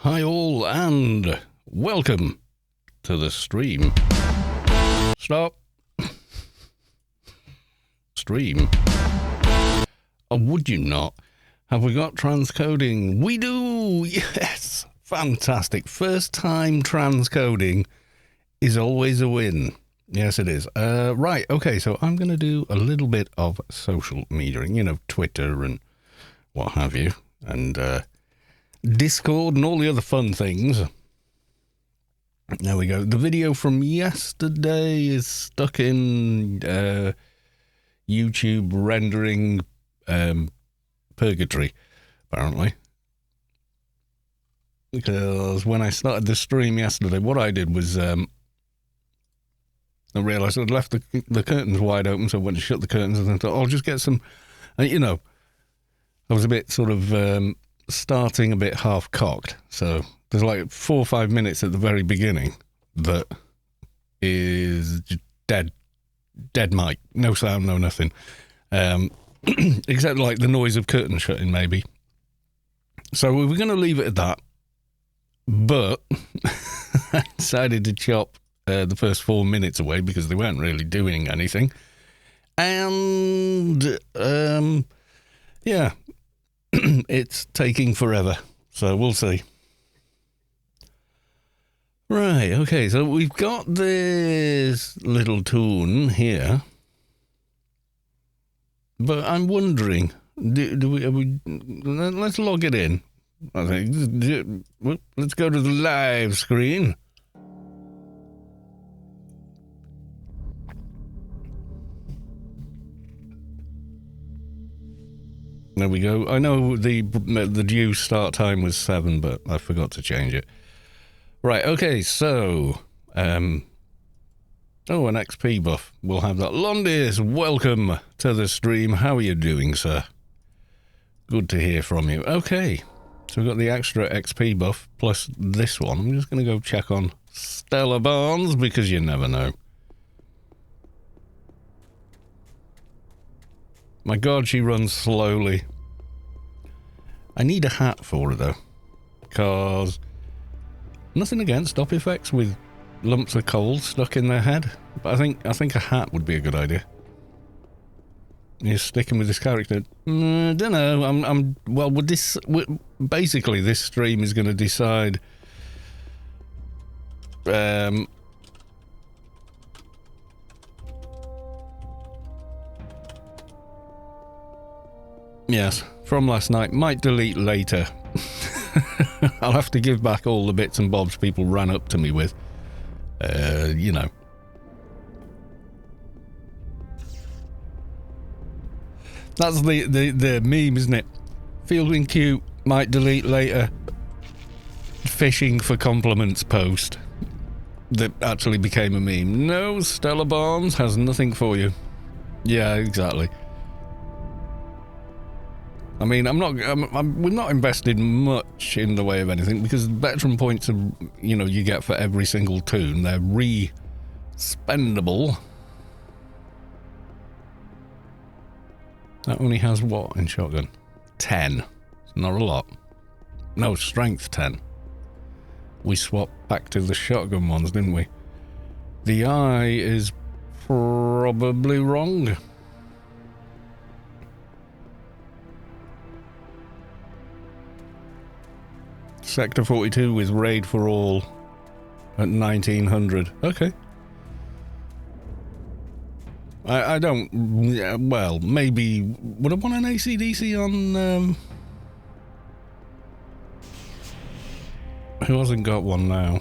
Hi all and welcome to the stream. Stop. Stream. Oh, would you not? Have we got transcoding? We do! Yes! Fantastic. First time transcoding is always a win. Yes, it is. Right, okay, so I'm going to do a little bit of social metering, you know, Twitter and what have you, and Discord and all the other fun things. There we go. The video from yesterday is stuck in YouTube rendering purgatory, apparently. Because when I started the stream yesterday, what I did was I realised I'd left the curtains wide open, so I went to shut the curtains and I thought, I'll just get some, you know, I was a bit sort of starting a bit half-cocked, so there's like 4 or 5 minutes at the very beginning that is dead mic, no sound, no nothing, except like the noise of curtain shutting maybe. So we were going to leave it at that, but I decided to chop the first 4 minutes away because they weren't really doing anything, and yeah, it's taking forever, so we'll see. Right, okay, so we've got this little Toon here, but I'm wondering, let's log it in. I think, let's go to the live screen. There we go. I know the due start time was 7, but I forgot to change it. Right, okay, so oh, an XP buff. We'll have that. Londis, welcome to the stream. How are you doing, sir? Good to hear from you. Okay, so we've got the extra XP buff plus this one. I'm just going to go check on Stella Barnes because you never know. My God, she runs slowly. I need a hat for her though, because nothing against stop effects with lumps of coal stuck in their head, but I think a hat would be a good idea. You're sticking with this character. Don't know. I'm well. With this, basically, this stream is going to decide. Yes, from last night. Might delete later. I'll have to give back all the bits and bobs people ran up to me with. You know. That's the meme, isn't it? Feeling cute, might delete later. Fishing for compliments post. That actually became a meme. No, Stella Barnes has nothing for you. Yeah, exactly. I mean, we're not invested much in the way of anything because veteran points are, you know, you get for every single Toon. They're re-spendable. That only has what in shotgun? 10. It's not a lot. No, strength 10. We swapped back to the shotgun ones, didn't we? The eye is probably wrong. Sector 42 with raid for all at 1900. Okay. I don't... Yeah, well, maybe... Would I want an AC/DC on... Who hasn't got one now?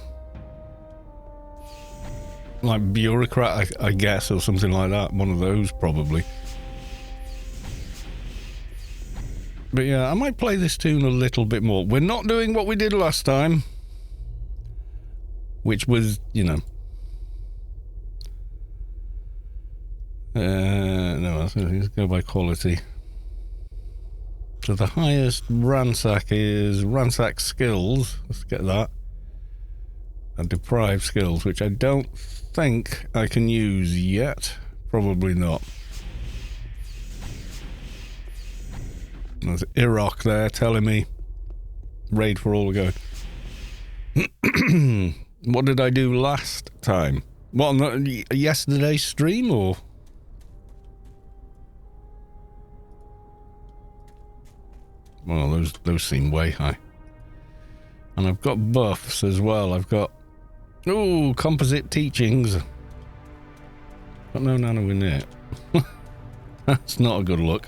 Like Bureaucrat, I guess, or something like that. One of those, probably. But yeah, I might play this Toon a little bit more. We're not doing what we did last time. Which was, you know... no, let's go by quality. So the highest ransack is ransack skills. Let's get that. And deprive skills, which I don't think I can use yet. Probably not. There's Iraq there telling me raid for all go. What did I do last time? Well, not yesterday's stream, or? Well, those seem way high. And I've got buffs as well. I've got... Ooh, composite teachings. Got no nano in it. That's not a good look.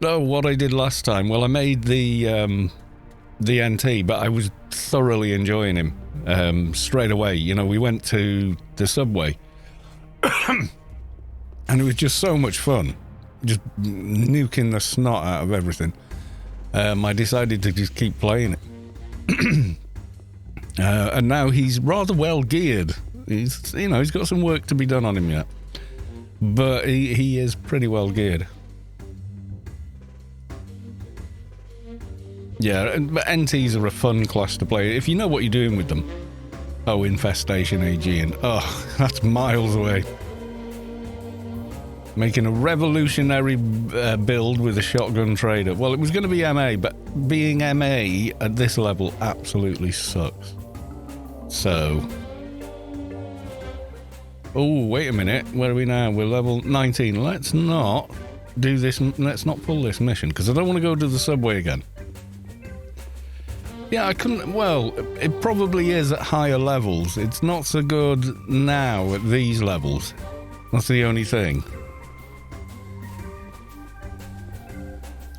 Oh, what I did last time. Well, I made the NT, but I was thoroughly enjoying him straight away. You know, we went to the subway, and it was just so much fun, just nuking the snot out of everything. I decided to just keep playing it, and now he's rather well geared. He's got some work to be done on him yet, but he is pretty well geared. Yeah, but NTs are a fun class to play if you know what you're doing with them. Oh, Infestation AG, and that's miles away. Making a revolutionary build with a shotgun trader. Well, it was going to be MA, but being MA at this level absolutely sucks. So... Oh, wait a minute. Where are we now? We're level 19. Let's not do this. Let's not pull this mission, because I don't want to go to the subway again. Yeah, I couldn't... Well, it probably is at higher levels. It's not so good now at these levels. That's the only thing.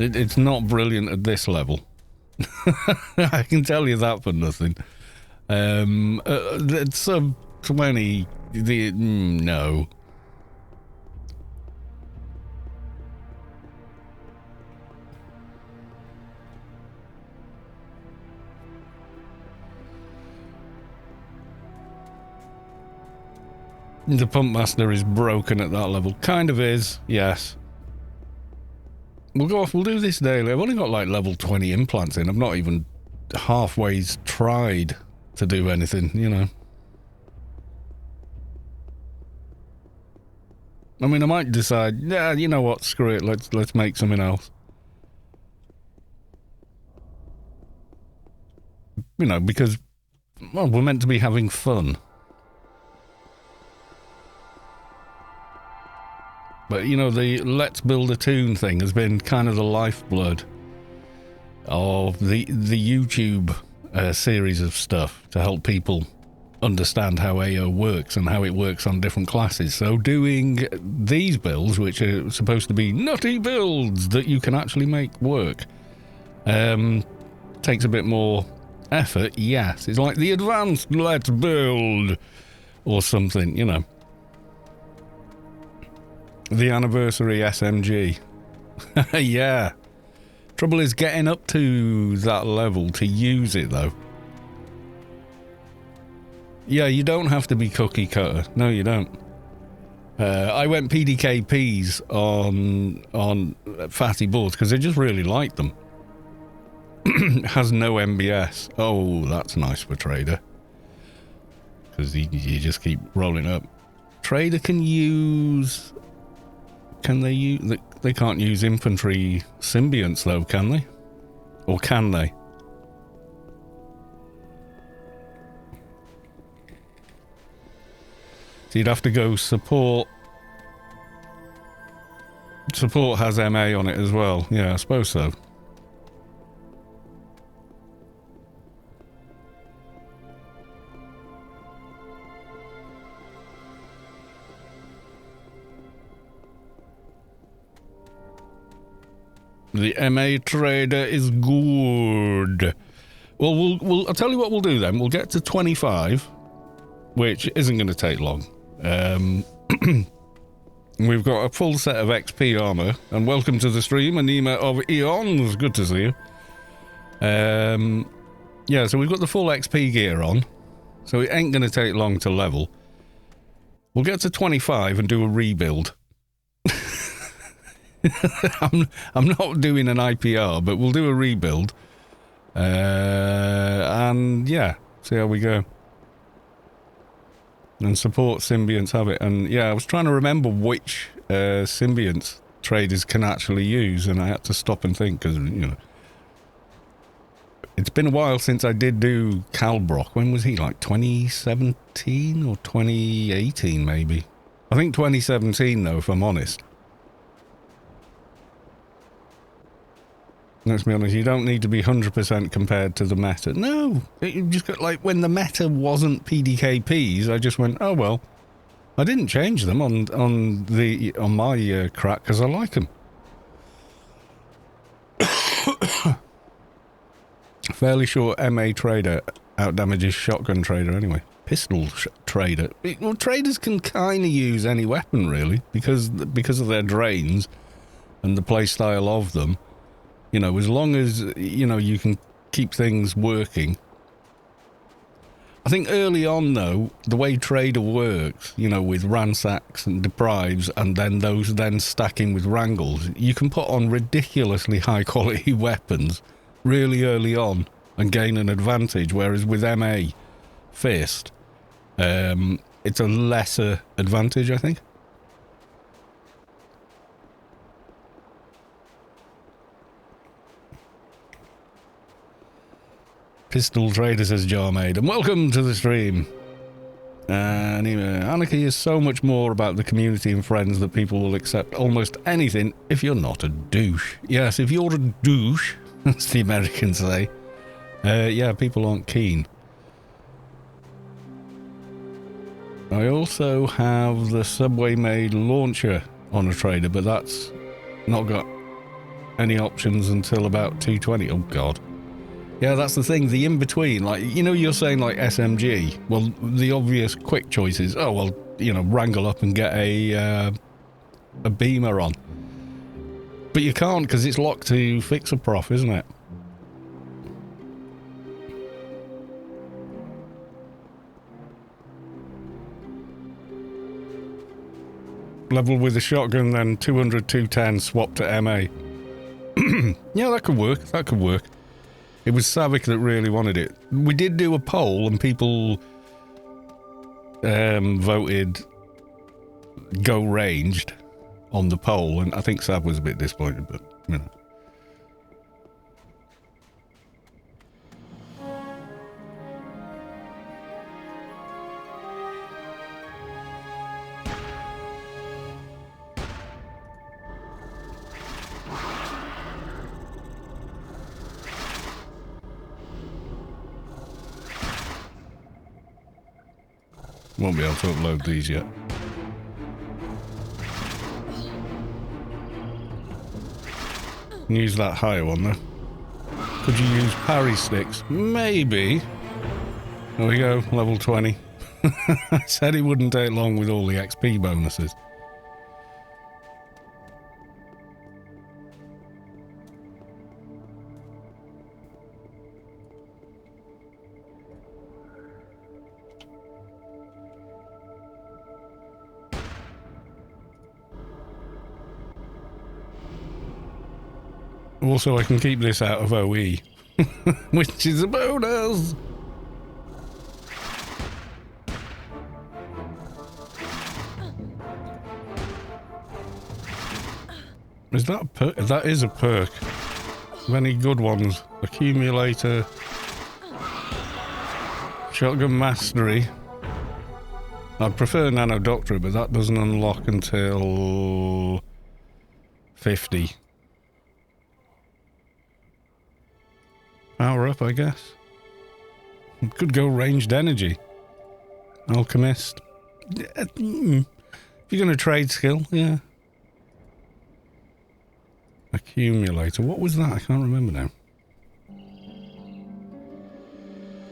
It's not brilliant at this level. I can tell you that for nothing. It's sub 20... no. The pump master is broken at that level. Kind of is, yes. We'll go off, we'll do this daily. I've only got like level 20 implants in. I've not even halfway tried to do anything, you know. I mean, I might decide, yeah, you know what, screw it, let's make something else. You know, because, well, we're meant to be having fun. But, you know, the Let's Build a Toon thing has been kind of the lifeblood of the YouTube series of stuff to help people understand how AO works and how it works on different classes. So doing these builds, which are supposed to be nutty builds that you can actually make work, takes a bit more effort, yes. It's like the advanced Let's Build or something, you know. The anniversary SMG. Yeah. Trouble is getting up to that level to use it, though. Yeah, you don't have to be cookie cutter. No, you don't. I went PDKPs on fatty boards because I just really like them. Has no MBS. Oh, that's nice for trader. Because you just keep rolling up. Trader can use... Can they use... They can't use infantry symbionts, though, can they? Or can they? So you'd have to go support... Support has MA on it as well. Yeah, I suppose so. The MA trader is good. Well, I'll tell you what we'll do then. We'll get to 25, which isn't going to take long. We've got a full set of XP armor, and welcome to the stream, Anima of Eons. Good to see you. Yeah, so we've got the full XP gear on, so it ain't going to take long to level. We'll get to 25 and do a rebuild. I'm not doing an IPR, but we'll do a rebuild. And yeah, see how we go. And support symbionts have it. And yeah, I was trying to remember which symbionts traders can actually use, and I had to stop and think because, you know, it's been a while since I did do Calbrock. When was he? Like 2017 or 2018 maybe? I think 2017 though, if I'm honest. Let's be honest, you don't need to be 100% compared to the meta. No, you just got, like, when the meta wasn't PDKPs, I just went, oh well. I didn't change them on my crack because I like them. Fairly sure MA trader outdamages shotgun trader anyway. Pistol trader. Well, traders can kind of use any weapon really because of their drains and the play style of them. You know, as long as, you know, you can keep things working. I think early on, though, the way trader works, you know, with ransacks and deprives, and then those then stacking with wrangles, you can put on ridiculously high-quality weapons really early on and gain an advantage, whereas with MA Fist, it's a lesser advantage, I think. Pistol Trader says Jarmade, and welcome to the stream. Anyway, Anarchy is so much more about the community and friends that people will accept almost anything if you're not a douche. Yes, if you're a douche, as the Americans say, yeah, people aren't keen. I also have the Subway-made launcher on a trader, but that's not got any options until about 220. Oh, God. Yeah, that's the thing, the in-between, like, you know, you're saying, like, SMG. Well, the obvious quick choice is, oh, well, you know, wrangle up and get a beamer on. But you can't, because it's locked to Fix-A-Prof, isn't it? Level with a shotgun, then 200, 210, swap to MA. Yeah, that could work, that could work. It was Savick that really wanted it. We did do a poll and people voted go ranged on the poll, and I think Sav was a bit disappointed, but, you know. Won't be able to upload these yet. Use that higher one though. Could you use parry sticks? Maybe. There we go, level 20. I said it wouldn't take long with all the XP bonuses. Also, I can keep this out of OE, which is a bonus. Is that a perk? That is a perk. Many good ones. Accumulator. Shotgun Mastery. I'd prefer Nano Doctorate, but that doesn't unlock until 50. Power up, I guess. Could go ranged energy. Alchemist. If you're going to trade skill, yeah. Accumulator. What was that? I can't remember now.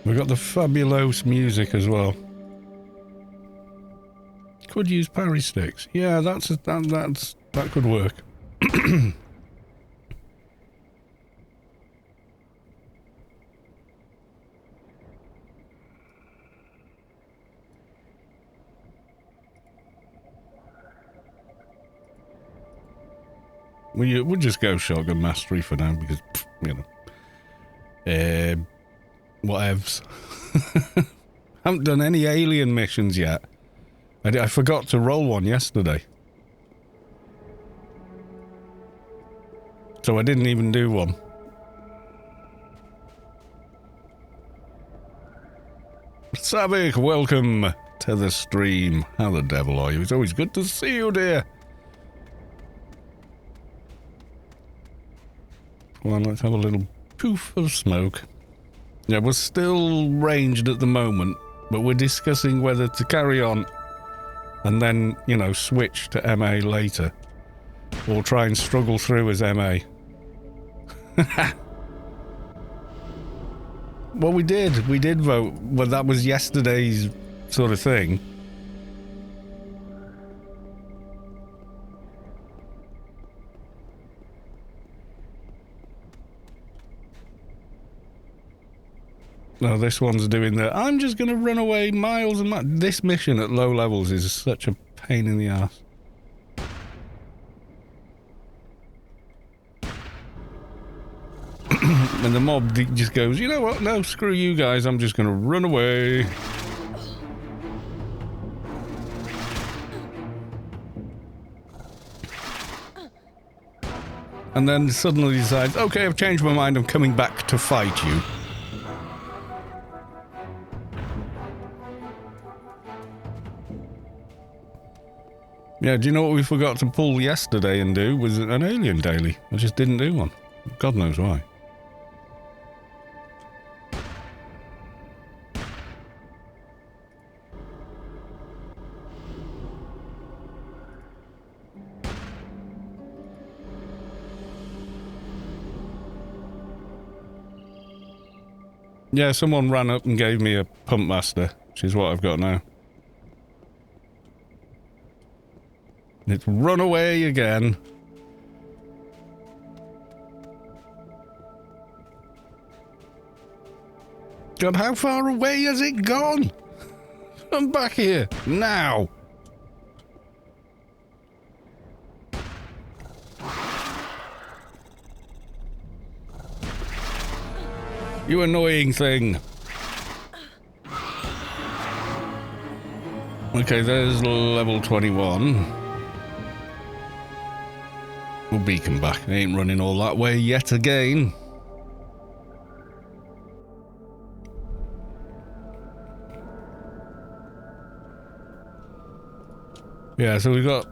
We got the fabulous music as well. Could use parry sticks. Yeah, that could work. We'll just go Shotgun Mastery for now because, you know. Whatevs. Haven't done any alien missions yet. I forgot to roll one yesterday. So I didn't even do one. Savik, welcome to the stream. How the devil are you? It's always good to see you, dear. Well, let's have a little poof of smoke. Yeah, we're still ranged at the moment, but we're discussing whether to carry on and then, you know, switch to MA later. Or try and struggle through as MA. Well, we did vote. Well, that was yesterday's sort of thing. No, this one's doing the, I'm just going to run away miles and miles. This mission at low levels is such a pain in the ass. And the mob just goes, you know what, no, screw you guys, I'm just going to run away. And then suddenly decides, okay, I've changed my mind, I'm coming back to fight you. Yeah, do you know what we forgot to pull yesterday and do? Was an alien daily. I just didn't do one. God knows why. Yeah, someone ran up and gave me a pump master, which is what I've got now. It's run away again. God, how far away has it gone? I'm back here, now. You annoying thing. Okay, there's level 21. We'll beacon back. I ain't running all that way yet again. Yeah, so we've got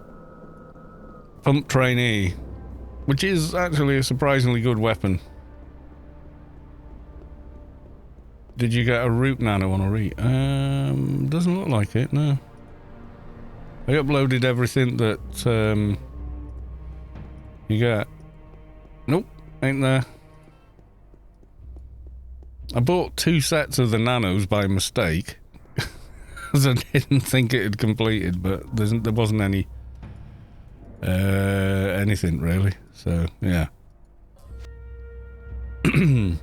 Pump Trainee, which is actually a surprisingly good weapon. Did you get a root nano on a read? Doesn't look like it, no. I uploaded everything that you got. Nope, ain't there. I bought 2 sets of the nanos by mistake. Because I didn't think it had completed, but there wasn't any anything really. So yeah.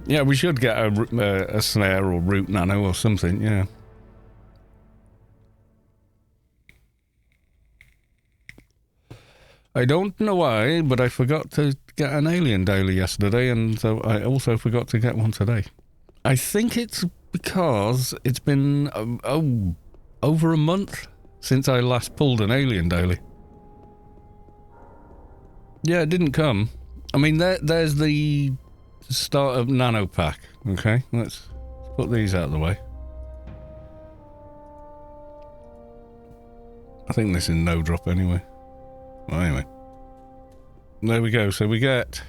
Yeah, we should get a snare or root nano or something, yeah. I don't know why, but I forgot to get an alien daily yesterday, and so I also forgot to get one today. I think it's because it's been over a month since I last pulled an alien daily. Yeah, it didn't come. I mean, there's the start of nano pack. Okay, let's put these out of the way. I think this is no drop anyway. Well, anyway, there we go. So we get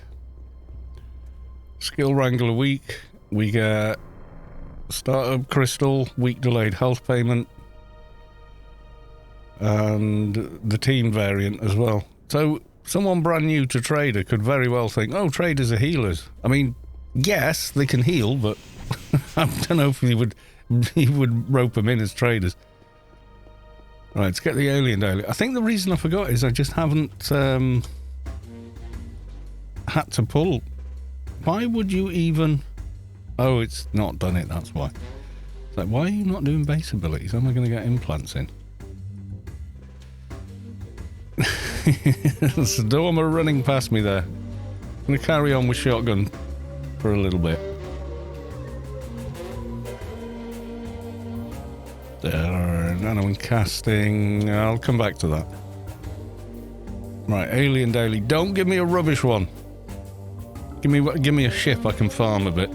skill wrangler week. We get startup crystal, week delayed health payment, and the team variant as well. So someone brand new to trader could very well think, oh, traders are healers. I mean, yes, they can heal, but I don't know if he would rope them in as traders. Right, let's get the alien daily. I think the reason I forgot is I just haven't had to pull. Why would you even... Oh, it's not done it, that's why. It's like, why are you not doing base abilities? How am I going to get implants in? Stormer running past me there. I'm going to carry on with shotgun for a little bit. There, nano and casting. I'll come back to that. Right, alien daily. Don't give me a rubbish one. Give me a ship I can farm a bit.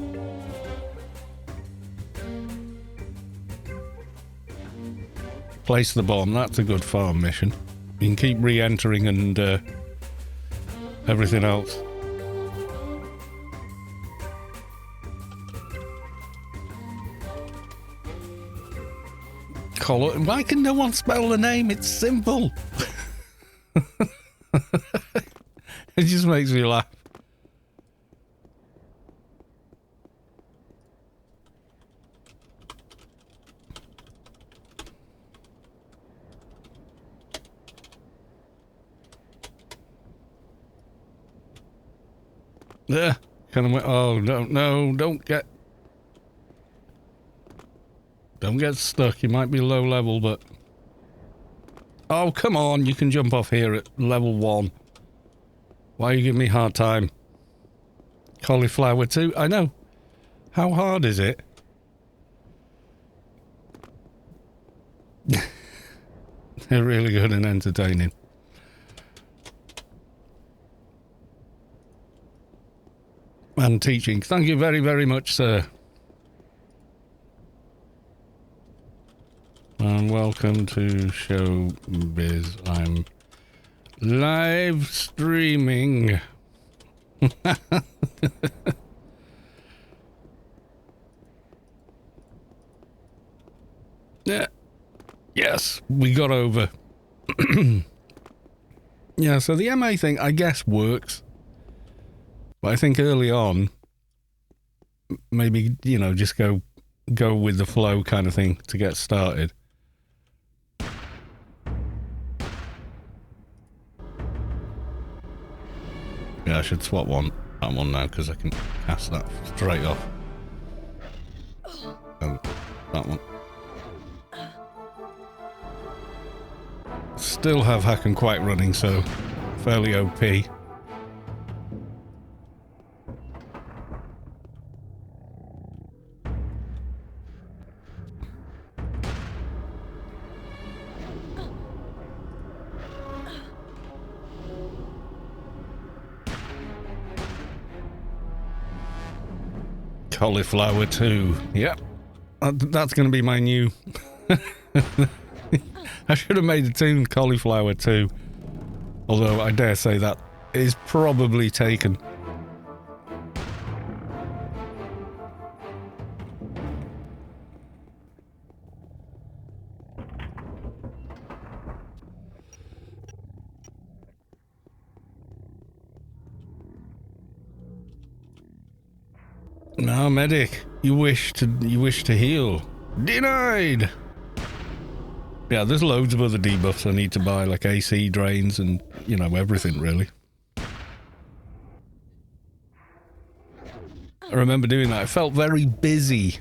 Place the bomb. That's a good farm mission. You can keep re-entering and everything else. Why can no one spell the name? It's simple. It just makes me laugh. There. Oh, no, don't get stuck. You might be low level, but... Oh, come on. You can jump off here at level 1. Why are you giving me a hard time? Cauliflower 2? I know. How hard is it? They're really good and entertaining. And teaching. Thank you very, very much, sir. And welcome to Showbiz. I'm live streaming. Yeah. Yes, we got over. Yeah, so the MA thing, I guess, works. But I think early on, maybe, you know, just go with the flow kind of thing to get started. Yeah, I should swap that one now, because I can cast that straight off. And that one. Still have Hack and Quite running, so fairly OP. Cauliflower 2. Yep. That's going to be my new... I should have made a Toon Cauliflower 2. Although I dare say that is probably taken. No, medic. You wish to heal. Denied. Yeah, there's loads of other debuffs I need to buy, like AC drains and, you know, everything really. I remember doing that. I felt very busy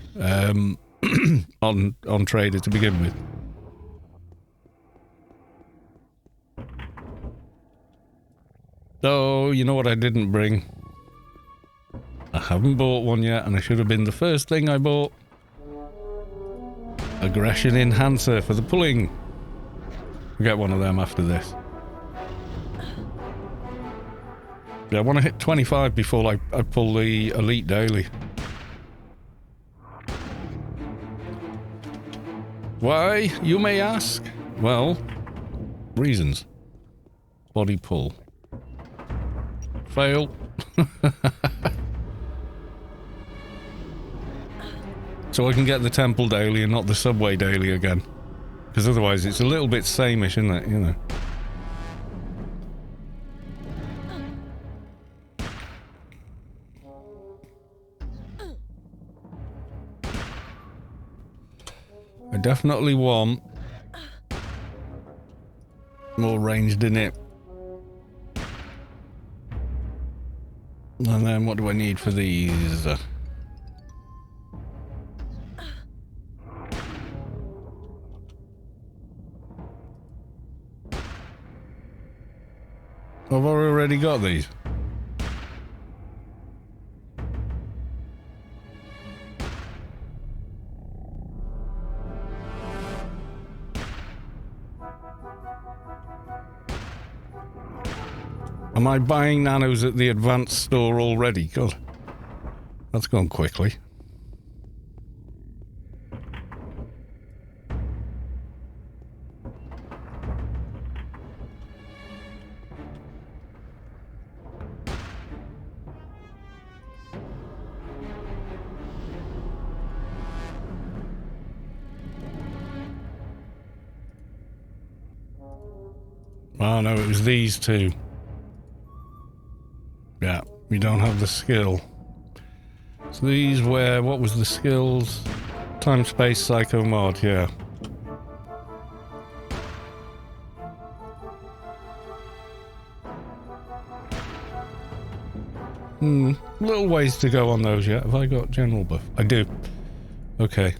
on Trader to begin with. Oh, you know what I didn't bring? I haven't bought one yet, and I should have been the first thing I bought. Aggression Enhancer for the pulling. We'll get one of them after this. Yeah, I want to hit 25 before I pull the Elite Daily. Why, you may ask? Well, reasons. Body pull. Fail. So I can get the Temple Daily and not the Subway Daily again. Because otherwise it's a little bit sameish, isn't it? You know. I definitely want more ranged in it. And then what do I need for these? I've already got these. Am I buying nanos at the advanced store already? God, that's gone quickly. Oh no, it was these two. Yeah, we don't have the skill. So these were, what was the skills? Time, space, psycho mod, yeah. Little ways to go on those yet. Have I got general buff? I do. Okay.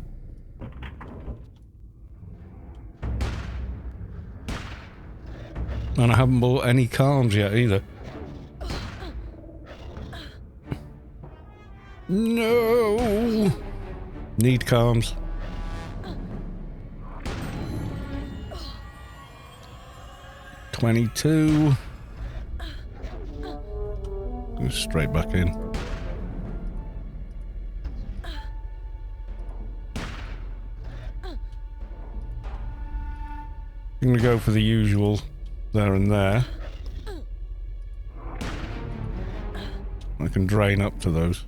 And I haven't bought any calms yet either. No! Need calms. $22. Go straight back in. I'm gonna go for the usual there and there. I can drain up to those.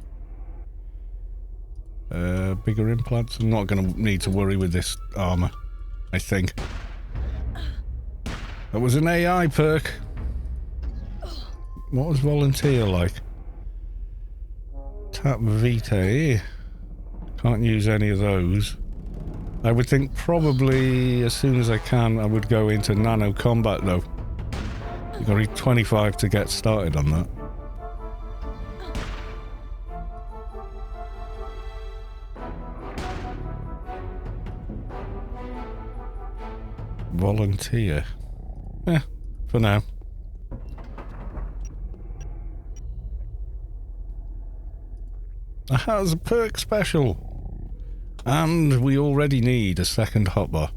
Bigger implants. I'm not gonna need to worry with this armor, I think. That was an AI perk. What was volunteer like? Tap Vitae. Can't use any of those. I would think probably as soon as I can I would go into nano combat though. You've got to be 25 to get started on that. Volunteer. Yeah, for now. Has a perk special. And we already need a second hotbar.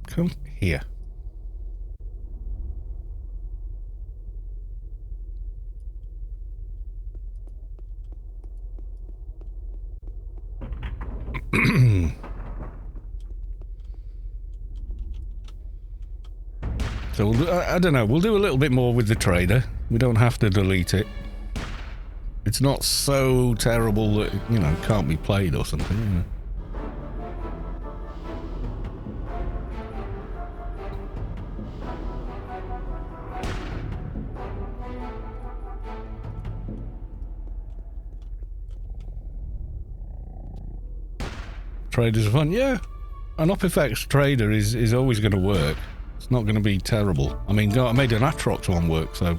Come here. So we'll do, I don't know, we'll do a little bit more with the trader. We don't have to delete it. It's not so terrible that, you know, can't be played or something, you know. Traders are fun, yeah. An OpEffects trader is always going to work. It's not going to be terrible. I mean, I made an Atrox one work, so...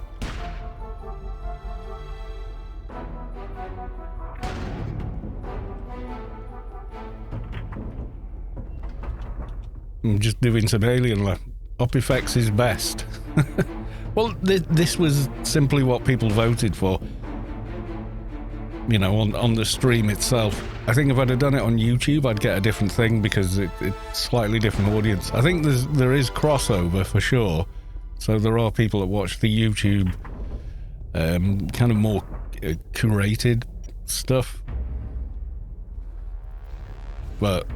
I'm just doing some alien left. OpEffects is best. Well, this was simply what people voted for. You know, on the stream itself. I think if I'd have done it on YouTube, I'd get a different thing because it's slightly different audience. I think there is crossover for sure. So there are people that watch the YouTube kind of more curated stuff. But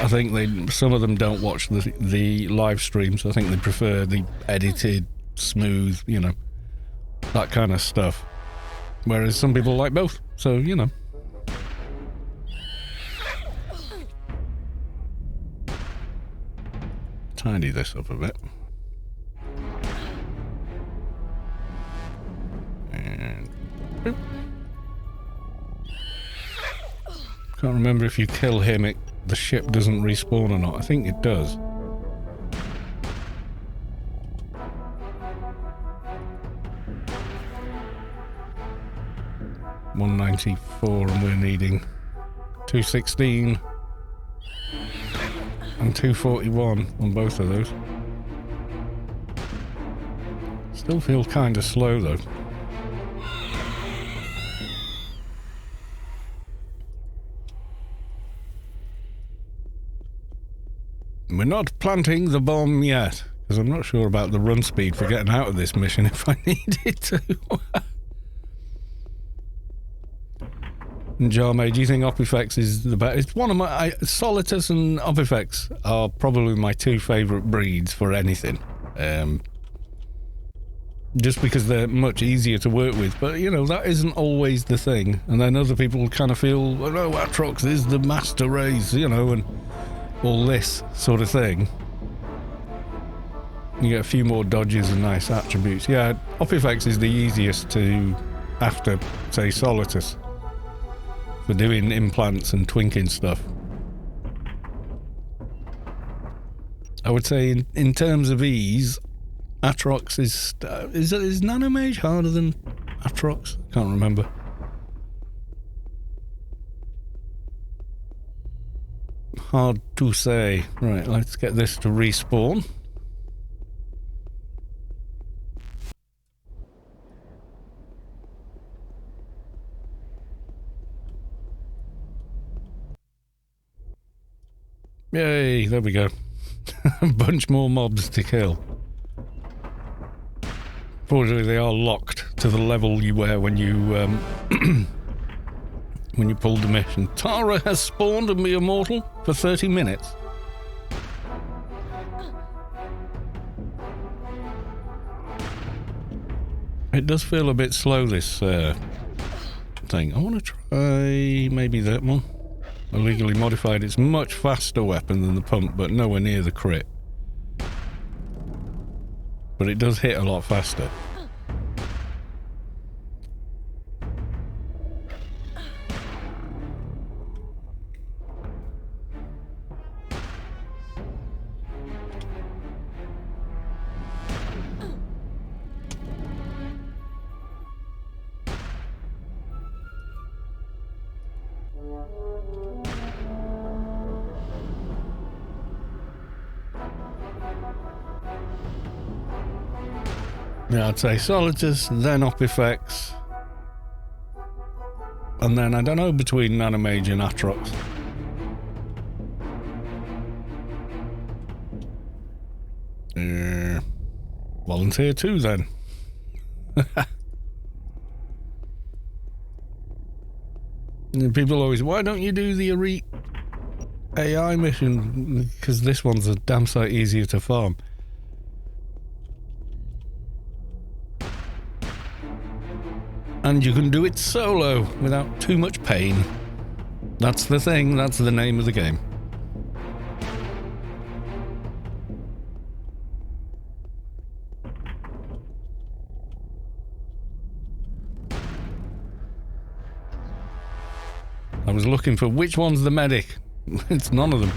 I think some of them don't watch the live streams. I think they prefer the edited, smooth, you know, that kind of stuff. Whereas some people like both, so, you know. Tidy this up a bit. And... boop. Can't remember if you kill him, the ship doesn't respawn or not. I think it does. $194 and we're needing 216 and 241 on both of those. Still feel kind of slow though. We're not planting the bomb yet, because I'm not sure about the run speed for getting out of this mission if I needed to. And Jarme, do you think Opifex is the best? It's one of my... Solitus and Opifex are probably my two favourite breeds for anything. Just because they're much easier to work with. But, you know, that isn't always the thing. And then other people kind of feel, well, no, Atrox is the master race, you know, and all this sort of thing. You get a few more dodges and nice attributes. Yeah, Opifex is the easiest to, after, say, Solitus, for doing implants and twinking stuff. I would say in terms of ease, Atrox is Nanomage harder than Atrox? Can't remember. Hard to say. Right, let's get this to respawn. Yay, there we go. A bunch more mobs to kill. Fortunately, they are locked to the level you were when you when you pulled the mission. Tara has spawned and be immortal for 30 minutes. It does feel a bit slow, this thing. I want to try maybe that one. Illegally modified. It's a much faster weapon than the pump, but nowhere near the crit. But it does hit a lot faster. Yeah, I'd say Solitus, then Opifex, and then, I don't know, between Nanomage and Atrox. Volunteer 2 then. And people always, why don't you do the Elite AI mission? Because this one's a damn sight easier to farm. And you can do it solo without too much pain. That's the thing, that's the name of the game. I was looking for which one's the medic. It's none of them.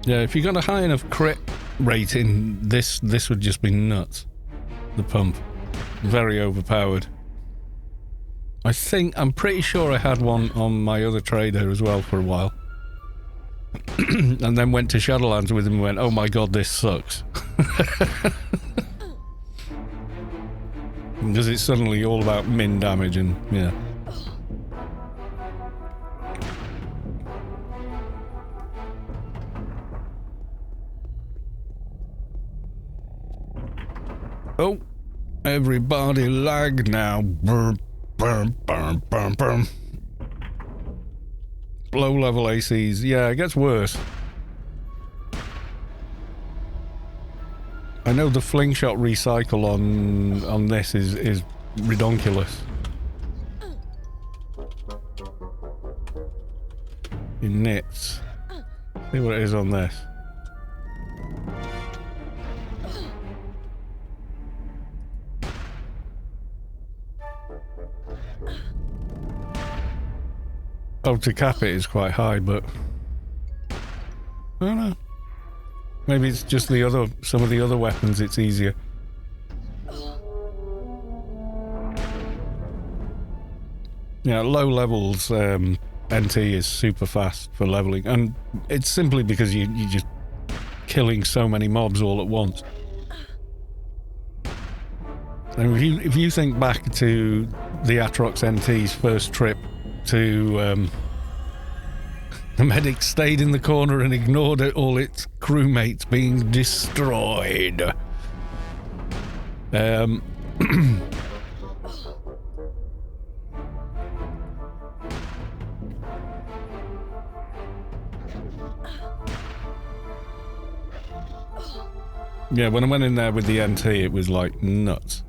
Yeah, if you got a high enough crit rating, this would just be nuts. The pump. Very overpowered. I'm pretty sure I had one on my other trader as well for a while. And then went to Shadowlands with him and went, oh my god, this sucks. Because it's suddenly all about min damage and, yeah. Oh! Everybody lag now. Burm, burm, burm, burm, burm. Low level ACs. Yeah, it gets worse. I know the fling shot recycle on this is redonkulous. In nits. See what it is on this. Oh, to cap it is quite high, but I don't know. Maybe it's just some of the other weapons it's easier. Yeah, low levels NT is super fast for leveling, and it's simply because you're just killing so many mobs all at once. And if you think back to the Atrox NT's first trip to The medic stayed in the corner and ignored all its crewmates being destroyed. Yeah, when I went in there with the NT, it was like nuts.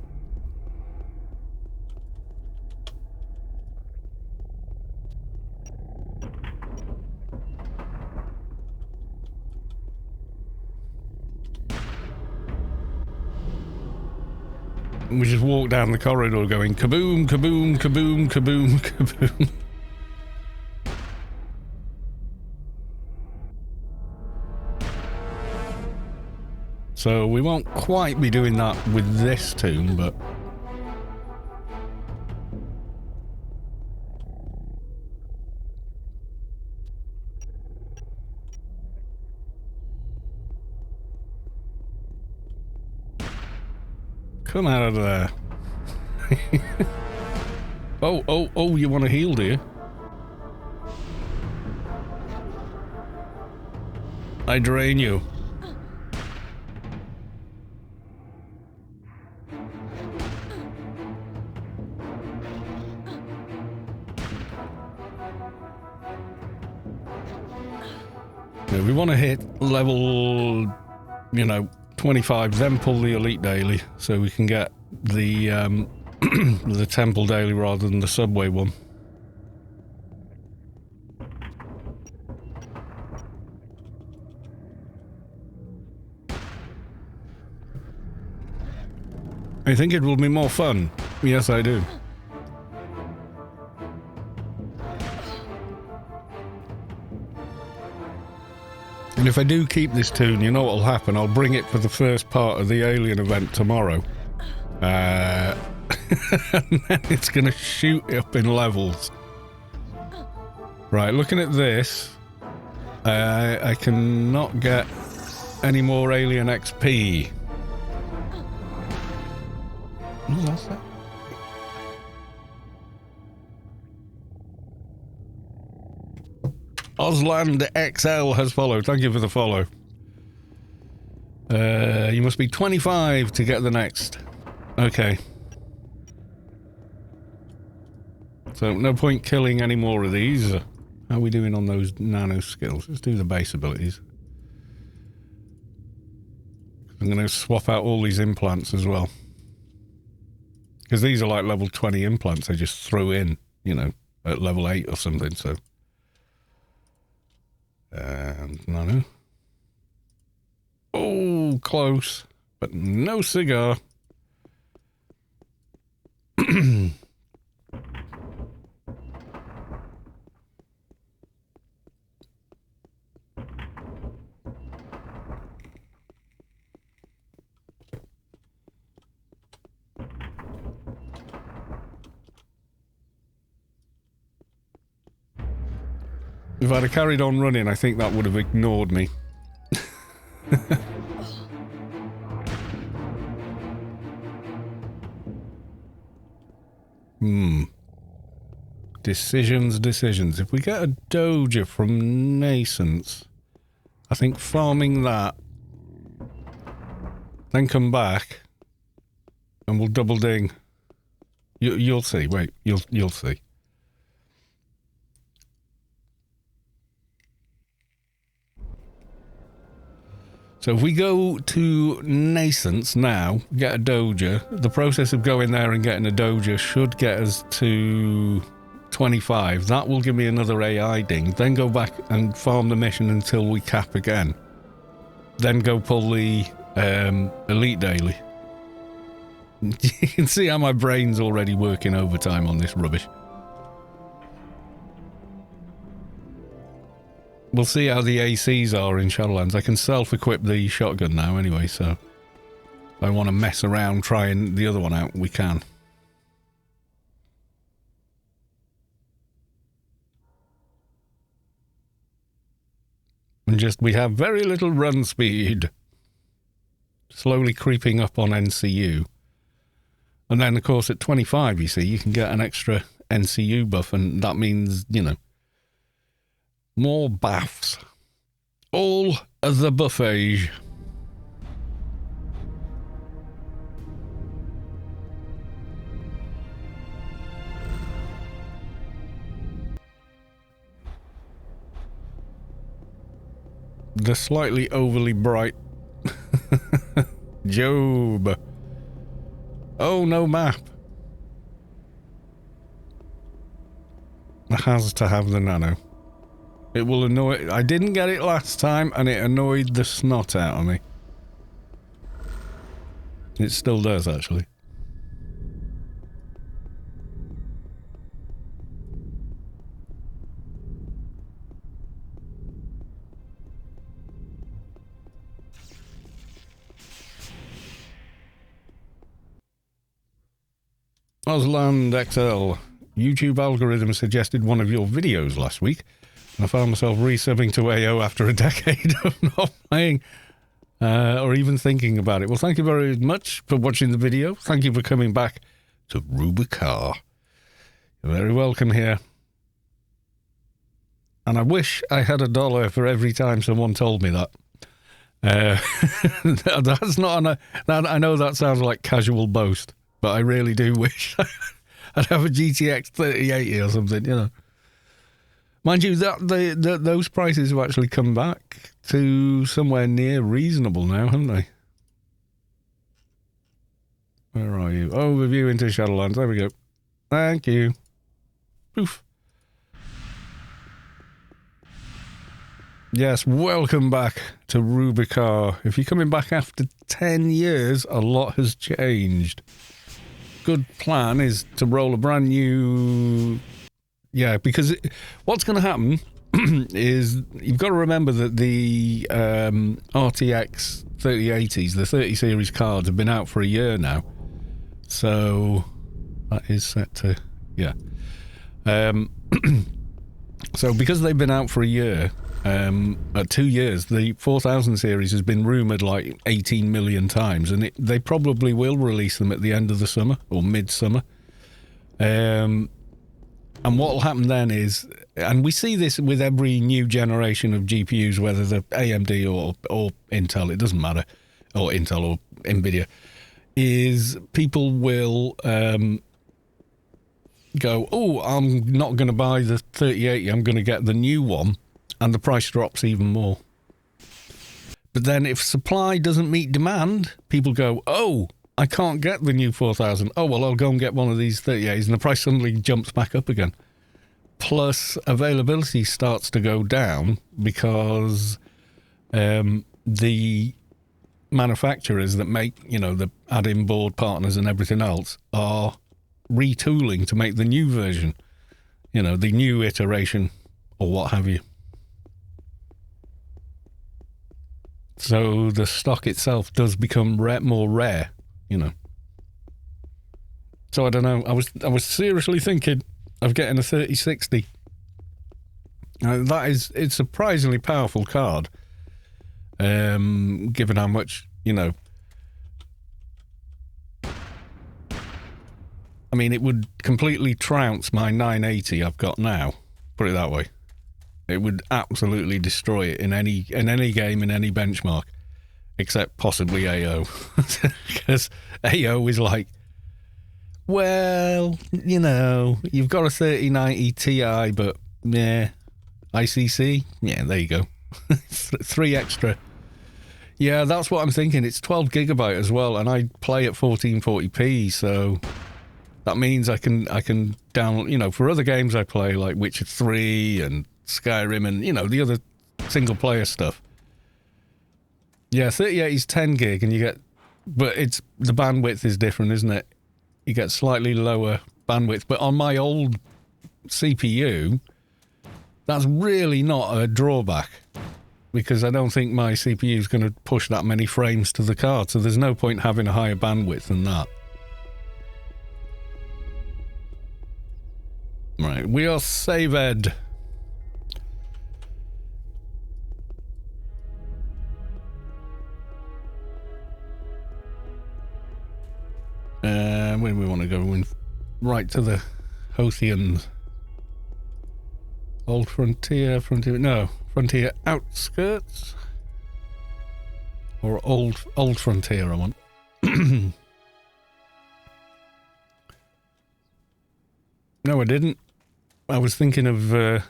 We just walked down the corridor going kaboom, kaboom, kaboom, kaboom, kaboom. So we won't quite be doing that with this Toon, but... Come out of there. Oh, you want to heal, do you? I drain you. Yeah, we want to hit level, 25, then pull the Elite Daily, so we can get the the Temple Daily rather than the Subway one. I think it will be more fun. Yes, I do. And if I do keep this Toon, you know what will happen? I'll bring it for the first part of the alien event tomorrow. And then it's going to shoot up in levels. Right, looking at this, I cannot get any more alien XP. What was that? Osland XL has followed. Thank you for the follow. You must be 25 to get the next. Okay. So no point killing any more of these. How are we doing on those nano skills? Let's do the base abilities. I'm going to swap out all these implants as well. Because these are like level 20 implants I just threw in, at level 8 or something, so... And nano. Oh, close. But no cigar. If I'd have carried on running, I think that would have ignored me. Decisions. If we get a Doja from Nascence, I think farming that, then come back, and we'll double ding. You'll see. Wait, you'll see. So if we go to Nascence now, get a Doja, the process of going there and getting a Doja should get us to 25. That will give me another AI ding. Then go back and farm the mission until we cap again. Then go pull the Elite Daily. You can see how my brain's already working overtime on this rubbish. We'll see how the ACs are in Shadowlands. I can self-equip the shotgun now anyway, so if I want to mess around trying the other one out, we can. And we have very little run speed. Slowly creeping up on NCU. And then, of course, at 25, you see, you can get an extra NCU buff, and that means, More baths. All the buffet. The slightly overly bright Job. Oh, no map. It has to have the nano. It will annoy... I didn't get it last time, and it annoyed the snot out of me. It still does, actually. Osland XL. YouTube algorithm suggested one of your videos last week. I found myself resubbing to AO after a decade of not playing or even thinking about it. Well, thank you very much for watching the video. Thank you for coming back to Rubicar. You're very welcome here. And I wish I had $1 for every time someone told me that. That's not I know that sounds like casual boast, but I really do wish I'd have a GTX 3080 or something, you know. Mind you, that those prices have actually come back to somewhere near reasonable now, haven't they? Where are you? Overview into Shadowlands. There we go. Thank you. Poof. Yes, welcome back to Rubicar. If you're coming back after 10 years, a lot has changed. Good plan is to roll a brand new... Yeah, because what's going to happen is you've got to remember that the RTX 3080s, the 30 series cards, have been out for a year now. So that is set to... Yeah. So because they've been out for a year... at 2 years, the 4000 series has been rumoured like 18 million times, and they probably will release them at the end of the summer or mid-summer. And what will happen then is, and we see this with every new generation of GPUs, whether they're AMD or Intel, it doesn't matter, or Intel or Nvidia, is people will go, oh, I'm not going to buy the 3080, I'm going to get the new one. And the price drops even more. But then if supply doesn't meet demand, people go, oh, I can't get the new 4000. Oh, well, I'll go and get one of these 38s. And the price suddenly jumps back up again. Plus, availability starts to go down because the manufacturers that make, you know, the add-in board partners and everything else are retooling to make the new version. You know, the new iteration or what have you. So the stock itself does become more rare, you know. So I don't know. I was seriously thinking of getting a 3060. It's a surprisingly powerful card, given how much, you know. I mean, it would completely trounce my 980 I've got now. Put it that way. It would absolutely destroy it in any game, in any benchmark, except possibly AO. Because AO is like, well, you know, you've got a 3090 Ti, but yeah, ICC, yeah, there you go. 3 extra. Yeah, that's what I'm thinking. It's 12 gigabyte as well, and I play at 1440p, so that means I can download, you know, for other games I play, like Witcher 3 and Skyrim and, you know, the other single player stuff. Yeah, 38 is 10 gig and you get, but it's, the bandwidth is different, isn't it? You get slightly lower bandwidth, but on my old CPU, that's really not a drawback because I don't think my CPU is going to push that many frames to the card, so there's no point having a higher bandwidth than that. Right, we are saved. When we want to go right to the Hothians. Old Frontier, Frontier Outskirts. Or Old Frontier, I want. No, I didn't. I was thinking of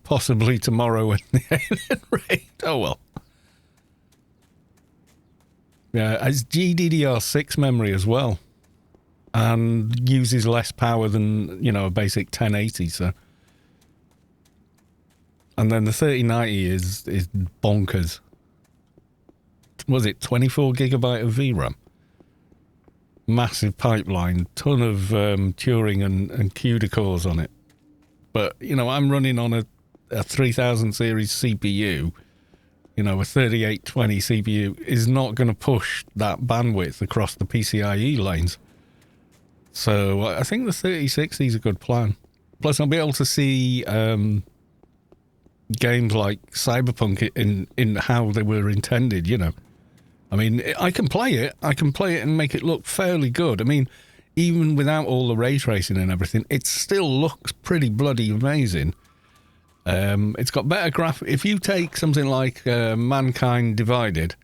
possibly tomorrow when the alien raid. Oh, well. Yeah, it's GDDR6 memory as well. And uses less power than, a basic 1080, so... And then the 3090 is bonkers. Was it 24 gigabyte of VRAM? Massive pipeline, ton of Turing and CUDA cores on it. But, I'm running on a 3000 series CPU. A 3820 CPU is not going to push that bandwidth across the PCIe lanes. So I think the 3060 is a good plan. Plus, I'll be able to see games like Cyberpunk in how they were intended, I mean, I can play it. I can play it and make it look fairly good. I mean, even without all the ray tracing and everything, it still looks pretty bloody amazing. It's got better graphics. If you take something like Mankind Divided,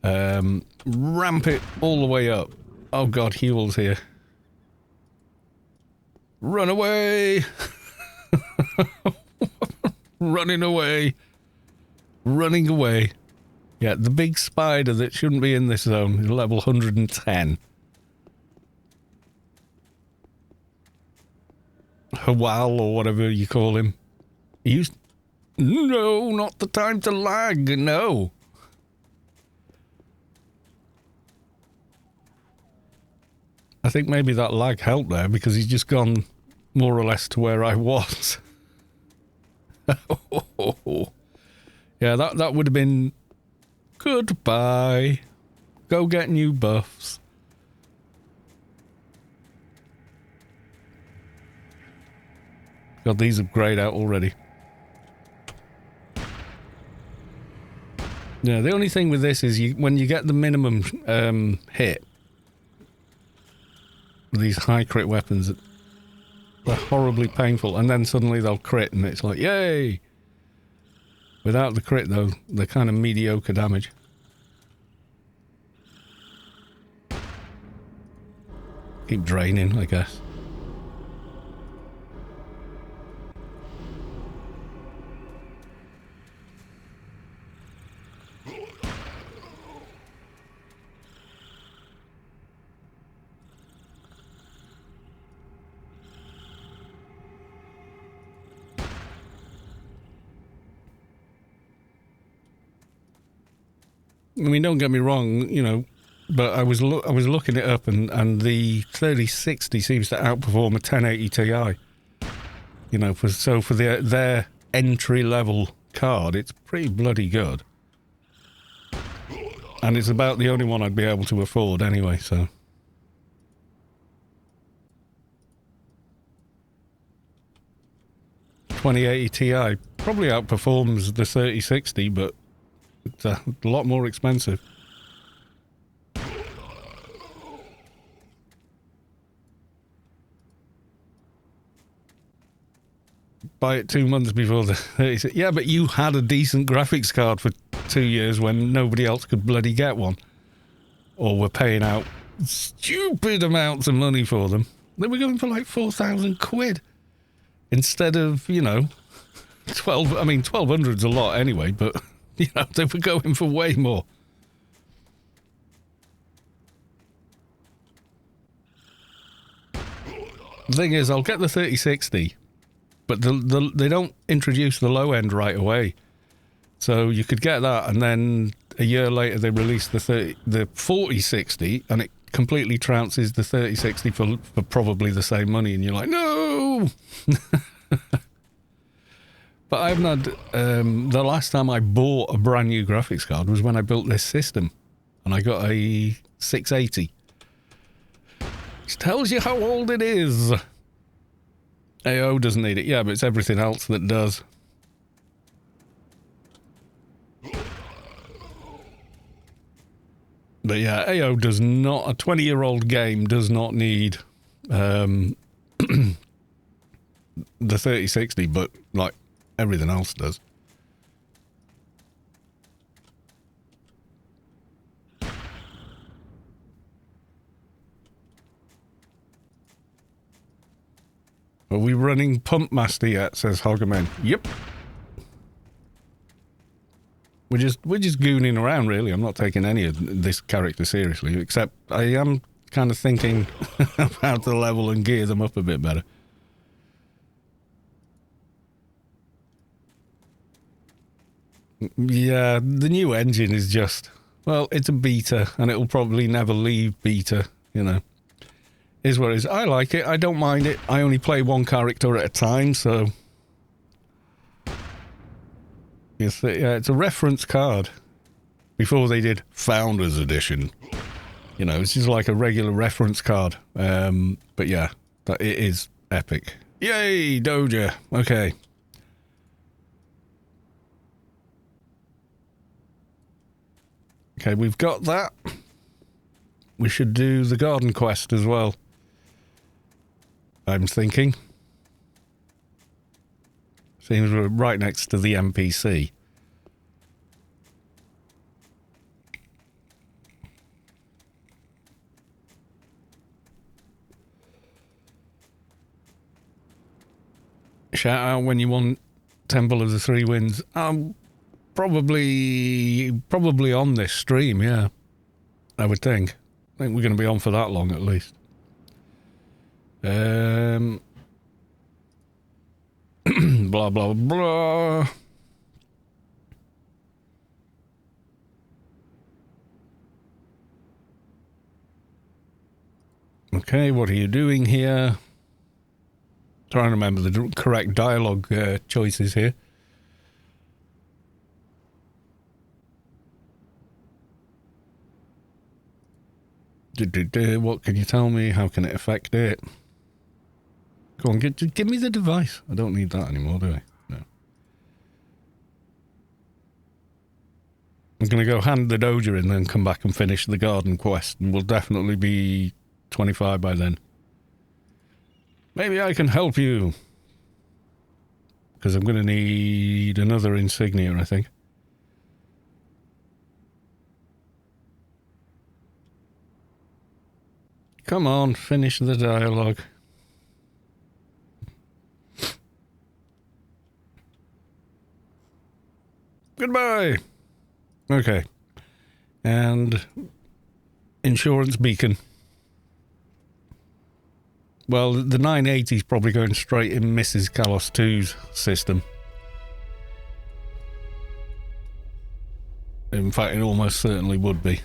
ramp it all the way up. Oh God, Huel's here. Run away! Running away. Running away. Yeah, the big spider that shouldn't be in this zone is level 110. Hawal, or whatever you call him. No, not the time to lag, no. I think maybe that lag helped there because he's just gone more or less to where I was. Yeah, that would have been... Goodbye. Go get new buffs. God, these are grayed out already. Yeah, the only thing with this is when you get the minimum hit, these high crit weapons, they're horribly painful, and then suddenly they'll crit, and it's like, yay! Without the crit, though, they're kind of mediocre damage. Keep draining, I guess. I mean, don't get me wrong, but I was looking it up, and the 3060 seems to outperform a 1080 Ti. For their entry level card, it's pretty bloody good, and it's about the only one I'd be able to afford anyway. So, $2080 Ti probably outperforms the 3060, but it's a lot more expensive. Buy it 2 months before the 3060. Yeah, but you had a decent graphics card for 2 years when nobody else could bloody get one. Or were paying out stupid amounts of money for them. They were going for like 4,000 quid. Instead of, 12... I mean, 1,200's a lot anyway, but... they were going for way more. The thing is, I'll get the 3060, but they don't introduce the low end right away. So you could get that, and then a year later they release the 4060, and it completely trounces the 3060 for probably the same money, and you're like, no! But I haven't had... the last time I bought a brand new graphics card was when I built this system. And I got a 680. Which tells you how old it is. AO doesn't need it. Yeah, but it's everything else that does. But yeah, AO does not... A 20-year-old game does not need... the 3060, but, like... everything else does. Are we running Pump Master yet? Says Hoggerman. Yep. We're just gooning around, really. I'm not taking any of this character seriously, except I am kind of thinking about the level and gear them up a bit better. Yeah, the new engine is just, well, it's a beta, and it'll probably never leave beta, you know. Is what it is. I like it. I don't mind it. I only play one character at a time, so... Yes, yeah, it's a reference card. Before they did Founders Edition. You know, it's just like a regular reference card. But yeah, it is epic. Yay, Doja. Okay. Okay, we've got that. We should do the garden quest as well. I'm thinking. Seems we're right next to the NPC. Shout out when you want Temple of the Three Winds. Probably on this stream, yeah. I would think. I think we're going to be on for that long at least. Blah, blah, blah. Okay, what are you doing here? Trying to remember the correct dialogue choices here. What can you tell me? How can it affect it? Go on, give me the device. I don't need that anymore, do I? No. I'm going to go hand the Doja in, then come back and finish the garden quest, and we'll definitely be 25 by then. Maybe I can help you. Because I'm going to need another insignia, I think. Come on, finish the dialogue. Goodbye. Okay. And insurance beacon. Well, the 980 is probably going straight in Mrs. Kalos 2's system. In fact, it almost certainly would be.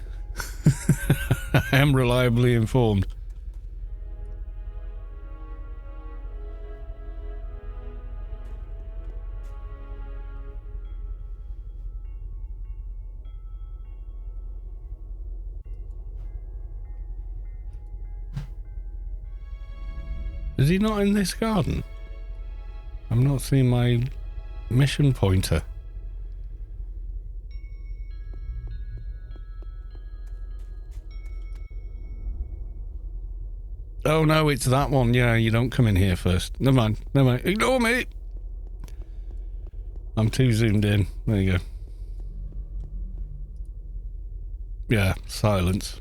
I am reliably informed. Is he not in this garden? I'm not seeing my mission pointer. Oh no, it's that one. Yeah, you don't come in here first. Never mind. Ignore me. I'm too zoomed in. There you go. Yeah, silence.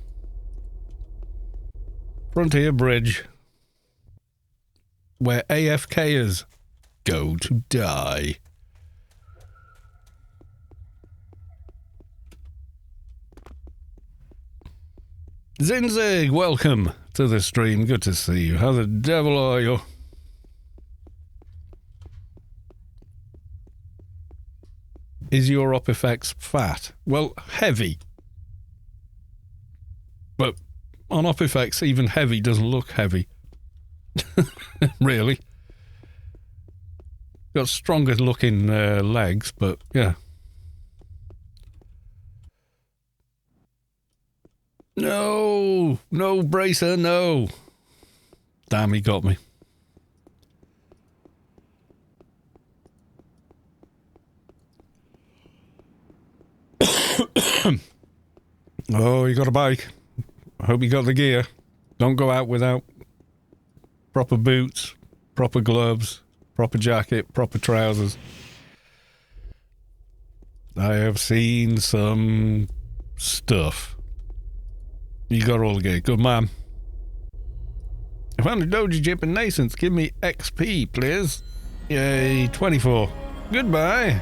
Frontier Bridge. Where AFKers go to die. Zinzig, welcome to the stream. Good to see you. How the devil are you? Is your up effects fat? Well, heavy. But on up effects, even heavy doesn't look heavy. Really. Got stronger looking legs, but yeah. No, Bracer, no. Damn, he got me. Oh, you got a bike. I hope you got the gear. Don't go out without proper boots, proper gloves, proper jacket, proper trousers. I have seen some stuff. You got all the gear. Good man. I found a Doja chip in Nascence. Give me XP, please. Yay, 24. Goodbye.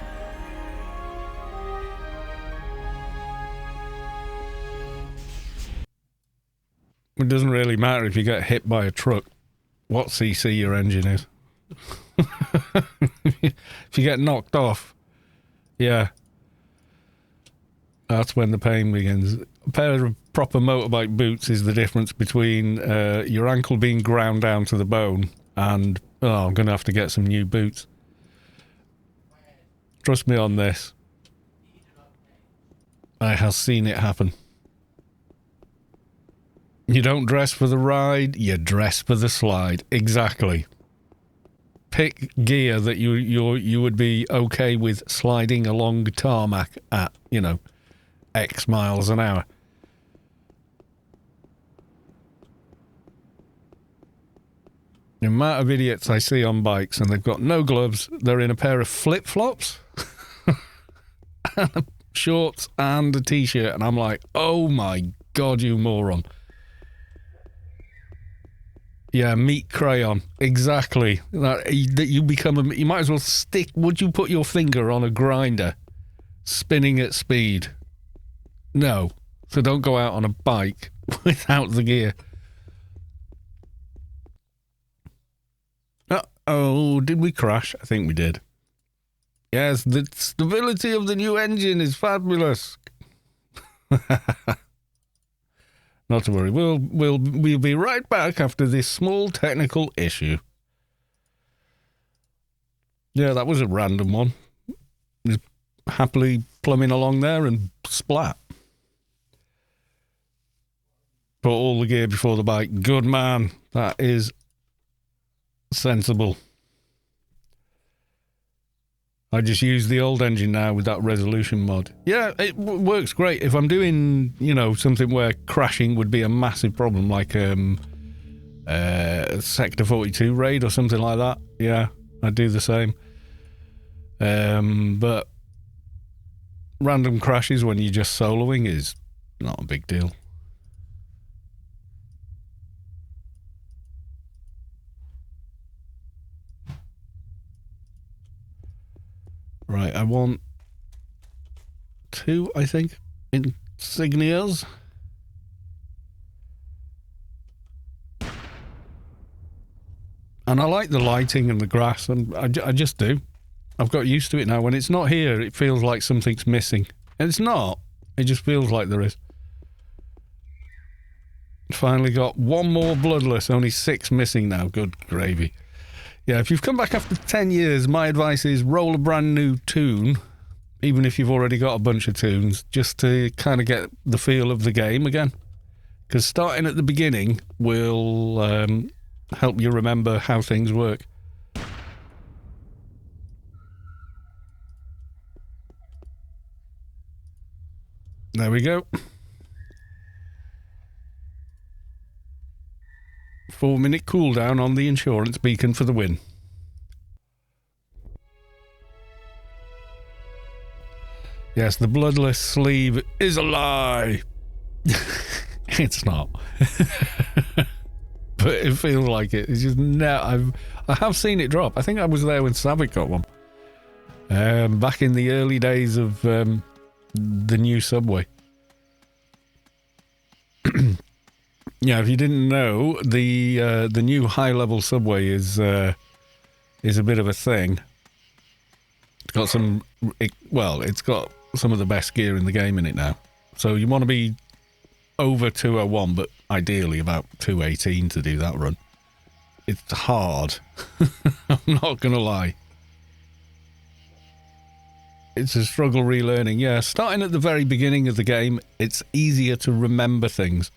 It doesn't really matter if you get hit by a truck what CC your engine is. If you get knocked off, yeah, that's when the pain begins. A pair of proper motorbike boots is the difference between your ankle being ground down to the bone and, oh, I'm going to have to get some new boots. Trust me on this. I have seen it happen. You don't dress for the ride, you dress for the slide. Exactly. Pick gear that you would be okay with sliding along tarmac at, you know, X miles an hour. The amount of idiots I see on bikes and they've got no gloves, they're in a pair of flip-flops, shorts and a t-shirt, and I'm like, oh my God, you moron. Yeah, meat crayon. Exactly. That you become you might as well stick. Would you put your finger on a grinder spinning at speed? No. So don't go out on a bike without the gear. Uh-oh, did we crash? I think we did. Yes, the stability of the new engine is fabulous. Not to worry, we'll be right back after this small technical issue. Yeah, that was a random one. Just happily plumbing along there and splat. Put all the gear before the bike. Good man. That is sensible. I just use the old engine now with that resolution mod. Yeah, it works great. If I'm doing, you know, something where crashing would be a massive problem, like Sector 42 raid or something like that. Yeah, I do the same. But random crashes when you're just soloing is not a big deal. Right, I want 2, I think, insignias. And I like the lighting and the grass, and I just do. I've got used to it now. When it's not here, it feels like something's missing. And it's not. It just feels like there is. Finally got one more bloodless, only 6 missing now. Good gravy. Yeah, if you've come back after 10 years, my advice is roll a brand new Toon, even if you've already got a bunch of Toons, just to kind of get the feel of the game again. Because starting at the beginning will help you remember how things work. There we go. 4-minute cooldown on the insurance beacon for the win. Yes, the bloodless sleeve is a lie. It's not. But it feels like it. It's just I have seen it drop. I think I was there when Savick got one. Back in the early days of the new subway. Yeah, if you didn't know, the new high-level subway is a bit of a thing. It's got it's got some of the best gear in the game in it now. So you want to be over 201, but ideally about 218 to do that run. It's hard. I'm not going to lie. It's a struggle relearning. Yeah, starting at the very beginning of the game, it's easier to remember things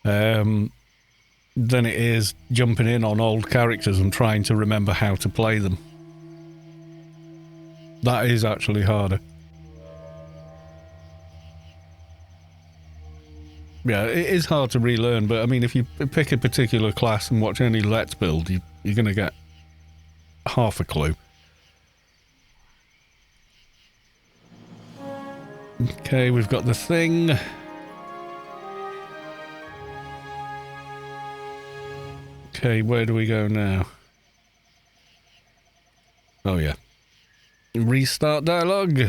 than it is jumping in on old characters and trying to remember how to play them. That is actually harder. Yeah, it is hard to relearn, but I mean, if you pick a particular class and watch any Let's Build, you're going to get half a clue. Okay, we've got the thing. Okay, where do we go now? Oh, yeah. Restart dialogue.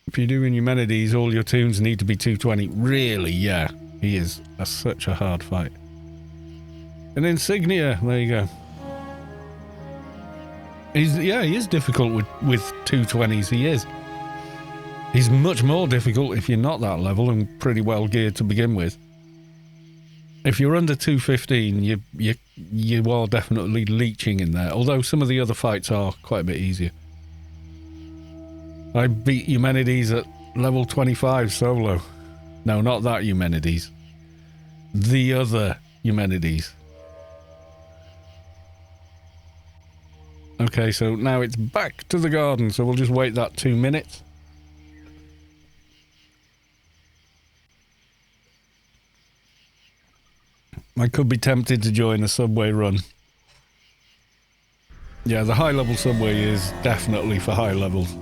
If you're doing Eumenides, all your tunes need to be 220. Really? Yeah. He is such a hard fight. An Insignia. There you go. He is difficult with 220s. He is. He's much more difficult if you're not that level and pretty well geared to begin with. If you're under 215, you are definitely leeching in there. Although some of the other fights are quite a bit easier. I beat Eumenides at level 25 solo. No, not that Eumenides. The other Eumenides. Okay, so now it's back to the garden, so we'll just wait that 2 minutes. I could be tempted to join a subway run. Yeah, the high-level subway is definitely for high levels.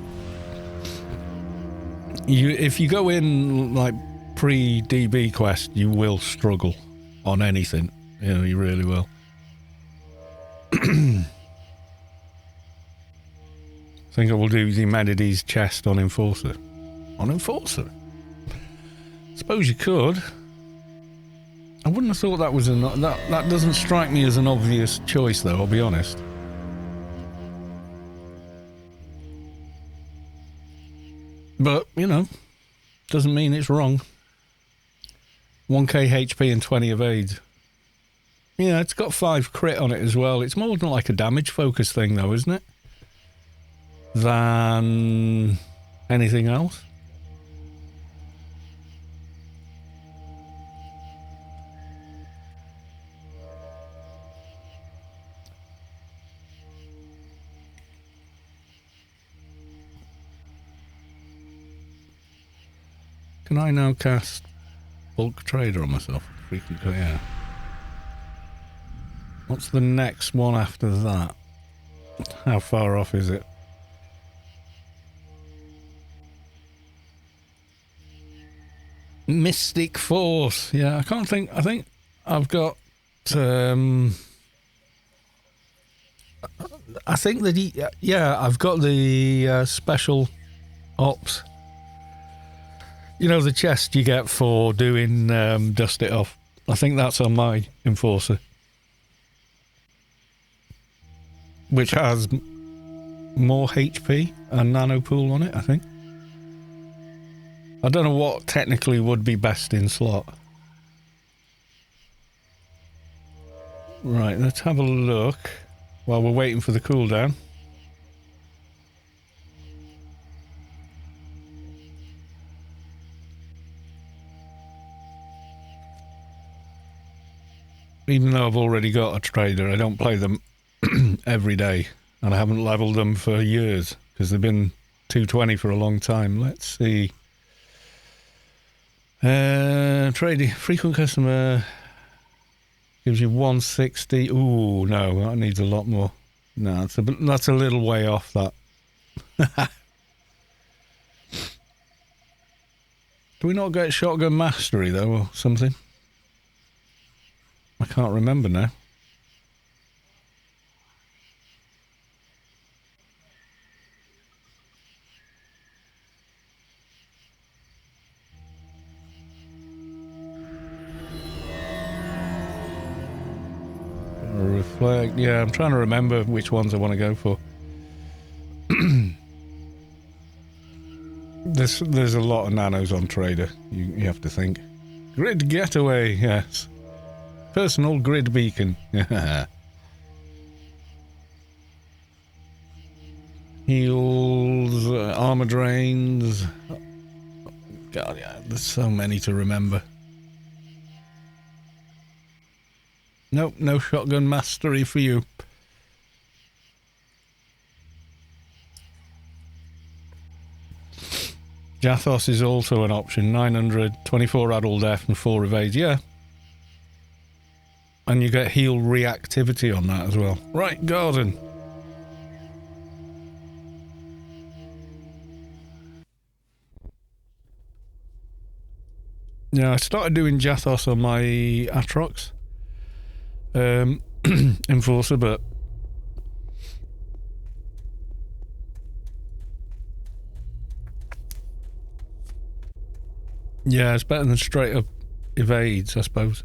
If you go in, like, pre-DB quest, you will struggle on anything. You know, you really will. I think I will do the Eumenides chest on Enforcer. On Enforcer? Suppose you could. I wouldn't have thought that was that doesn't strike me as an obvious choice, though, I'll be honest. But, you know, doesn't mean it's wrong. 1k HP and 20 evade. Yeah, it's got 5 crit on it as well. It's more than like a damage focus thing, though, isn't it? Than anything else. Can I now cast Bulk Trader on myself? Frequent, yeah. What's the next one after that? How far off is it? Mystic Force. Yeah, I can't think. I think I've got. I think that I've got the special ops. You know, the chest you get for doing Dust It Off. I think that's on my Enforcer. Which has more HP and nano pool on it, I think. I don't know what technically would be best in slot. Right, let's have a look while we're waiting for the cooldown. Even though I've already got a trader, I don't play them every day, and I haven't leveled them for years because they've been 220 for a long time. Let's see. Trading frequent customer gives you 160. Ooh, no, that needs a lot more. No, that's a little way off. That. Do we not get shotgun mastery though, or something? I can't remember now. Reflect. Yeah, I'm trying to remember which ones I want to go for. There's a lot of nanos on Trader. You have to think. Grid Getaway, yes. Personal grid beacon. Heals, armor drains. God, yeah, there's so many to remember. Nope, no shotgun mastery for you. Jathos is also an option. 900, 24 adult death and 4 evade. Yeah. And you get heal reactivity on that as well. Right, garden. Yeah, I started doing Jathos on my Atrox Enforcer, but yeah, it's better than straight up evades, I suppose.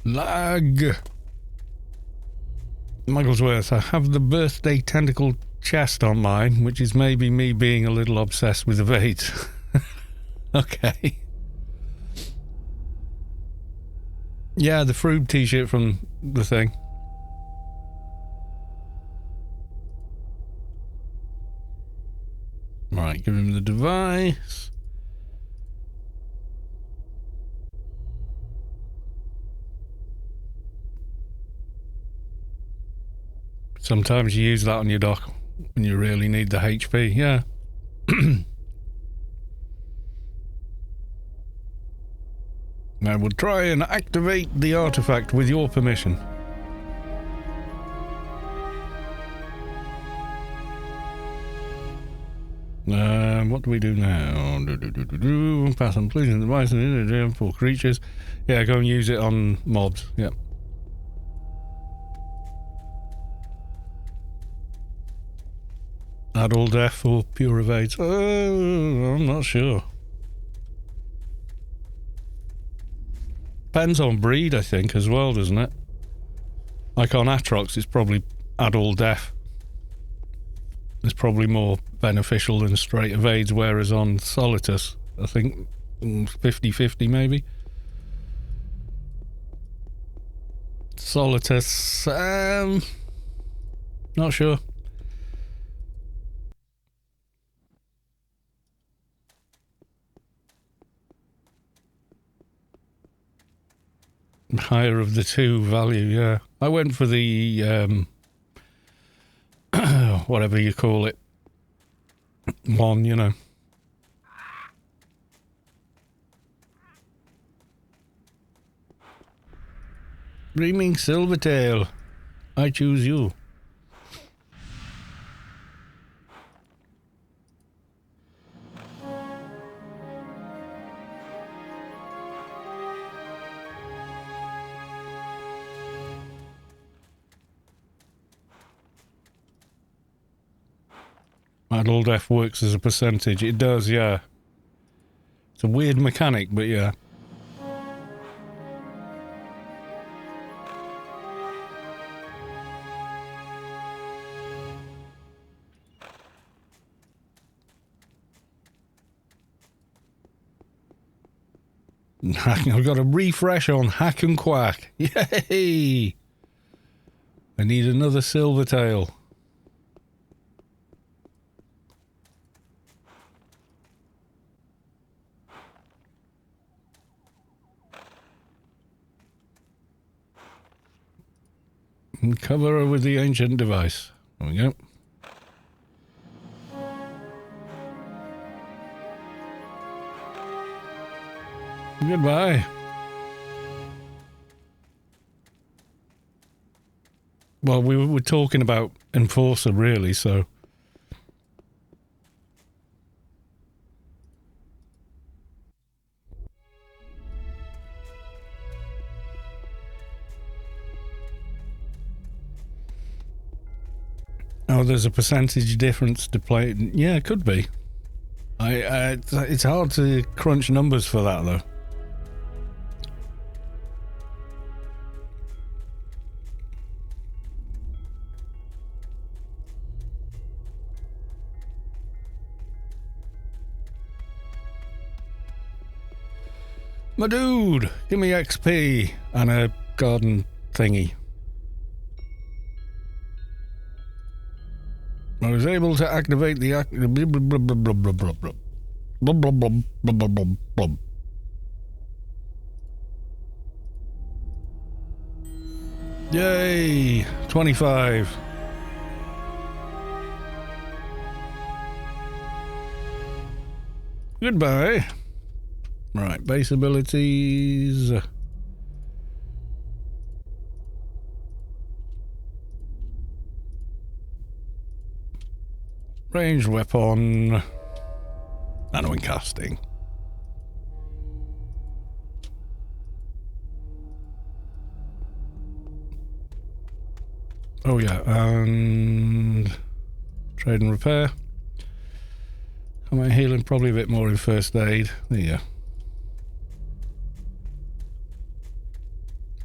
Lag. Mugglesworth, I have the birthday tentacle chest on mine, which is maybe me being a little obsessed with evades. Okay. Yeah, the Froob t-shirt from the thing. Right, give him the device. Sometimes you use that on your dock when you really need the HP, yeah. I will try and activate the artifact with your permission. What do we do now? Pass on pleasing device for creatures. Yeah, go and use it on mobs. Yep. Add all death or pure evades. I'm not sure. Depends on breed, I think, as well, doesn't it? Like on Atrox, it's probably add all death. It's probably more beneficial than straight evades, whereas on Solitus, I think 50-50 maybe. Solitus, not sure. Higher of the two value, yeah. I went for the whatever you call it, one, you know. Dreaming Silvertail, I choose you. Adult F works as a percentage. It does, yeah. It's a weird mechanic, but yeah. I've got a refresh on Hack and Quack. Yay! I need another Silvertail. And cover her with the ancient device. There we go. Goodbye. Well, we were talking about Enforcer, really, so... Oh, there's a percentage difference to play. Yeah, it could be. It's hard to crunch numbers for that, though. My dude, give me XP and a garden thingy. I was able to activate the Yay! 25. Goodbye. Right, base abilities. Ranged weapon. Nano and casting. Oh yeah, and trade and repair. Am I healing? Probably a bit more in first aid. There you go.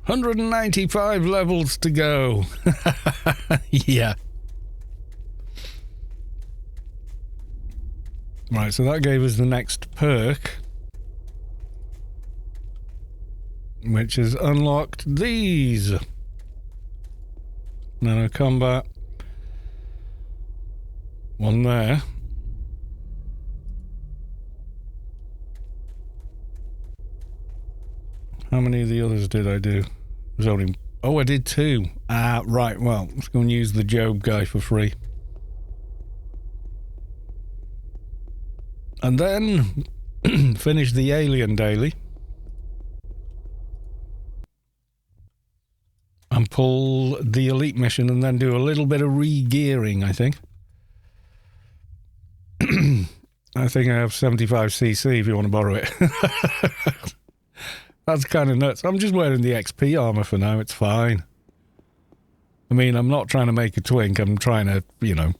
195 levels to go. Yeah. Right, so that gave us the next perk, which has unlocked these. Nano combat. One there. How many of the others did I do? There's only... Oh, I did 2. Ah, right, well, let's go and use the Job guy for free. And then finish the Alien Daily. And pull the Elite mission and then do a little bit of re-gearing, I think. I think I have 75cc if you want to borrow it. That's kind of nuts. I'm just wearing the XP armor for now. It's fine. I mean, I'm not trying to make a twink. I'm trying to, you know,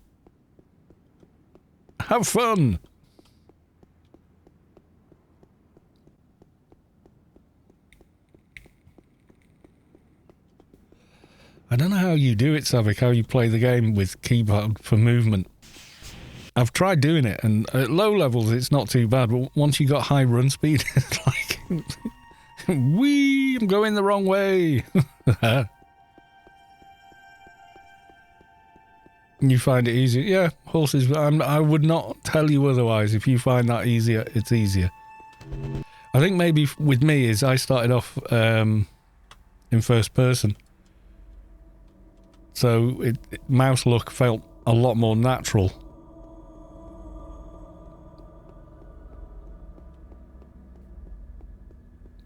have fun. I don't know how you do it, Savik, how you play the game with keyboard for movement. I've tried doing it, and at low levels it's not too bad, but once you got high run speed, it's like... Wee! I'm going the wrong way! You find it easier? Yeah, horses, I would not tell you otherwise. If you find that easier, it's easier. I think maybe with me is I started off in first person. So mouse look felt a lot more natural.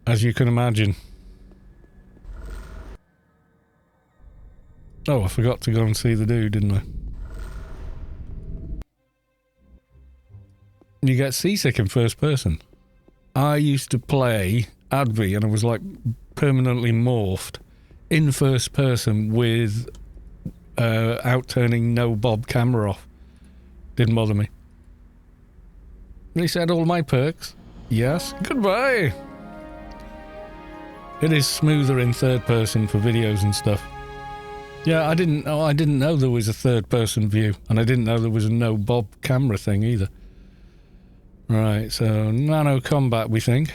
As you can imagine. Oh, I forgot to go and see the dude, didn't I? You get seasick in first person. I used to play Advi and I was like permanently morphed in first person with out-turning no bob camera off. Didn't bother me. They said all my perks. Yes. Goodbye. It is smoother in third person for videos and stuff. Yeah, I didn't know there was a third person view, and I didn't know there was a no bob camera thing either. Right, so nano combat we think.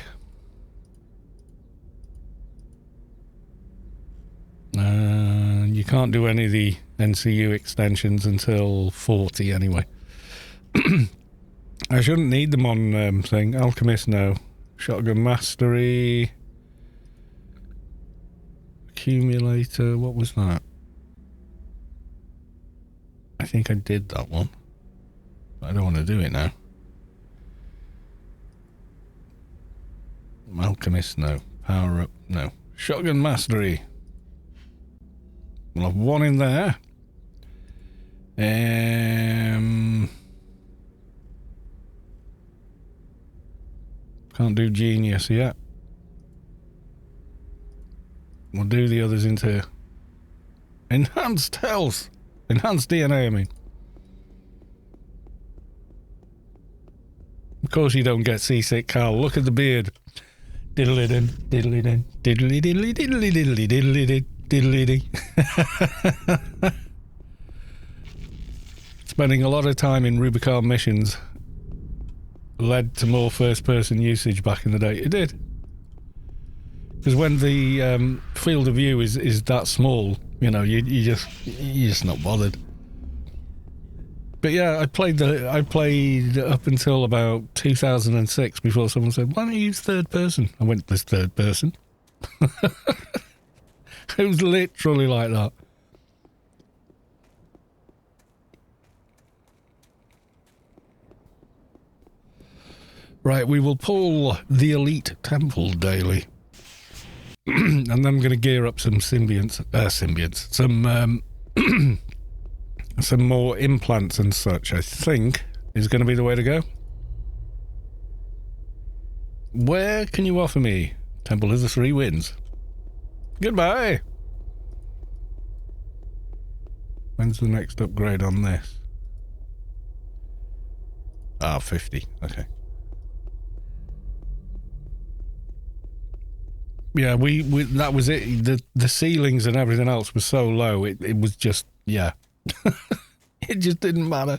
You can't do any of the NCU extensions until 40 anyway. I shouldn't need them on thing. Alchemist, no. Shotgun Mastery. Accumulator, what was that? I think I did that one. I don't want to do it now. Alchemist, no. Power up, no. Shotgun Mastery. We'll have one in there. Can't do Genius yet. We'll do the others into Enhanced Health. Enhanced DNA, I mean. Of course you don't get seasick, Carl. Look at the beard. Diddly-din, diddly-din, diddly-diddly, diddly-diddly, diddly-diddly, diddly-diddly. Spending a lot of time in Rubicon missions led to more first-person usage back in the day. It did. Because when the field of view is that small, you know, you're just not bothered. But yeah, I played up until about 2006 before someone said, "Why don't you use third person?" I went, "This third person." It was literally like that. Right, we will pull the Elite Temple daily. And then I'm going to gear up some symbionts, some more implants and such, I think, is going to be the way to go. Where can you offer me? Temple of the Three Winds. Goodbye. When's the next upgrade on this? 50. Okay. Yeah, we that was it. The ceilings and everything else was so low. It was just, yeah. It just didn't matter.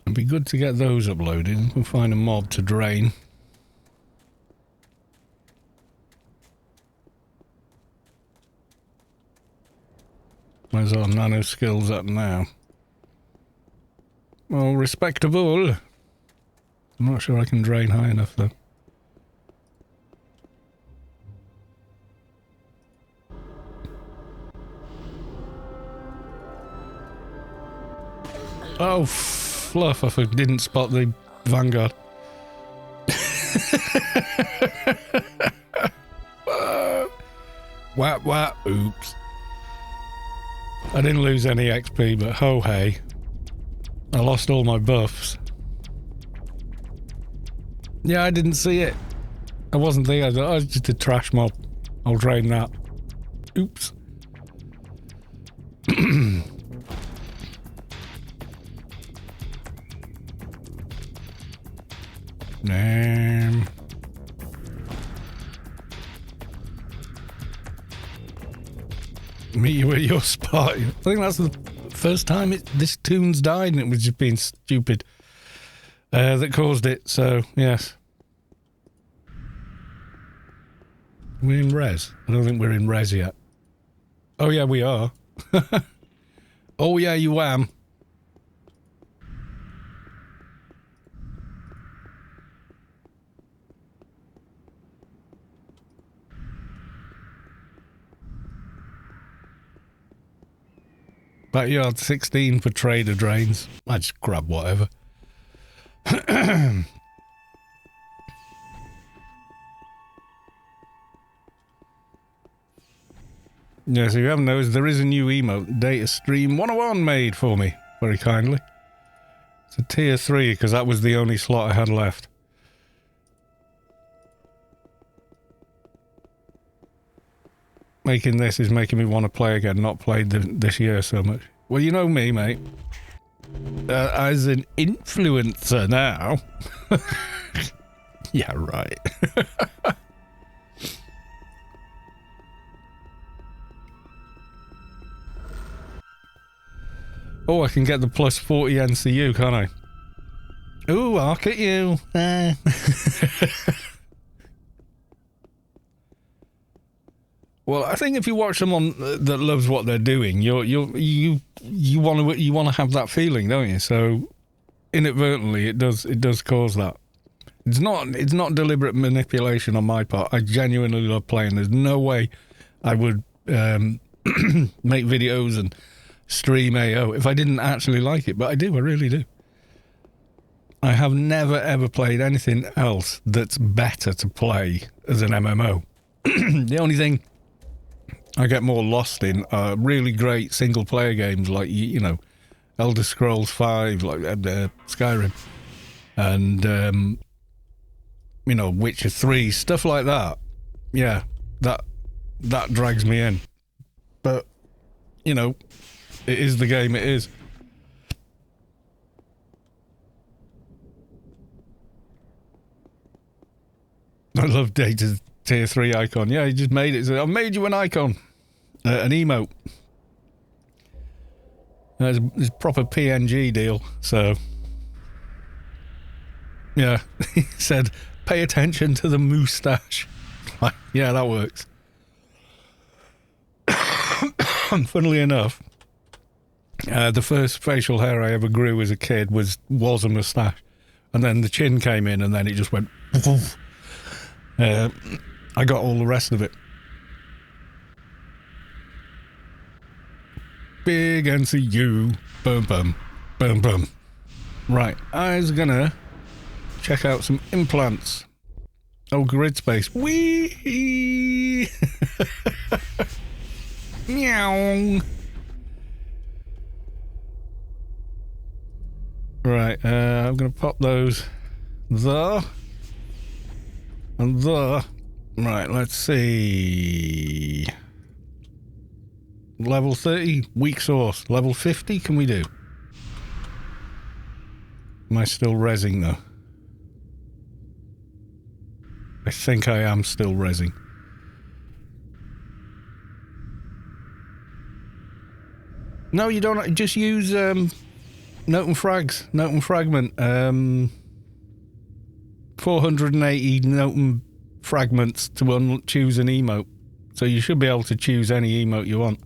It'd be good to get those uploaded. We'll find a mob to drain. Where's our nano skills at now? Well, respectable. I'm not sure I can drain high enough though. Oh, fluff, I didn't spot the Vanguard. Whap whap, oops. I didn't lose any XP, but ho hey. I lost all my buffs. Yeah, I didn't see it. I wasn't thinking, I thought, oh, it's just a trash mob. I'll drain that. Oops. Damn. Meet you at your spot. I think that's the first time this Toon's died, and it was just being stupid that caused it. So yes, we're in res. I don't think we're in res yet. Oh yeah, we are. Oh yeah, you am. Backyard 16 for trader drains. I just grab whatever. Yeah, so you haven't noticed, there is a new emote, Data Stream 101 made for me, very kindly. It's a tier 3, because that was the only slot I had left. Making this is making me want to play again, not played this year so much. Well, you know me, mate. As an influencer now. Yeah, right. Oh, I can get the plus 40 NCU, can't I? Ooh, I'll at you. Well, I think if you watch someone that loves what they're doing, you want to have that feeling, don't you? So inadvertently, it does cause that. It's not deliberate manipulation on my part. I genuinely love playing. There's no way I would make videos and stream AO if I didn't actually like it, but I do. I really do. I have never ever played anything else that's better to play as an MMO. The only thing I get more lost in are really great single player games like, you know, Elder Scrolls 5, like Skyrim, and you know, Witcher 3, stuff like that. Yeah, that drags me in. But you know, it is the game it is. I love Data's tier 3 icon. Yeah, he just made it. So I made you an icon. An emote. It's a proper PNG deal. So, yeah. He said, pay attention to the moustache. Yeah, that works. Funnily enough, the first facial hair I ever grew as a kid was a moustache. And then the chin came in and then it just went... I got all the rest of it. Big NCU. Boom, boom. Boom, boom. Right, I was gonna check out some implants. Oh, grid space. Whee! Meow. Right, I'm gonna pop those there. And there. Right, let's see. Level 30, weak source. Level 50, can we do? Am I still rezzing though? I think I am still rezzing. No, you don't. Just use note and frags. Note and fragment. 480 note and fragments to choose an emote. So you should be able to choose any emote you want.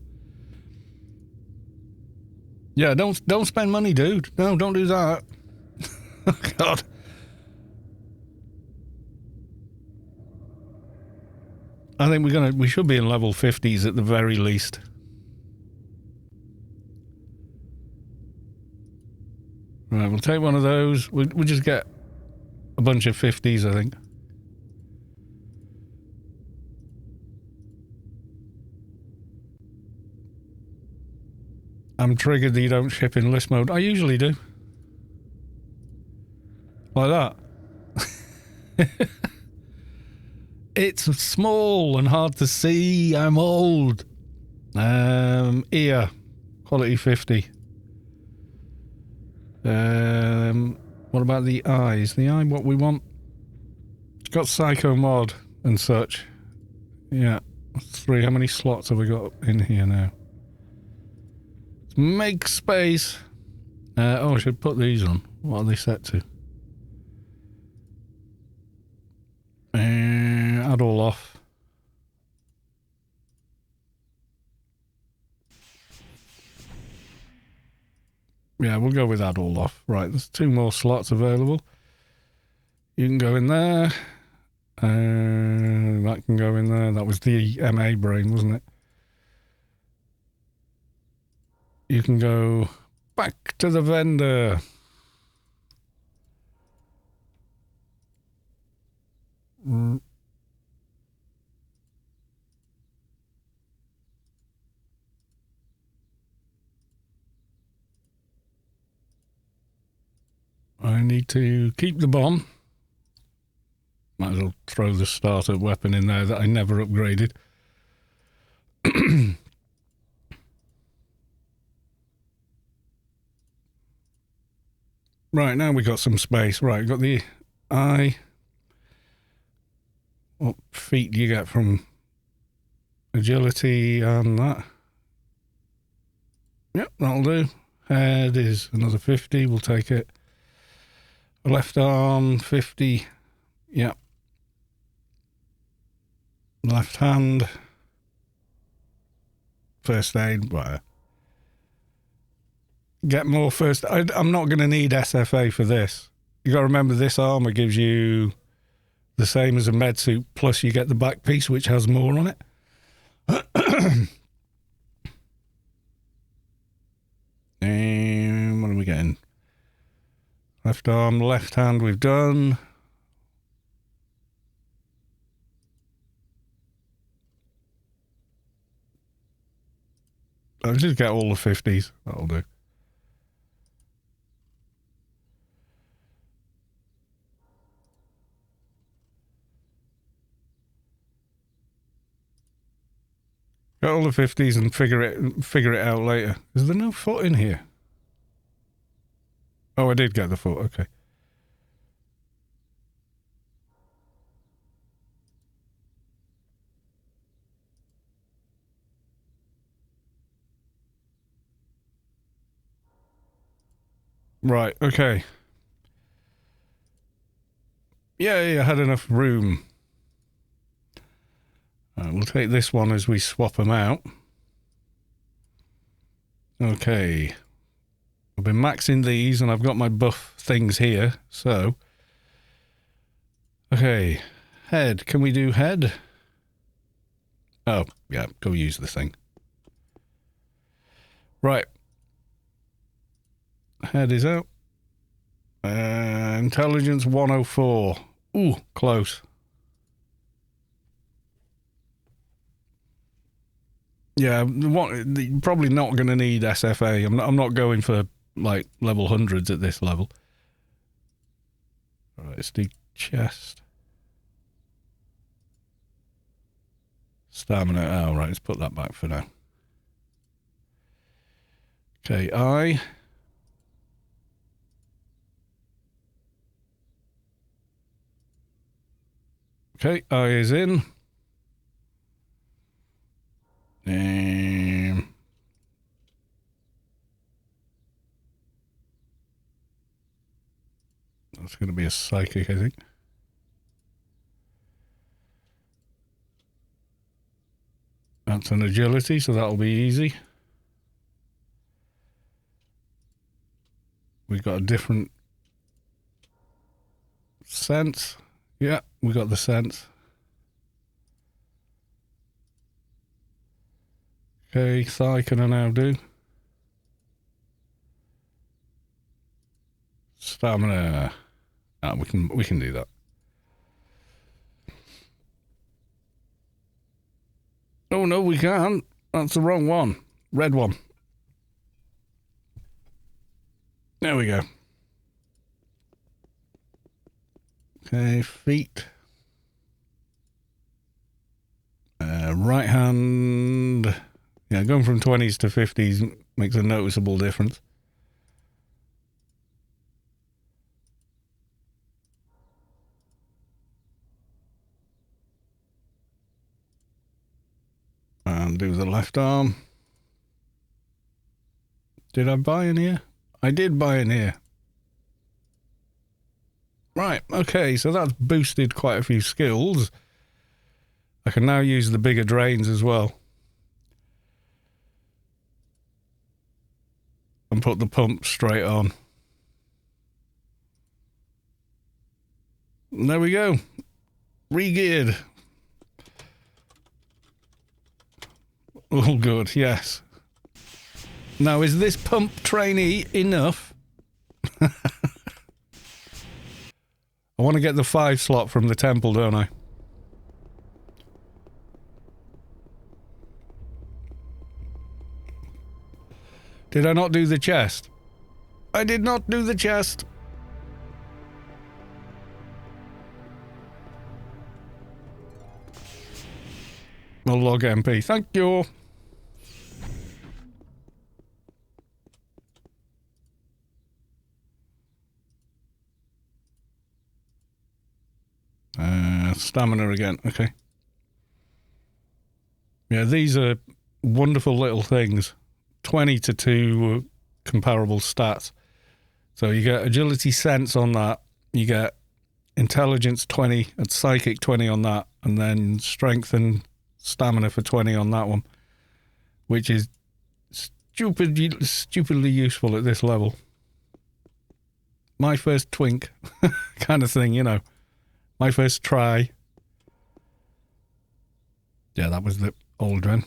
Yeah, don't spend money, dude. No, don't do that. Oh, God. I think we should be in level 50s at the very least. Right, we'll take one of those. We'll just get a bunch of 50s, I think. I'm triggered that you don't ship in list mode. I usually do. Like that. It's small and hard to see. I'm old. Ear. Quality 50. What about the eyes? The eye, what we want? It's got Psycho Mod and such. Yeah. 3. How many slots have we got in here now? Let's make space. I should put these on. What are they set to? Add all off. Yeah, we'll go with add all off. Right, there's 2 more slots available. You can go in there. That can go in there. That was the MA brain, wasn't it? You can go back to the vendor. I need to keep the bomb. Might as well throw the starter weapon in there that I never upgraded. Right, now we got some space. Right, got the eye. What feat do you get from agility and that? Yep, that'll do. Head is another 50. We'll take it. Left arm, 50. Yep. Left hand. First aid. Well, get more first. I'm not going to need SFA for this. You got to remember this armor gives you the same as a med suit, plus you get the back piece, which has more on it. And what are we getting? Left arm, left hand, we've done. I'll just get all the 50s. That'll do. Get all the 50s and figure it out later. Is there no foot in here? Oh, I did get the foot. Okay. Right, okay. Yeah, I had enough room. We'll take this one as we swap them out. Okay. I've been maxing these and I've got my buff things here, so... Okay. Head. Can we do head? Oh, yeah. Go use the thing. Right. Head is out. Intelligence 104. Ooh, close. Yeah, probably not going to need SFA. I'm not going for like level hundreds at this level. All right, let's do chest. Stamina. Oh, right, let's put that back for now. Okay, eye. Okay, eye is in. That's going to be a psychic, I think. That's an agility, so that'll be easy. We've got a different sense. Yeah, we got the sense. Okay, thigh can I now do? Stamina. Ah, we can do that. Oh no, we can't. That's the wrong one. Red one. There we go. Okay, feet. Right hand. Yeah, going from 20s to 50s makes a noticeable difference. And do the left arm. Did I buy in here? I did buy in here. Right, okay, so that's boosted quite a few skills. I can now use the bigger drains as well. And put the pump straight on. And there we go. Re-geared. All good, yes. Now, is this pump trainee enough? I want to get the 5 slot from the temple, don't I? Did I not do the chest? I did not do the chest. I'll log MP. Thank you. Stamina again. Okay. Yeah, these are wonderful little things. 20 to 2 comparable stats. So you get agility sense on that. You get intelligence 20 and psychic 20 on that. And then strength and stamina for 20 on that one. Which is stupidly useful at this level. My first twink kind of thing, you know. My first try. Yeah, that was the old one.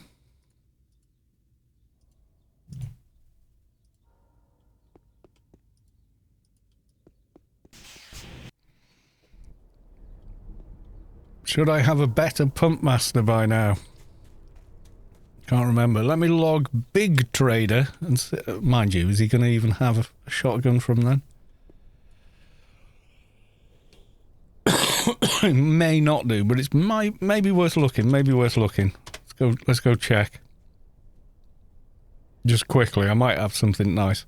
Should I have a better pump master by now? Can't remember. Let me log Big Trader. And mind you, is he going to even have a shotgun from then? It may not do, but it's maybe worth looking. Maybe worth looking. Let's go check. Just quickly, I might have something nice.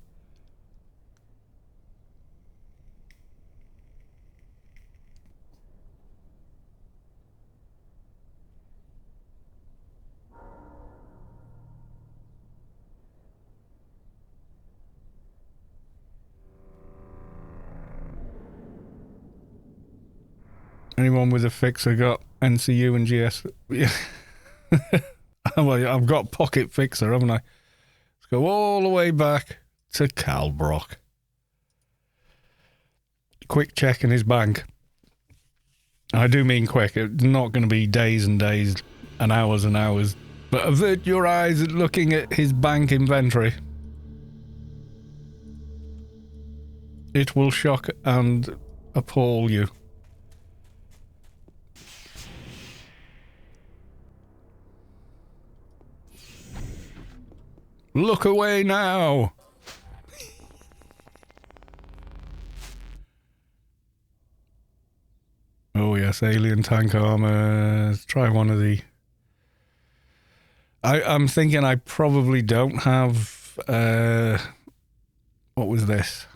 Anyone with a fixer got NCU and GS? Yeah. Well, I've got pocket fixer, haven't I? Let's Go all the way back to Calbrock. Quick check in his bank. I do mean quick. It's not going to be days and days and hours, but avert your eyes at looking at his bank inventory. It will shock and appall you. Look away now! Oh yes, alien tank armor. Let's try one of the... I'm thinking I probably don't have... what was this?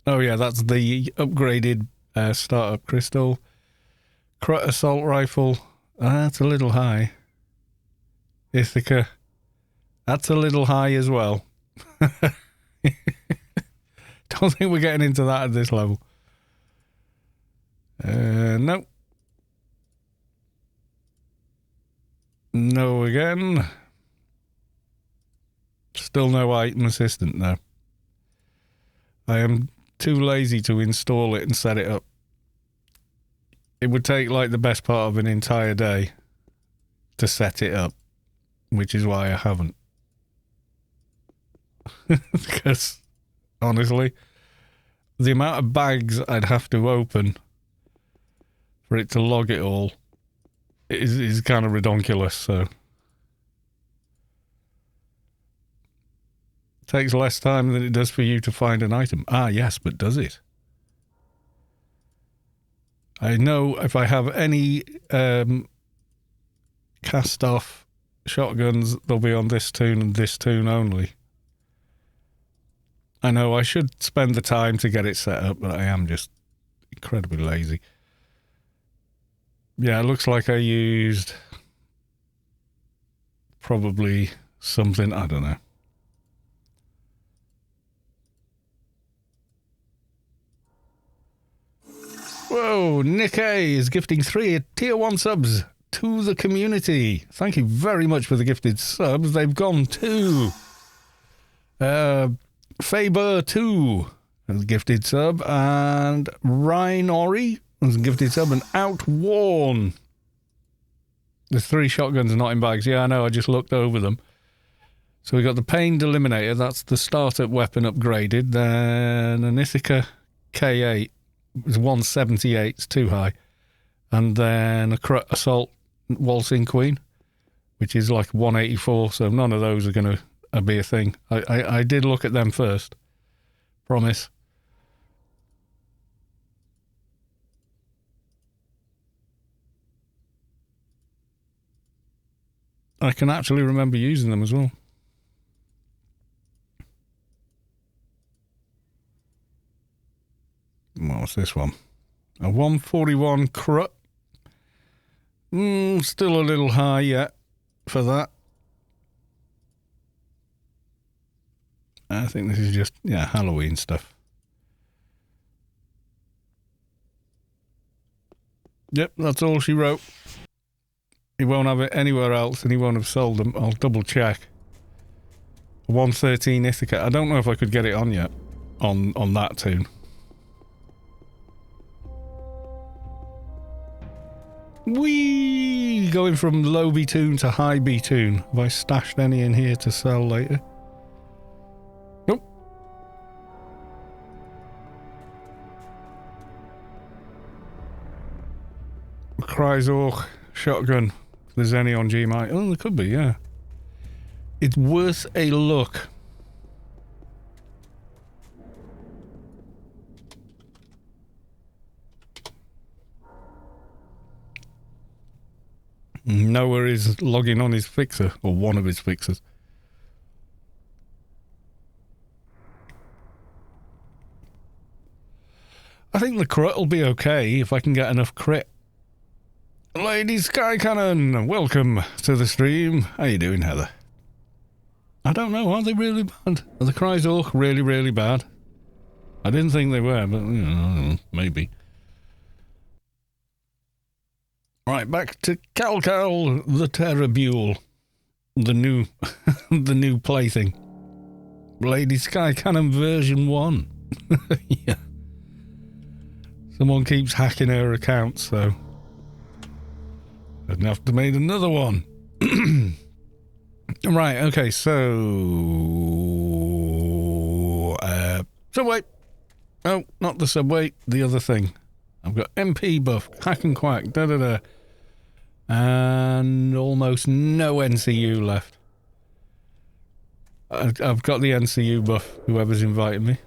Oh yeah, that's the upgraded startup crystal. Crut assault rifle. That's a little high. Ithaca. That's a little high as well. Don't think we're getting into that at this level. No. No again. Still no item assistant though. I am too lazy to install it and set it up. It would take like the best part of an entire day to set it up, which is why I haven't. Because honestly, the amount of bags I'd have to open for it to log it all is kind of redonkulous, so it takes less time than it does for you to find an item. Ah, yes, but does it? I know if I have any cast-off shotguns, they'll be on this Toon and this Toon only. I know I should spend the time to get it set up, but I am just incredibly lazy. Yeah, it looks like I used probably something, I don't know. Whoa, Nick A is gifting 3 tier 1 subs to the community. Thank you very much for the gifted subs. They've gone to Faber 2 as a gifted sub, and Ryan Ori as a gifted sub, and Outworn. There's 3 shotguns not in bags. Yeah, I know, I just looked over them. So we got the Pain Delimitator, that's the startup weapon upgraded. Then an Ithaca K8. It's 178, it's too high. And then a Crut Assault Waltzing Queen, which is like 184, so none of those are going to be a thing. I did look at them first. Promise. I can actually remember using them as well. What's this one? A 141 Crut. Still a little high yet for that. I think this is just, Halloween stuff. Yep, that's all she wrote. He won't have it anywhere else and he won't have sold them. I'll double check. 113 Ithaca. I don't know if I could get it on yet. On that Toon. Whee! Going from low B Toon to high B Toon. Have I stashed any in here to sell later? Nope. Chrysor shotgun. If there's any on GMI. Oh, there could be, yeah. It's worth a look. Noah is logging on his fixer, or one of his fixers. I think the crit will be okay if I can get enough crit. Lady Sky Cannon, welcome to the stream. How you doing, Heather? I don't know, are they really bad? Are the Chrysor really, really bad? I didn't think they were, but, maybe. Right, back to Cal the Terrabule. the new the new plaything. Lady Sky Cannon version 1. Yeah. Someone keeps hacking her account, so I'd have to make another one. Right, okay, so Subway. Oh, not the Subway, the other thing. I've got MP buff, hack and quack, da-da-da. And almost no NCU left. I've got the NCU buff, whoever's invited me.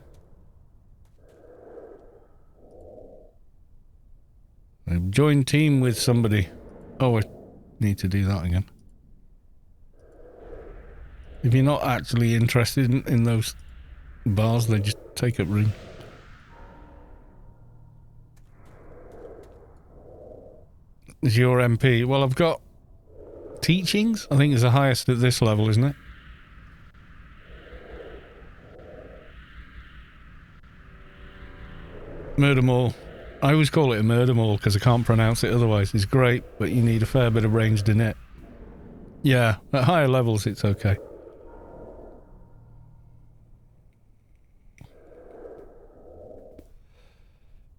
I've joined team with somebody. Oh, I need to do that again. If you're not actually interested in those bars, they just take up room. Is your MP? Well, I've got teachings. I think is the highest at this level, isn't it? Murder Mall. I always call it a murder mall because I can't pronounce it otherwise. It's great, but you need a fair bit of ranged in it. Yeah, at higher levels it's okay.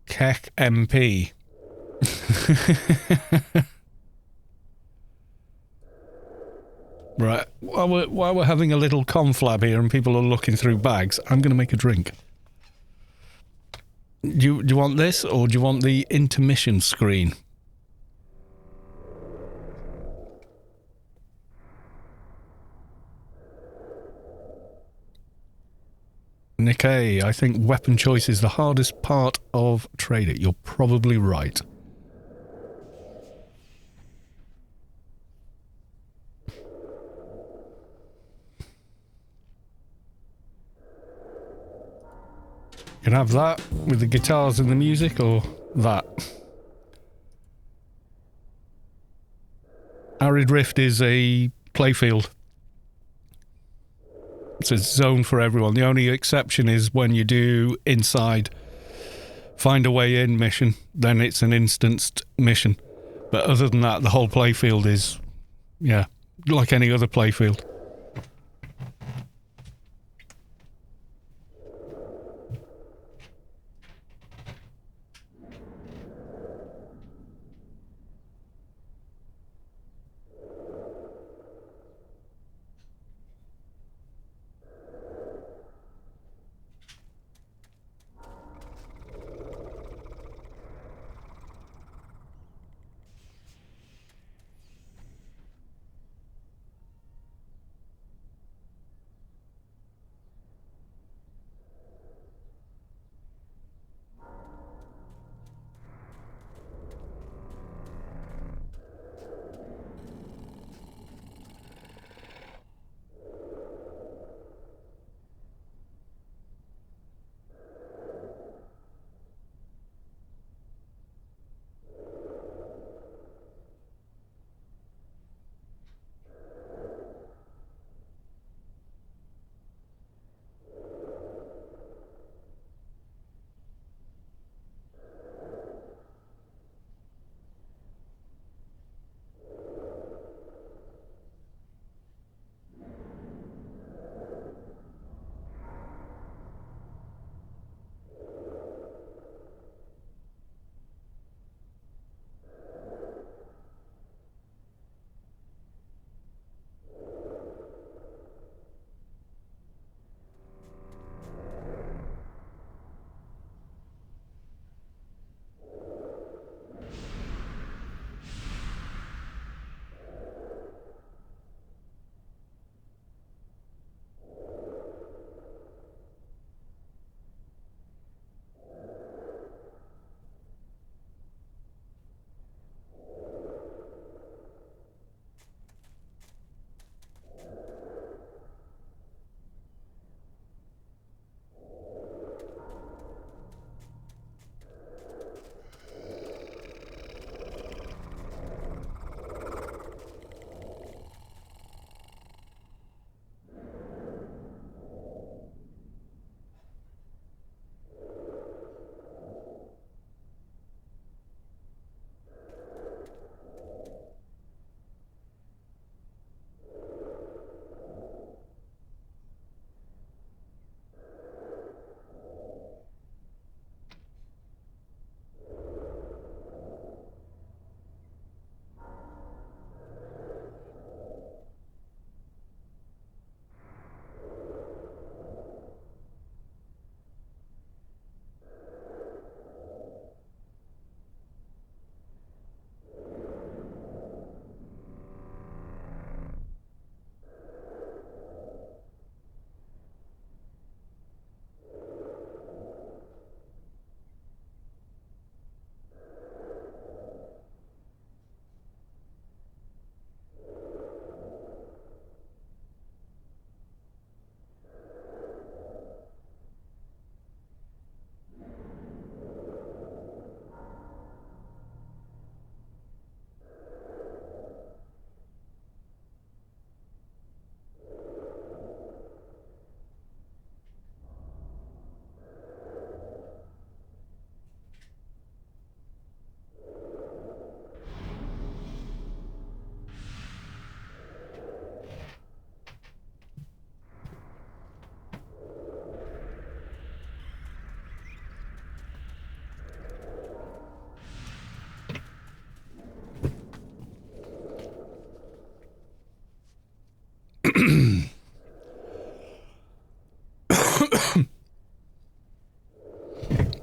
Keck MP. Right, while we're having a little conflab here and people are looking through bags, I'm going to make a drink. Do you want this, or do you want the intermission screen? Nikkei, I think weapon choice is the hardest part of Trade It. You're probably right. You can have that with the guitars and the music, or that. Arid Rift is a playfield. It's a zone for everyone. The only exception is when you do inside find a way in mission, then it's an instanced mission. But other than that, the whole playfield is, yeah, like any other playfield.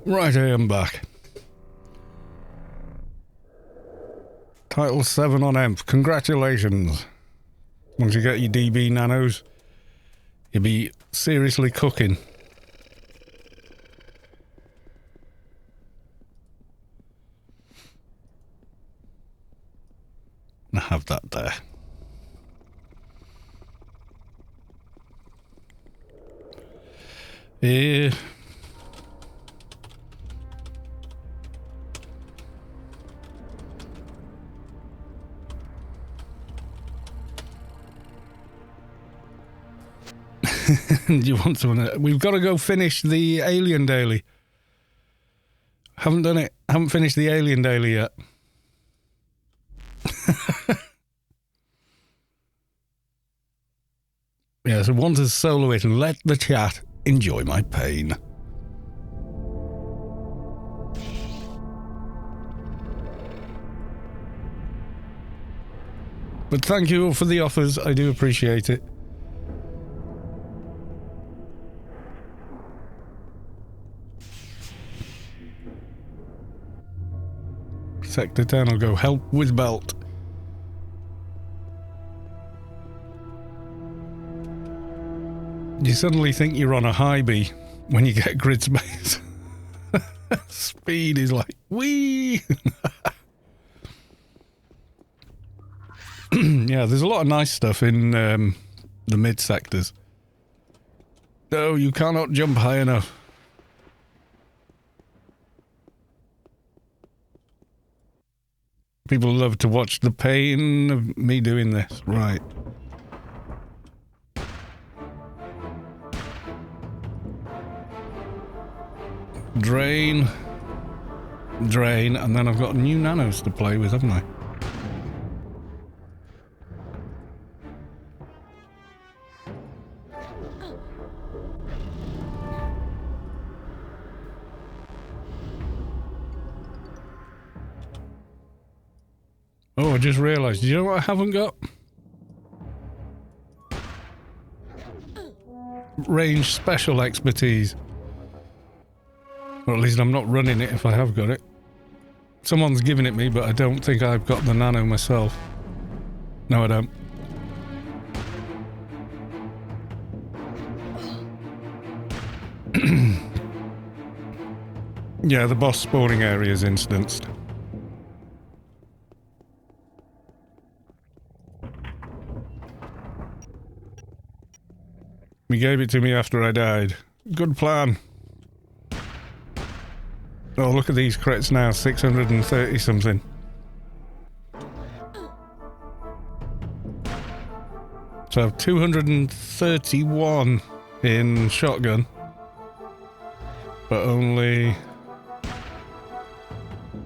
Right, I am back. Title 7 on EMP. Congratulations. Once you get your DB nanos, you'll be seriously cooking. I have that there. Yeah. Do you want to? We've got to go finish the Alien Daily. Haven't done it. Haven't finished the Alien Daily yet. Yeah, so want to solo it and let the chat enjoy my pain. But thank you all for the offers. I do appreciate it. Sector 10 will go help with belt. You suddenly think you're on a high B when you get grid space. Speed is like, wee. Yeah, there's a lot of nice stuff in the mid sectors. No, you cannot jump high enough. People love to watch the pain of me doing this. Right. Drain. Drain. And then I've got new nanos to play with, haven't I? Oh, I just realised. Do you know what I haven't got? Range special expertise. Or at least I'm not running it if I have got it. Someone's given it me, but I don't think I've got the nano myself. No, I don't. Yeah, the boss spawning area is instanced. He gave it to me after I died. Good plan. Oh, look at these crits now, 630 something. So I have 231 in shotgun, but only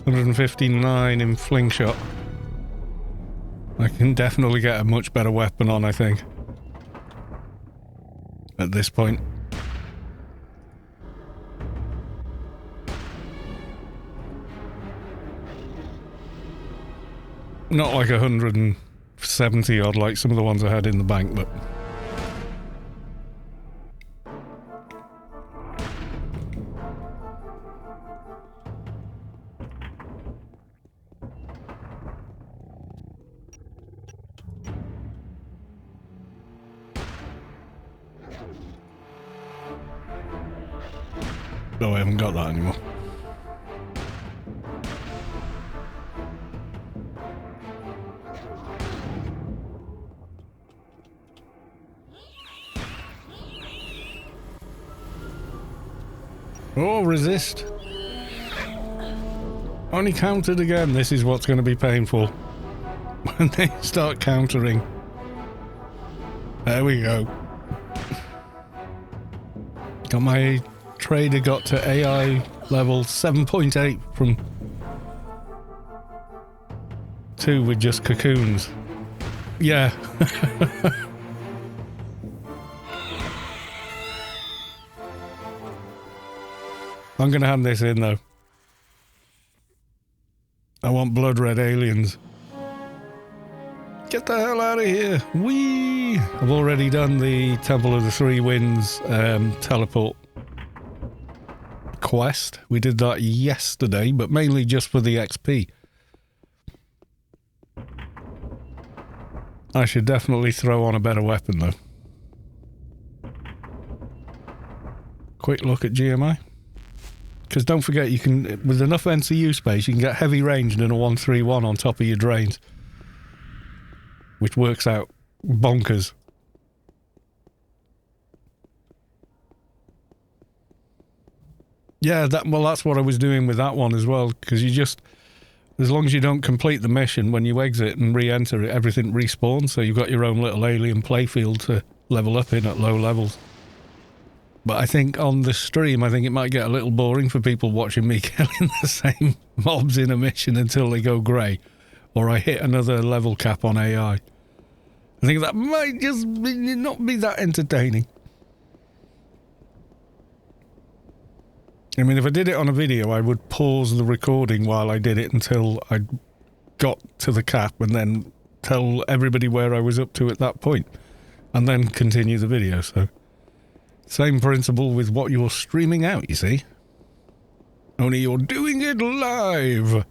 159 in fling shot. I can definitely get a much better weapon on, I think, at this point. Not like 170 odd like some of the ones I had in the bank, but... No, I haven't got that anymore. Oh, resist. Only countered again. This is what's going to be painful. When they start countering. There we go. Got my trader got to AI level 7.8 from 2 with just cocoons. Yeah. I'm going to hand this in, though. I want blood red aliens. Get the hell out of here. Whee! I've already done the Temple of the Three Winds teleport. quest. We did that yesterday, but mainly just for the XP. I should definitely throw on a better weapon, though. Quick look at GMI. Because don't forget, you can, with enough NCU space, you can get heavy ranged in a 131 on top of your drains. Which works out bonkers. Yeah, that's what I was doing with that one as well, because you just, as long as you don't complete the mission, when you exit and re-enter it, everything respawns, so you've got your own little alien playfield to level up in at low levels. But I think on the stream, I think it might get a little boring for people watching me killing the same mobs in a mission until they go grey, or I hit another level cap on AI. I think that might just not be that entertaining. I mean, if I did it on a video, I would pause the recording while I did it until I got to the cap and then tell everybody where I was up to at that point and then continue the video. So, same principle with what you're streaming out, you see. Only you're doing it live.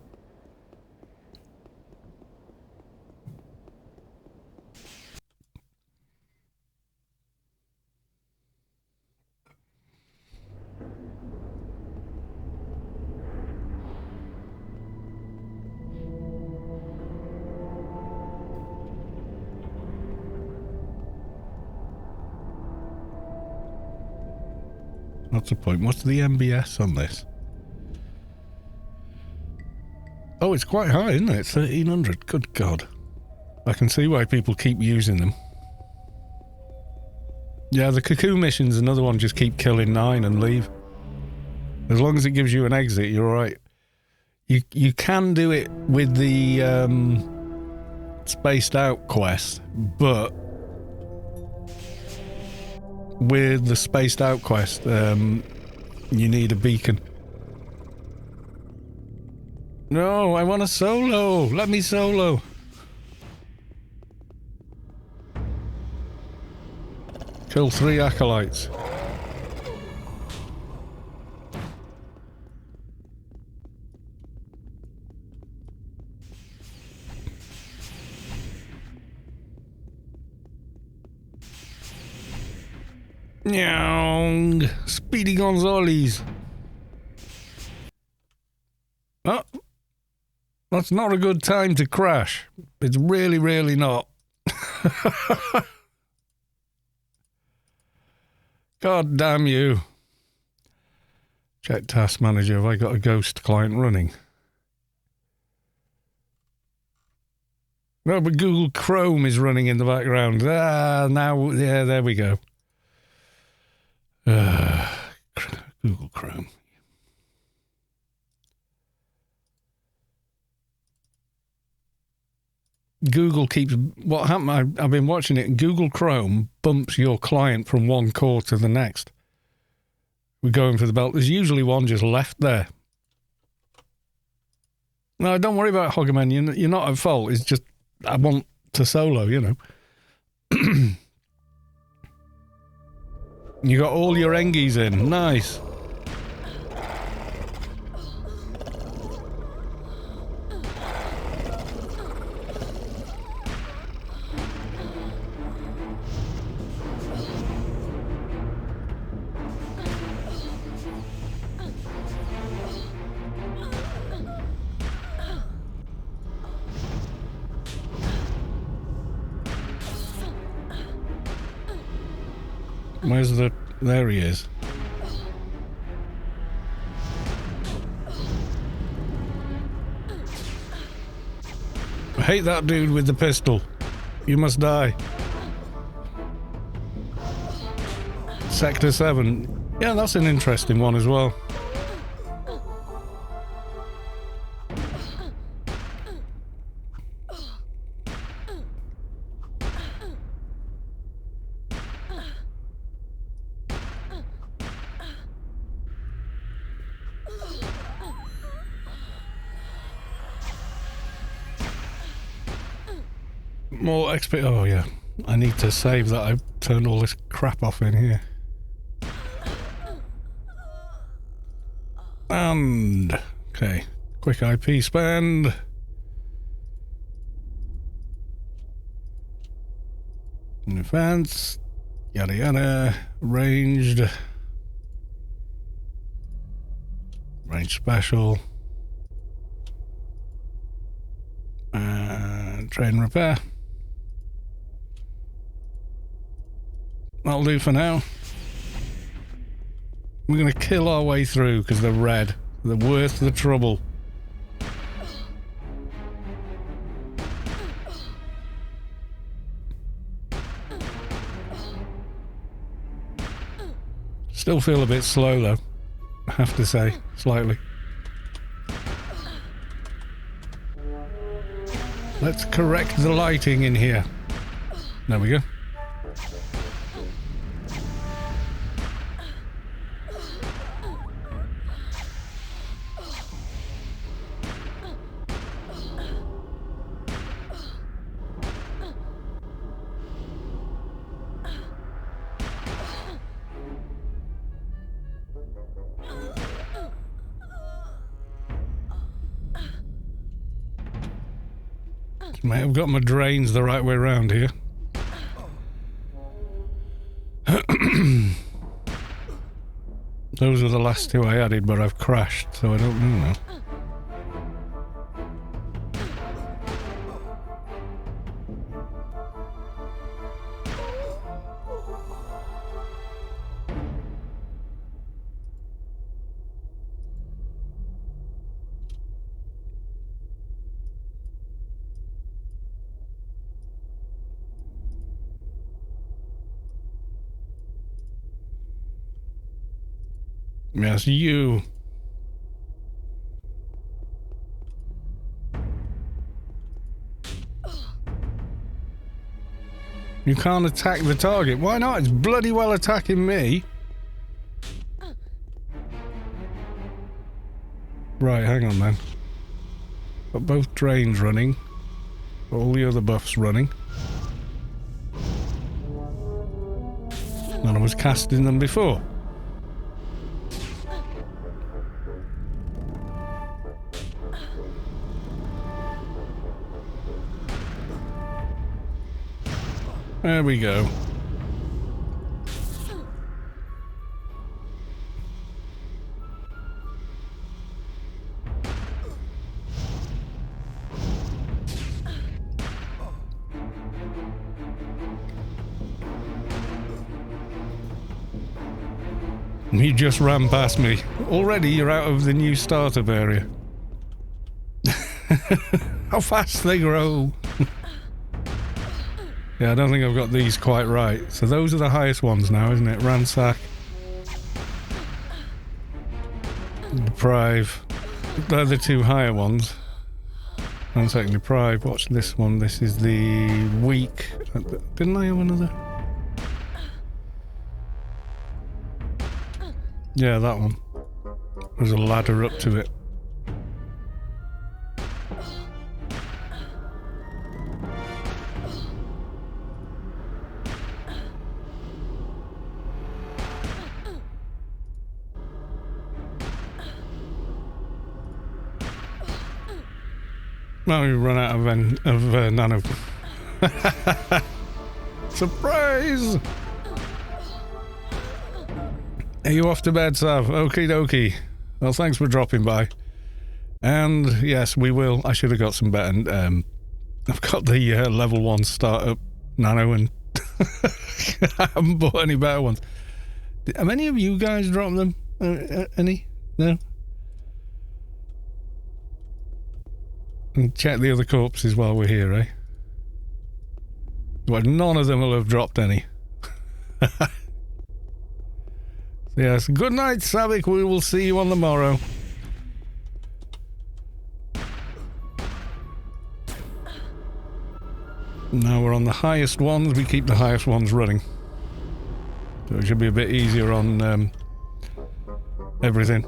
What's the point? What's the MBS on this? Oh, it's quite high, isn't it? It's 1300. Good God. I can see why people keep using them. Yeah, the Cocoon mission's another one. Just keep killing 9 and leave. As long as it gives you an exit, you're alright. You can do it with the spaced out quest, but with the spaced out quest, you need a beacon. No, I want a solo. Let me solo. Kill 3 acolytes. Nyong. Speedy Gonzales. Oh, that's not a good time to crash. It's really, really not. God damn you. Check task manager. Have I got a ghost client running? No, but Google Chrome is running in the background. Now, yeah, there we go. Google Chrome. Google keeps... What happened? I've been watching it. Google Chrome bumps your client from one core to the next. We're going for the belt. There's usually one just left there. No, don't worry about Hoggerman. You're not at fault. It's just I want to solo, you know. You got all your Engies in. Nice. Where's the... There he is. I hate that dude with the pistol. You must die. Sector 7. Yeah, that's an interesting one as well. More XP. Oh, yeah. I need to save that. I turned all this crap off in here. And okay, quick IP spend. Defense, yada yada, ranged, range special, trade and repair. That'll do for now. We're gonna kill our way through because they're red. The worth the trouble. Still feel a bit slow though, I have to say, slightly. Let's correct the lighting in here. There we go. May have got my drains the right way around here. Those are the last two I added, but I've crashed, so I don't know now. Yes, you. You can't attack the target. Why not? It's bloody well attacking me. Right, hang on then. Got both drains running. All the other buffs running. And I was casting them before. There we go. You just ran past me. Already you're out of the new startup area. How fast they grow. Yeah, I don't think I've got these quite right. So those are the highest ones now, isn't it? Ransack. Deprive. They're the two higher ones. Ransack and Deprive. Watch this one. This is the weak. Didn't I have another? Yeah, that one. There's a ladder up to it. Well, we run out of nano. Surprise! Are you off to bed, Sav? Okie dokie. Well, thanks for dropping by. And yes, we will. I should have got some better. I've got the level 1 startup nano, and I haven't bought any better ones. Have any of you guys dropped them? Any? No? And check the other corpses while we're here, eh? Well, none of them will have dropped any. Yes, good night, Savik. We will see you on the morrow. Now we're on the highest ones. We keep the highest ones running. So it should be a bit easier on everything.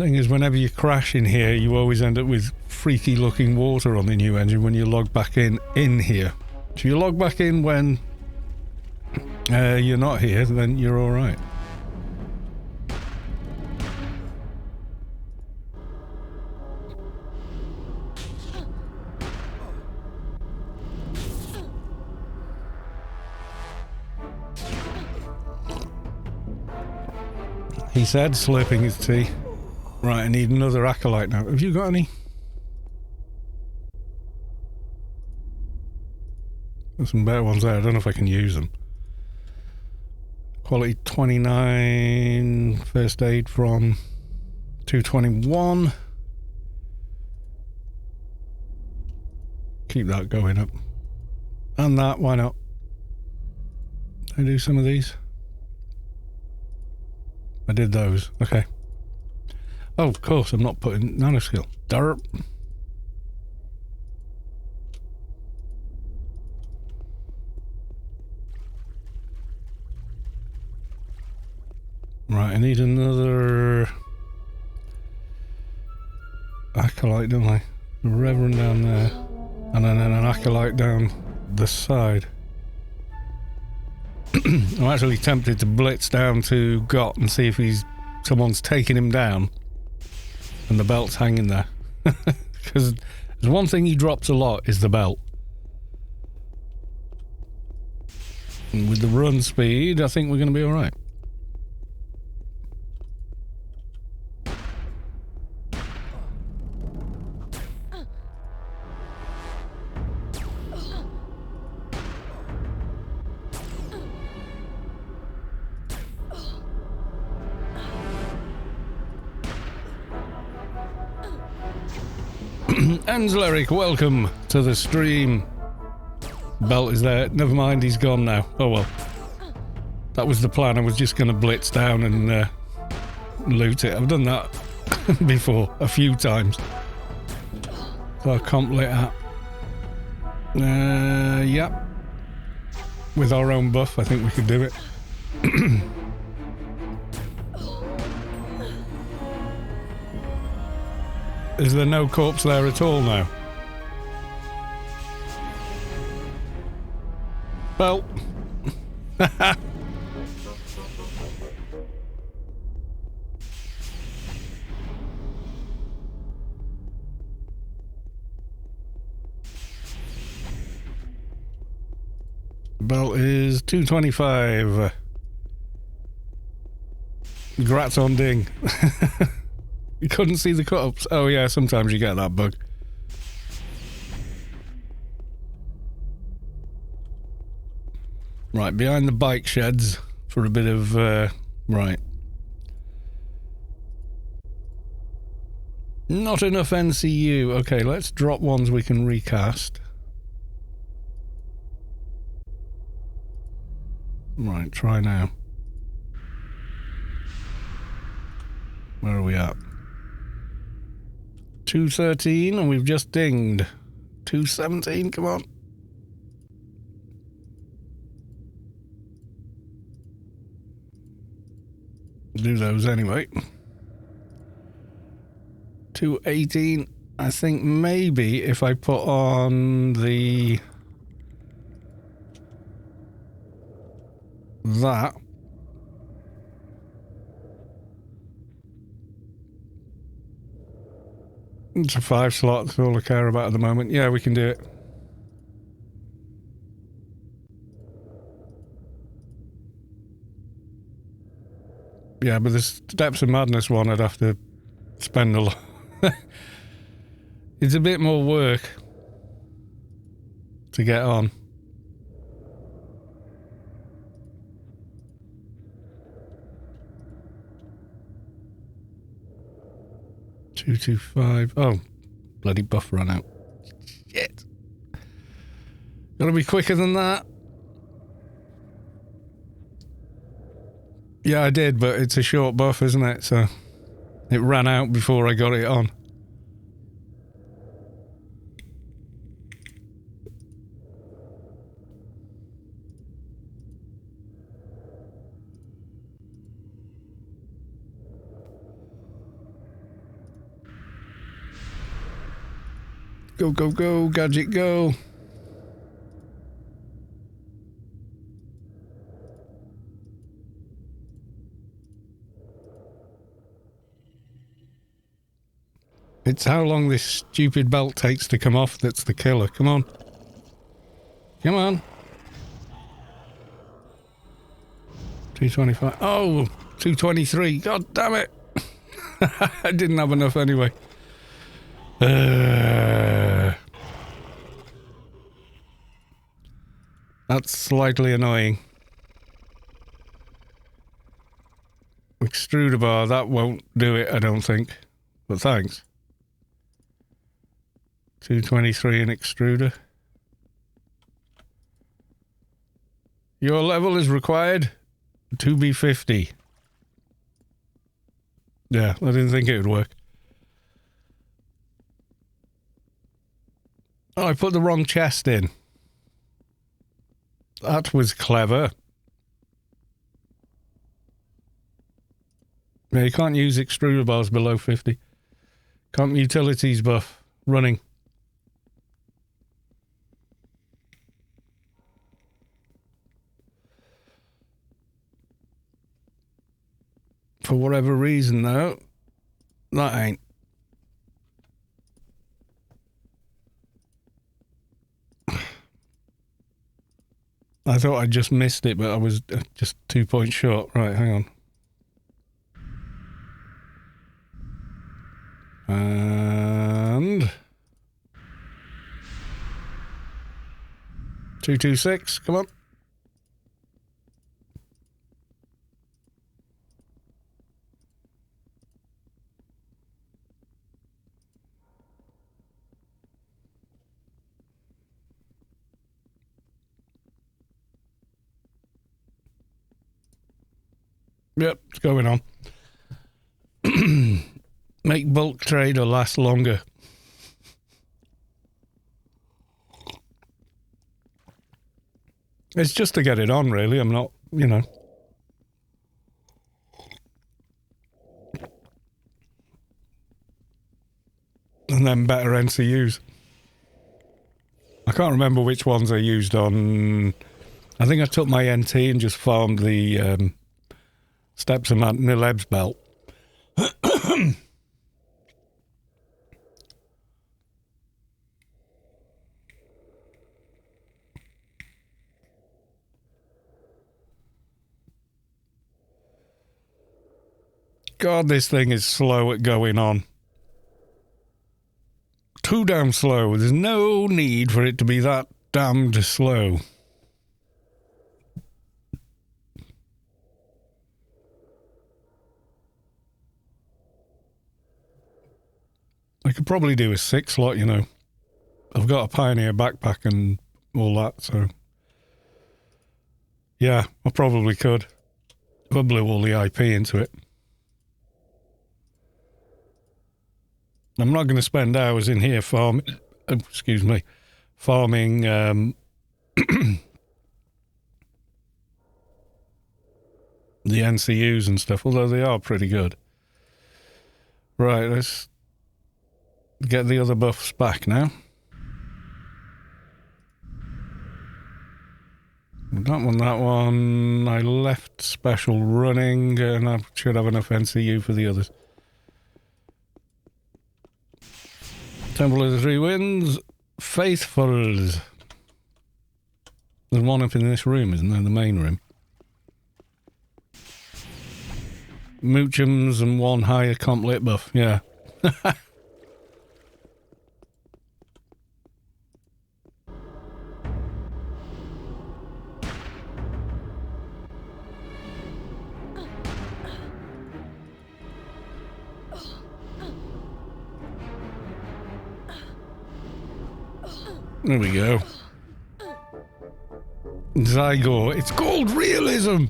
Thing is, whenever you crash in here, you always end up with freaky looking water on the new engine when you log back in here. If you log back in when you're not here, then you're alright. He said, slurping his tea. Right, I need another acolyte now. Have you got any? There's some better ones there. I don't know if I can use them. Quality 29, first aid from 221. Keep that going up. And that, why not? Can I do some of these? I did those, okay. Oh, of course, I'm not putting nanoskill. Derp. Right, I need another acolyte, don't I? A reverend down there. And then an acolyte down the side. I'm actually tempted to blitz down to Got and see if someone's taking him down and the belt's hanging there. Because there's one thing he drops a lot is the belt. And with the run speed, I think we're going to be alright. Ansleric, welcome to the stream. Belt is there. Never mind, he's gone now. Oh well. That was the plan. I was just going to blitz down and loot it. I've done that before, a few times. So I complete that. Yep. With our own buff, I think we could do it. Is there no corpse there at all now? Well. Belt is 225. Grats on ding. You couldn't see the cut-ups. Oh yeah, sometimes you get that bug. Right, behind the bike sheds for a bit of, right. Not enough NCU. Okay, let's drop ones we can recast. Right, try now. Where are we at? 213, and we've just dinged. 217, come on. Do those anyway. 218. I think maybe if I put on that. It's a 5 slot, that's all I care about at the moment. Yeah, we can do it. Yeah, but the Steps of Madness one I'd have to spend a lot. It's a bit more work to get on. $225. Oh, bloody buff run out. Shit. Gotta be quicker than that. Yeah, I did, but it's a short buff, isn't it? So it ran out before I got it on. Go, go, go, gadget, go. It's how long this stupid belt takes to come off that's the killer. Come on. Come on. 225. Oh, 223. God damn it. I didn't have enough anyway. That's slightly annoying. Extruder bar, that won't do it, I don't think. But thanks. 223 in extruder. Your level is required to be 50. Yeah, I didn't think it would work. Oh, I put the wrong chest in. That was clever. Yeah, you can't use extruder bars below 50. Can't utilities buff. Running. For whatever reason, though, that ain't. I thought I just missed it, but I was just 2 points short. Right, hang on. And 226, come on. Yep, it's going on. Make bulk trader last longer. It's just to get it on, really. I'm not, you know. And then better NCUs. I can't remember which ones I used on. I think I took my NT and just farmed the Steps of Mount Nileb's belt. God, this thing is slow at going on. Too damn slow. There's no need for it to be that damned slow. I could probably do a 6 slot, you know. I've got a Pioneer backpack and all that, so... Yeah, I probably could. If I blew all the IP into it. I'm not going to spend hours in here farming the NCUs and stuff, although they are pretty good. Right, let's get the other buffs back now. That one. I left special running, and I should have enough NCU for the others. Temple of the Three Winds, Faithfuls. There's one up in this room, isn't there? The main room. Moochums and one higher comp lit buff, yeah. There we go. Zygo. It's called realism.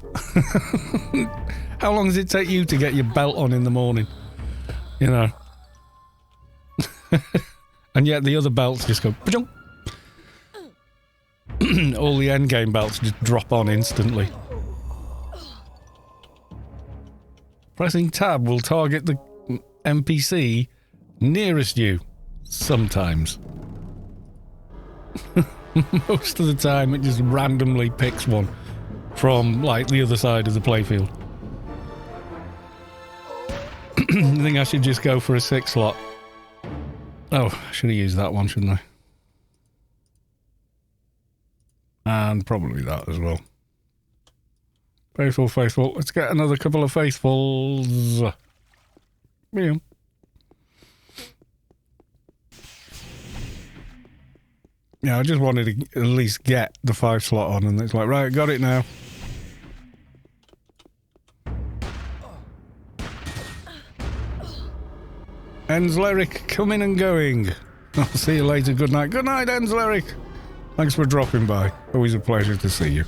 How long does it take you to get your belt on in the morning? You know. And yet the other belts just go... All the endgame belts just drop on instantly. Pressing tab will target the NPC nearest you. Sometimes. Most of the time it just randomly picks one from like the other side of the playfield. I think I should just go for a 6 slot. Oh, I should have used that one, shouldn't I? And probably that as well. Faithful, faithful. Let's get another couple of faithfuls. Yeah. Yeah, I just wanted to at least get the 5 slot on, and it's like, right, got it now. Enzleric, coming and going. I'll see you later. Good night. Good night, Enzleric. Thanks for dropping by. Always a pleasure to see you.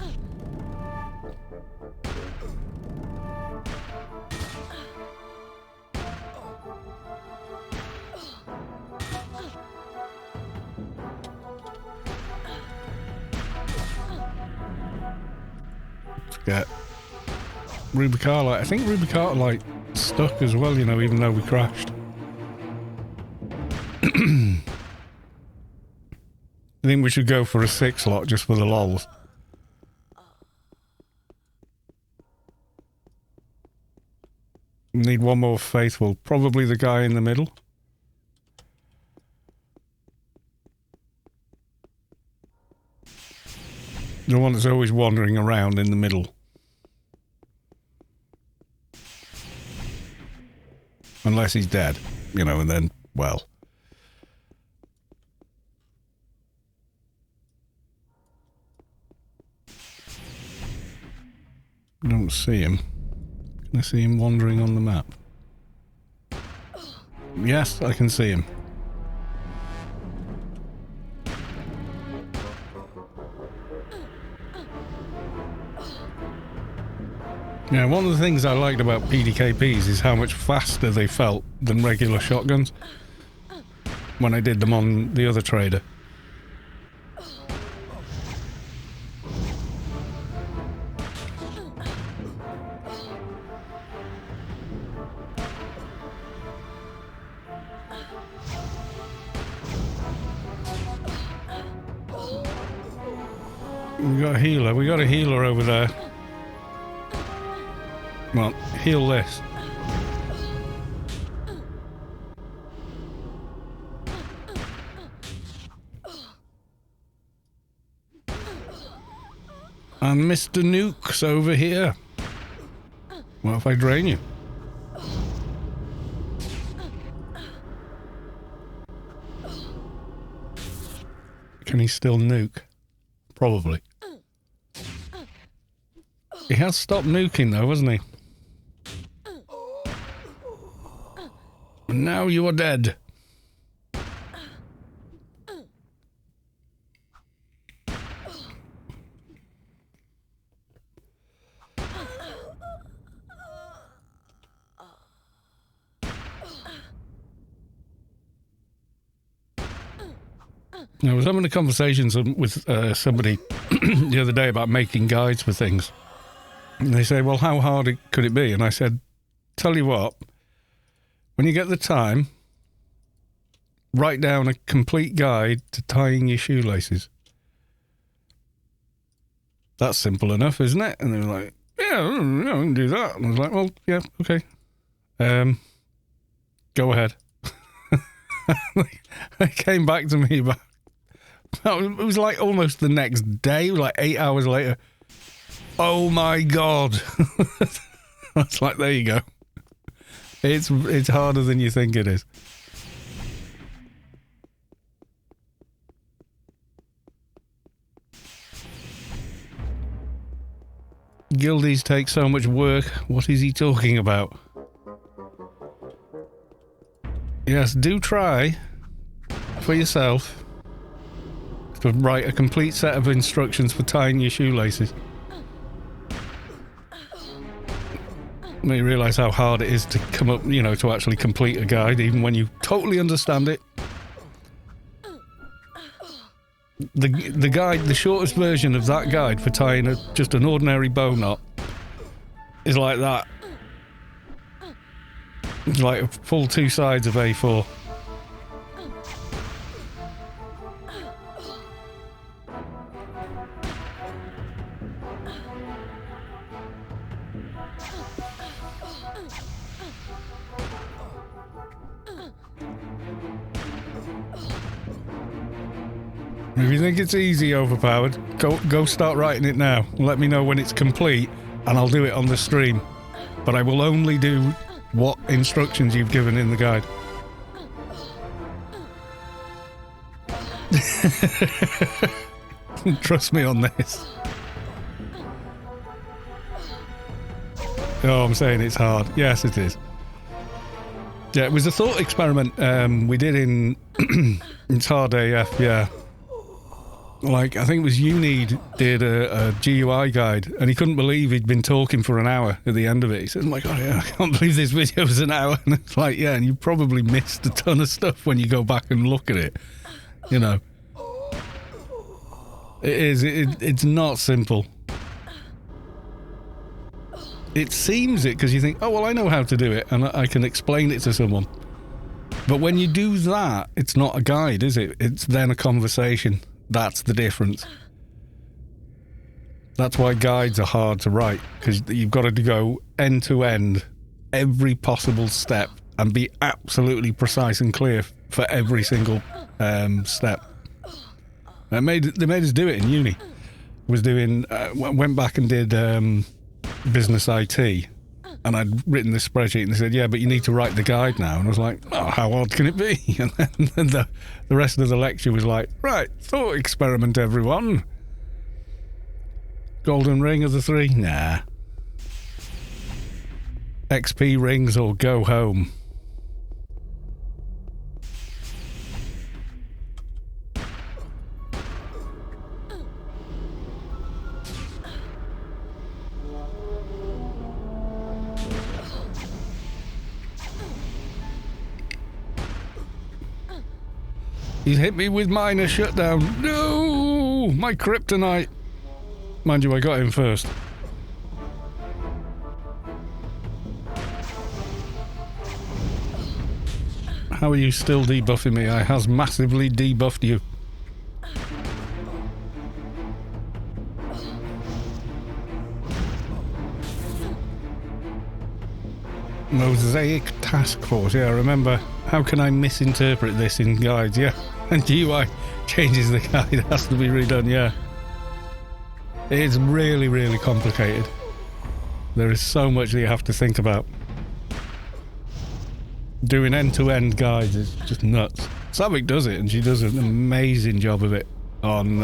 Get Rubicarlite. I think Rubicarlite stuck as well, you know, even though we crashed. I think we should go for a 6 slot just for the lols. Need one more faithful. Probably the guy in the middle. The one that's always wandering around in the middle. Unless he's dead, you know, and then, well. I don't see him. Can I see him wandering on the map? Yes, I can see him. Yeah, one of the things I liked about PDKPs is how much faster they felt than regular shotguns when I did them on the other trader. We got a healer. We got a healer over there. Well, heal this. And Mr. Nuke's over here. What if I drain you? Can he still nuke? Probably. He has stopped nuking though, hasn't he? And now you are dead. I was having a conversation with somebody the other day about making guides for things. And they say, well, how hard could it be? And I said, tell you what, when you get the time, write down a complete guide to tying your shoelaces. That's simple enough, isn't it? And they were like, yeah, I can do that. And I was like, well, yeah, okay. Go ahead. They came back to me about, it was like almost the next day, like 8 hours later. Oh my God. I was like, there you go. It's harder than you think it is. Guildies take so much work. What is he talking about? Yes, do try for yourself to write a complete set of instructions for tying your shoelaces. You realise how hard it is to come up, you know, to actually complete a guide, even when you totally understand it. The guide, the shortest version of that guide for tying just an ordinary bow knot is like that. It's like a full 2 sides of A4. If you think it's easy, overpowered, go start writing it now. Let me know when it's complete, and I'll do it on the stream. But I will only do what instructions you've given in the guide. Trust me on this. Oh, I'm saying it's hard. Yes, it is. Yeah, it was a thought experiment we did in... It's hard AF, yeah. Like, I think it was Unid did a GUI guide, and he couldn't believe he'd been talking for an hour at the end of it. He said, oh my God, yeah, I can't believe this video was an hour. And it's like, yeah, and you probably missed a ton of stuff when you go back and look at it. You know. It's not simple. It seems it because you think, oh, well, I know how to do it, and I can explain it to someone. But when you do that, it's not a guide, is it? It's then a conversation. That's the difference. That's why guides are hard to write, because you've got to go end to end, every possible step, and be absolutely precise and clear for every single step. They made us do it in uni. Went back and did business IT, and I'd written this spreadsheet, and they said, yeah, but you need to write the guide now. And I was like, oh, how hard can it be? And then the rest of the lecture was like, right, thought experiment, everyone. Golden ring of the three? Nah. XP rings or go home. He's hit me with minor shutdown. No! My kryptonite. Mind you, I got him first. How are you still debuffing me? I has massively debuffed you. Mosaic Task Force. Yeah, I remember. How can I misinterpret this in guides? Yeah. And UI changes the guide. It has to be redone, yeah. It's really, really complicated. There is so much that you have to think about. Doing end-to-end guides is just nuts. Savik does it, and she does an amazing job of it on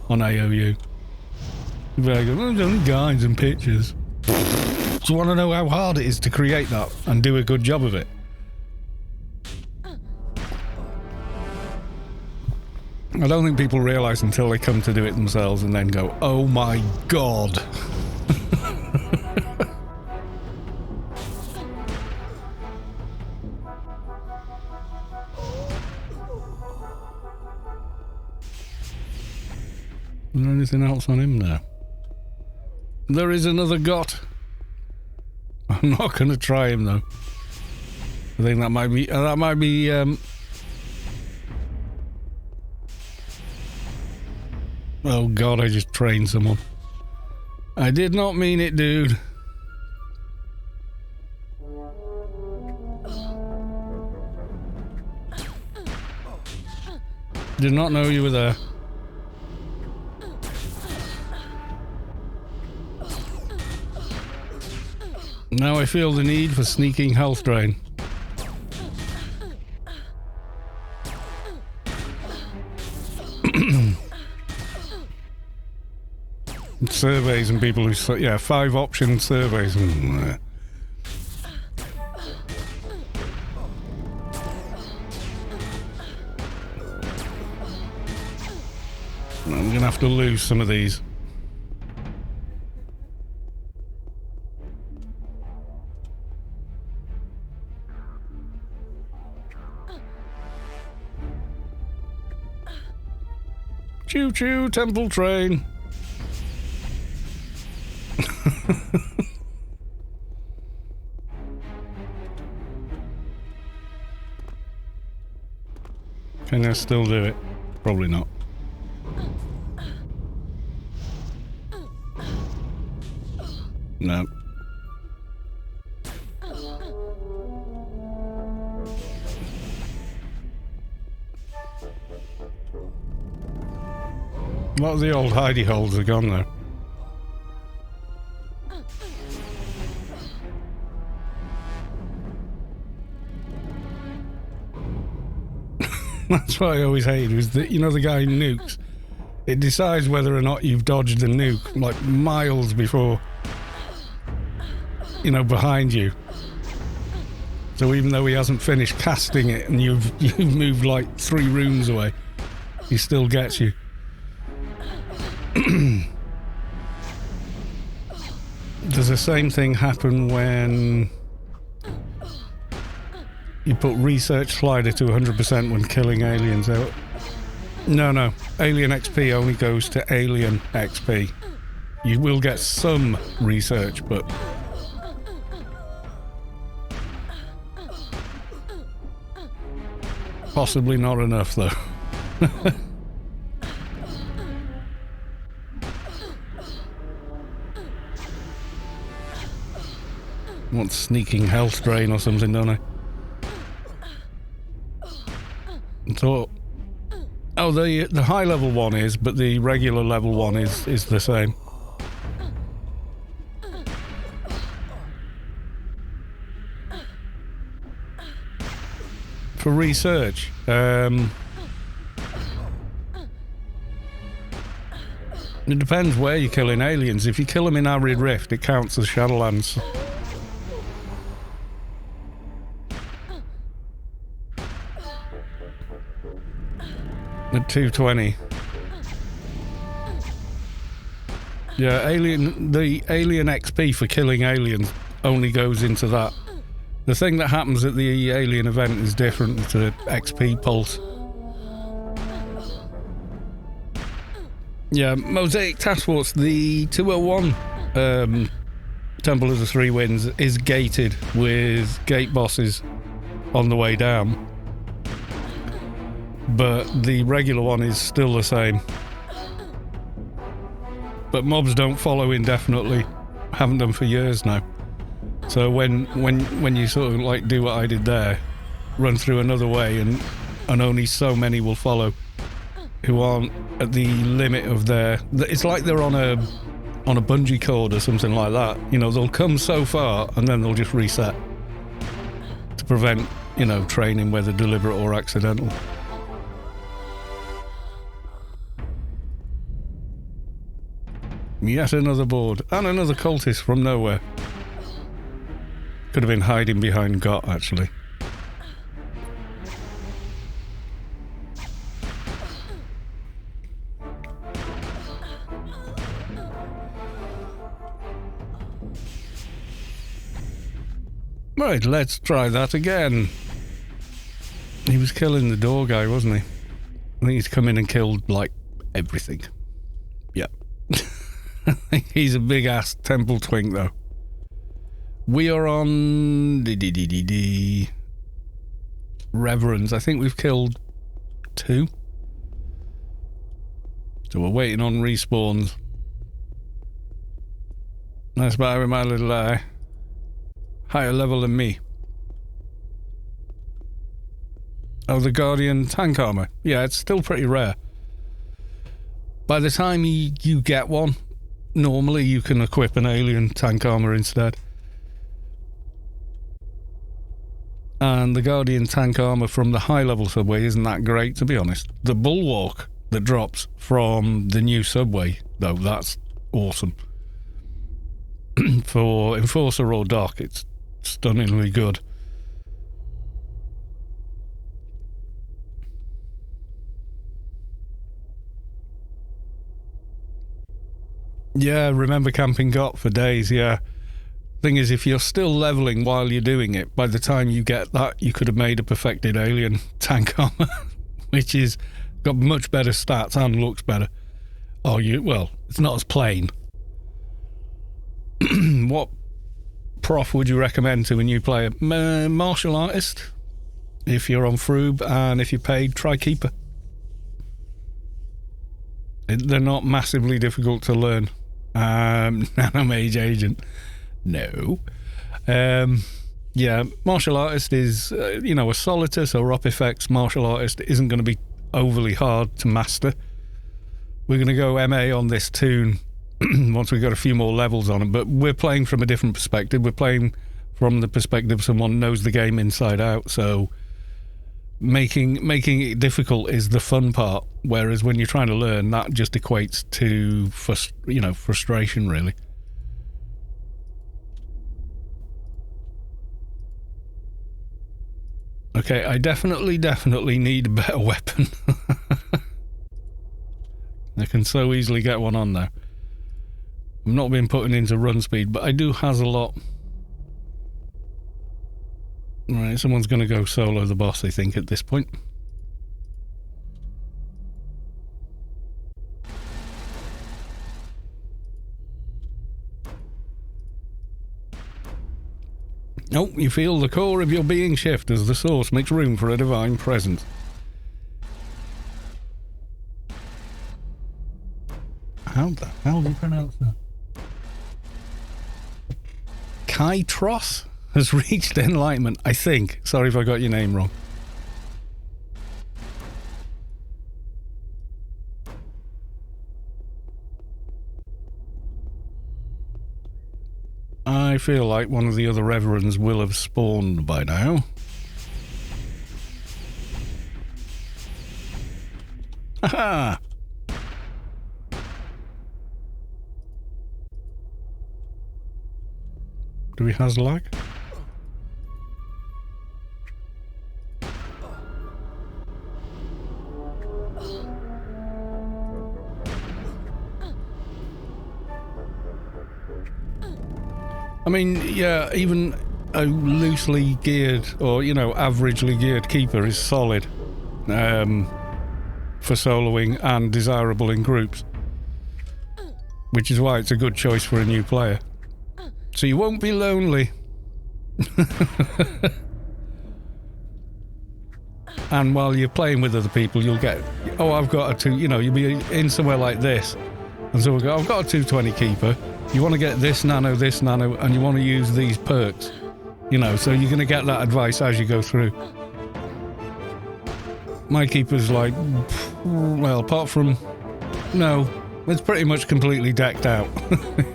AOU. She'll be like, oh, there's only guides and pictures. Do you want to know how hard it is to create that and do a good job of it? I don't think people realise until they come to do it themselves and then go, oh my God. Is there anything else on him now? There is another got. I'm not going to try him though. I think that might be oh God, I just trained someone. I did not mean it, dude. Did not know you were there. Now I feel the need for sneaking health drain. Surveys and people who say, yeah, 5 option surveys. I'm gonna have to lose some of these. Choo choo, temple train. Can I still do it? Probably not. No. A lot of the old hidey holes are gone though. That's what I always hated, was that, you know, the guy who nukes, it decides whether or not you've dodged the nuke like miles before, you know, behind you. So even though he hasn't finished casting it and you've moved like 3 rooms away, he still gets you. Does the same thing happen when you put research slider to 100% when killing aliens out? No. Alien XP only goes to alien XP. You will get some research, but possibly not enough, though. Want sneaking health drain or something, don't I? So, oh, the high level one is, but the regular level one is the same. For research, it depends where you're killing aliens. If you kill them in Arid Rift, it counts as Shadowlands. At 220. Yeah, the alien XP for killing aliens only goes into that. The thing that happens at the alien event is different to XP pulse. Yeah, Mosaic Task Force, the 201 Temple of the Three Winds is gated with gate bosses on the way down. But the regular one is still the same. But mobs don't follow indefinitely. Haven't done for years now. So when you sort of like do what I did there, run through another way and only so many will follow who aren't at the limit of their... It's like they're on a bungee cord or something like that. You know, they'll come so far and then they'll just reset to prevent, you know, training, whether deliberate or accidental. Yet another board, and another cultist from nowhere. Could have been hiding behind Got, actually. Right, let's try that again. He was killing the door guy, wasn't he? I think he's come in and killed, like, everything. Yep. He's a big ass temple twink though. We are on Reverends. I think we've killed 2. So we're waiting on respawns. Nice guy with my little higher level than me. Oh, the Guardian tank armor. Yeah, it's still pretty rare. By the time you get one, normally you can equip an alien tank armor instead. And the Guardian tank armor from the high level subway isn't that great, to be honest. The bulwark that drops from the new subway, though, that's awesome. For Enforcer or Dock, it's stunningly good. Yeah, remember camping Got for days, yeah. Thing is, if you're still leveling while you're doing it, by the time you get that, you could have made a perfected alien tank armor, which is got much better stats and looks better. Well, it's not as plain. What prof would you recommend to a new player? Martial artist, if you're on Froob, and if you're paid, try Keeper. They're not massively difficult to learn. Nanomage agent. No. Yeah, martial artist is, a Solitus or Up Effects martial artist isn't going to be overly hard to master. We're going to go MA on this Toon once we've got a few more levels on it, but we're playing from a different perspective. We're playing from the perspective of someone who knows the game inside out, so making it difficult is the fun part, whereas when you're trying to learn, that just equates to frustration, really. Okay, I definitely need a better weapon. I can so easily get one on now. I've not been putting into run speed, but I do has a lot. Right, someone's going to go solo the boss, I think, at this point. Oh, you feel the core of your being shift as the source makes room for a divine presence. How the hell do you pronounce that? Kytros has reached enlightenment, I think. Sorry if I got your name wrong. I feel like one of the other reverends will have spawned by now. Haha! Do we has lag? I mean, yeah, even a loosely geared or, averagely geared keeper is solid for soloing and desirable in groups, which is why it's a good choice for a new player. So you won't be lonely. And while you're playing with other people, you'll get, oh, I've got a two, you'll be in somewhere like this. And so we'll go, I've got a 220 keeper. You want to get this nano, and you want to use these perks. So you're going to get that advice as you go through. My keeper's like, well, apart from, no, it's pretty much completely decked out.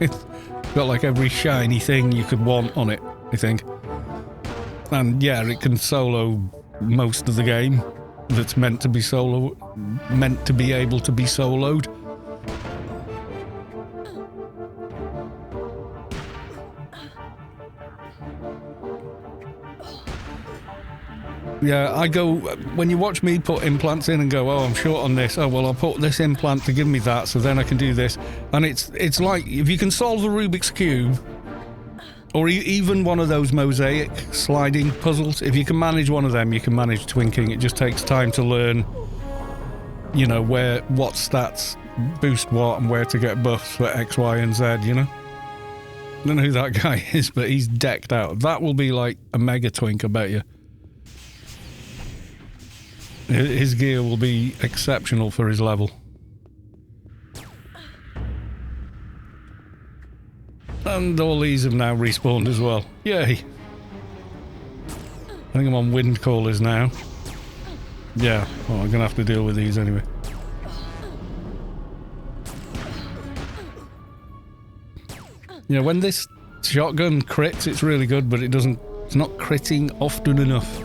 It's got like every shiny thing you could want on it, I think. And yeah, it can solo most of the game that's meant to be able to be soloed. Yeah, I go, when you watch me put implants in and go, oh, I'm short on this, oh, well, I'll put this implant to give me that, so then I can do this. And it's like, if you can solve the Rubik's Cube, or even one of those mosaic sliding puzzles, if you can manage one of them, you can manage Twinking. It just takes time to learn, what stats boost what and where to get buffs for X, Y, and Z, I don't know who that guy is, but he's decked out. That will be like a mega twink, I bet you. His gear will be exceptional for his level. And all these have now respawned as well. Yay! I think I'm on wind callers now. Yeah, well, I'm gonna have to deal with these anyway. When this shotgun crits, it's really good, but it's not critting often enough.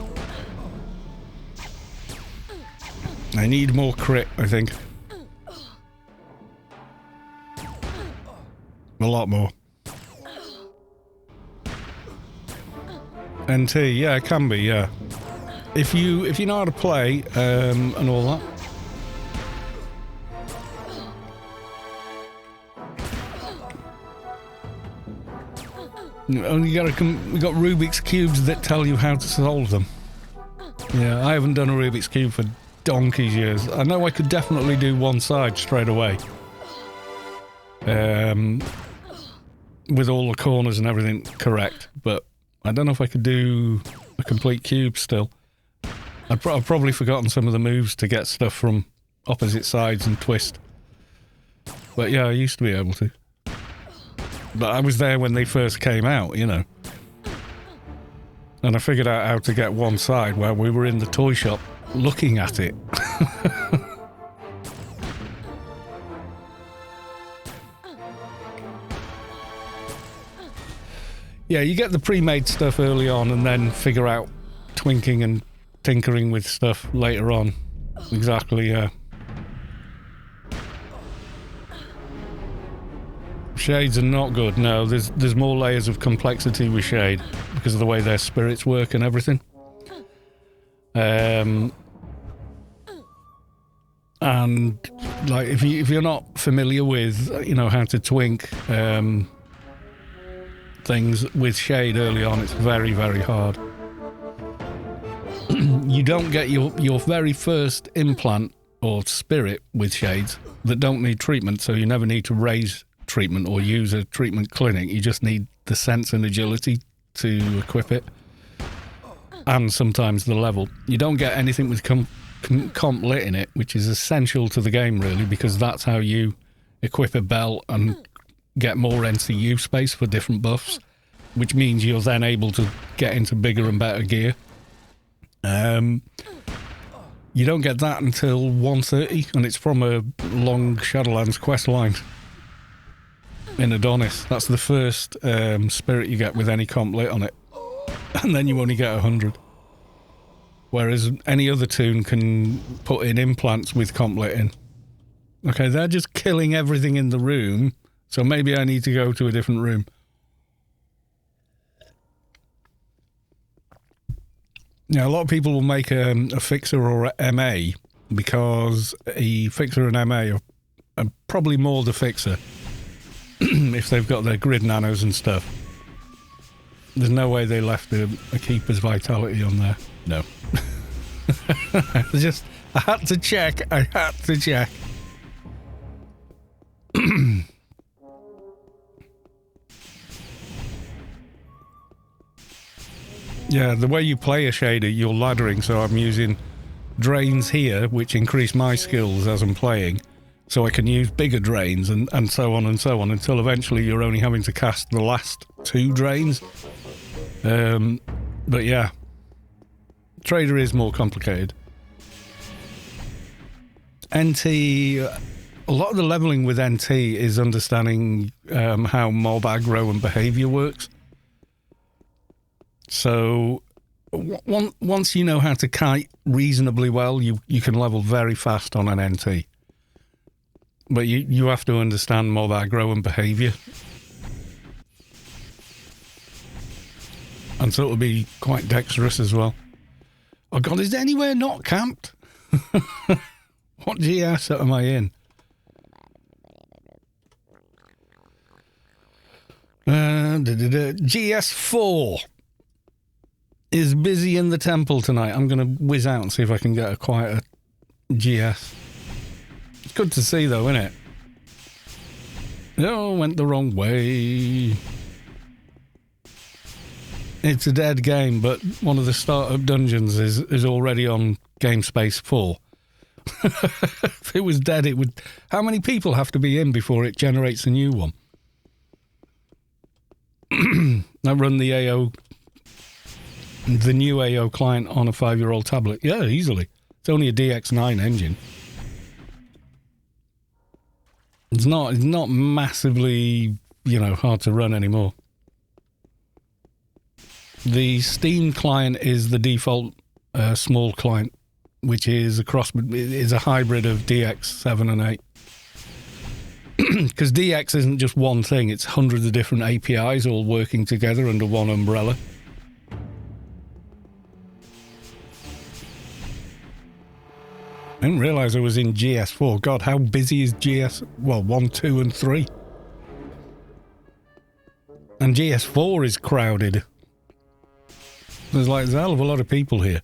I need more crit, I think. A lot more. NT, yeah, it can be, yeah. If you know how to play, and all that. Only we got Rubik's Cubes that tell you how to solve them. Yeah, I haven't done a Rubik's Cube for donkey's years. I know I could definitely do one side straight away. With all the corners and everything correct, but I don't know if I could do a complete cube still. I've probably forgotten some of the moves to get stuff from opposite sides and twist. But yeah, I used to be able to. But I was there when they first came out, you know. And I figured out how to get one side where we were in the toy shop looking at it. Yeah, you get the pre-made stuff early on and then figure out twinking and tinkering with stuff later on. Exactly, yeah. Shades are not good, no. There's more layers of complexity with Shade because of the way their spirits work and everything. And like if you're not familiar with, you know, how to twink things with Shade early on, it's very, very hard. You don't get your very first implant or spirit with Shades that don't need treatment, so you never need to raise treatment or use a treatment clinic. You just need the sense and agility to equip it, and sometimes the level. You don't get anything with comp lit in it, which is essential to the game really, because that's how you equip a belt and get more NCU space for different buffs, which means you're then able to get into bigger and better gear. You don't get that until 130, and it's from a long Shadowlands quest line in Adonis. That's the first spirit you get with any comp lit on it, and then you only get 100. Whereas any other Toon can put in implants with comp lit in. Okay, they're just killing everything in the room, so maybe I need to go to a different room. Now, a lot of people will make a fixer or a MA because a fixer and MA are probably more the fixer if they've got their grid nanos and stuff. There's no way they left a keeper's vitality on there. No. I had to check. Yeah, the way you play a shader, you're laddering, so I'm using drains here, which increase my skills as I'm playing, so I can use bigger drains and so on, until eventually you're only having to cast the last 2 drains. But yeah, Trader is more complicated. NT, a lot of the leveling with NT is understanding how mob aggro and behavior works. So once you know how to kite reasonably well, you can level very fast on an NT. But you have to understand mob aggro and behavior. And so it'll be quite dexterous as well. Oh God, is there anywhere not camped? What GS am I in? GS4 is busy in the temple tonight. I'm going to whiz out and see if I can get a quieter GS. It's good to see though, isn't it? Oh, went the wrong way. It's a dead game, but one of the startup dungeons is already on Game Space 4. If it was dead, it would... How many people have to be in before it generates a new one? I run the AO... The new AO client on a 5-year-old tablet. Yeah, easily. It's only a DX9 engine. It's not massively, hard to run anymore. The Steam client is the default small client, which is a hybrid of DX 7 and 8. Because DX isn't just one thing; it's hundreds of different APIs all working together under one umbrella. I didn't realise I was in GS4. God, how busy is GS... Well, 1, 2 and 3. And GS4 is crowded. There's a hell of a lot of people here.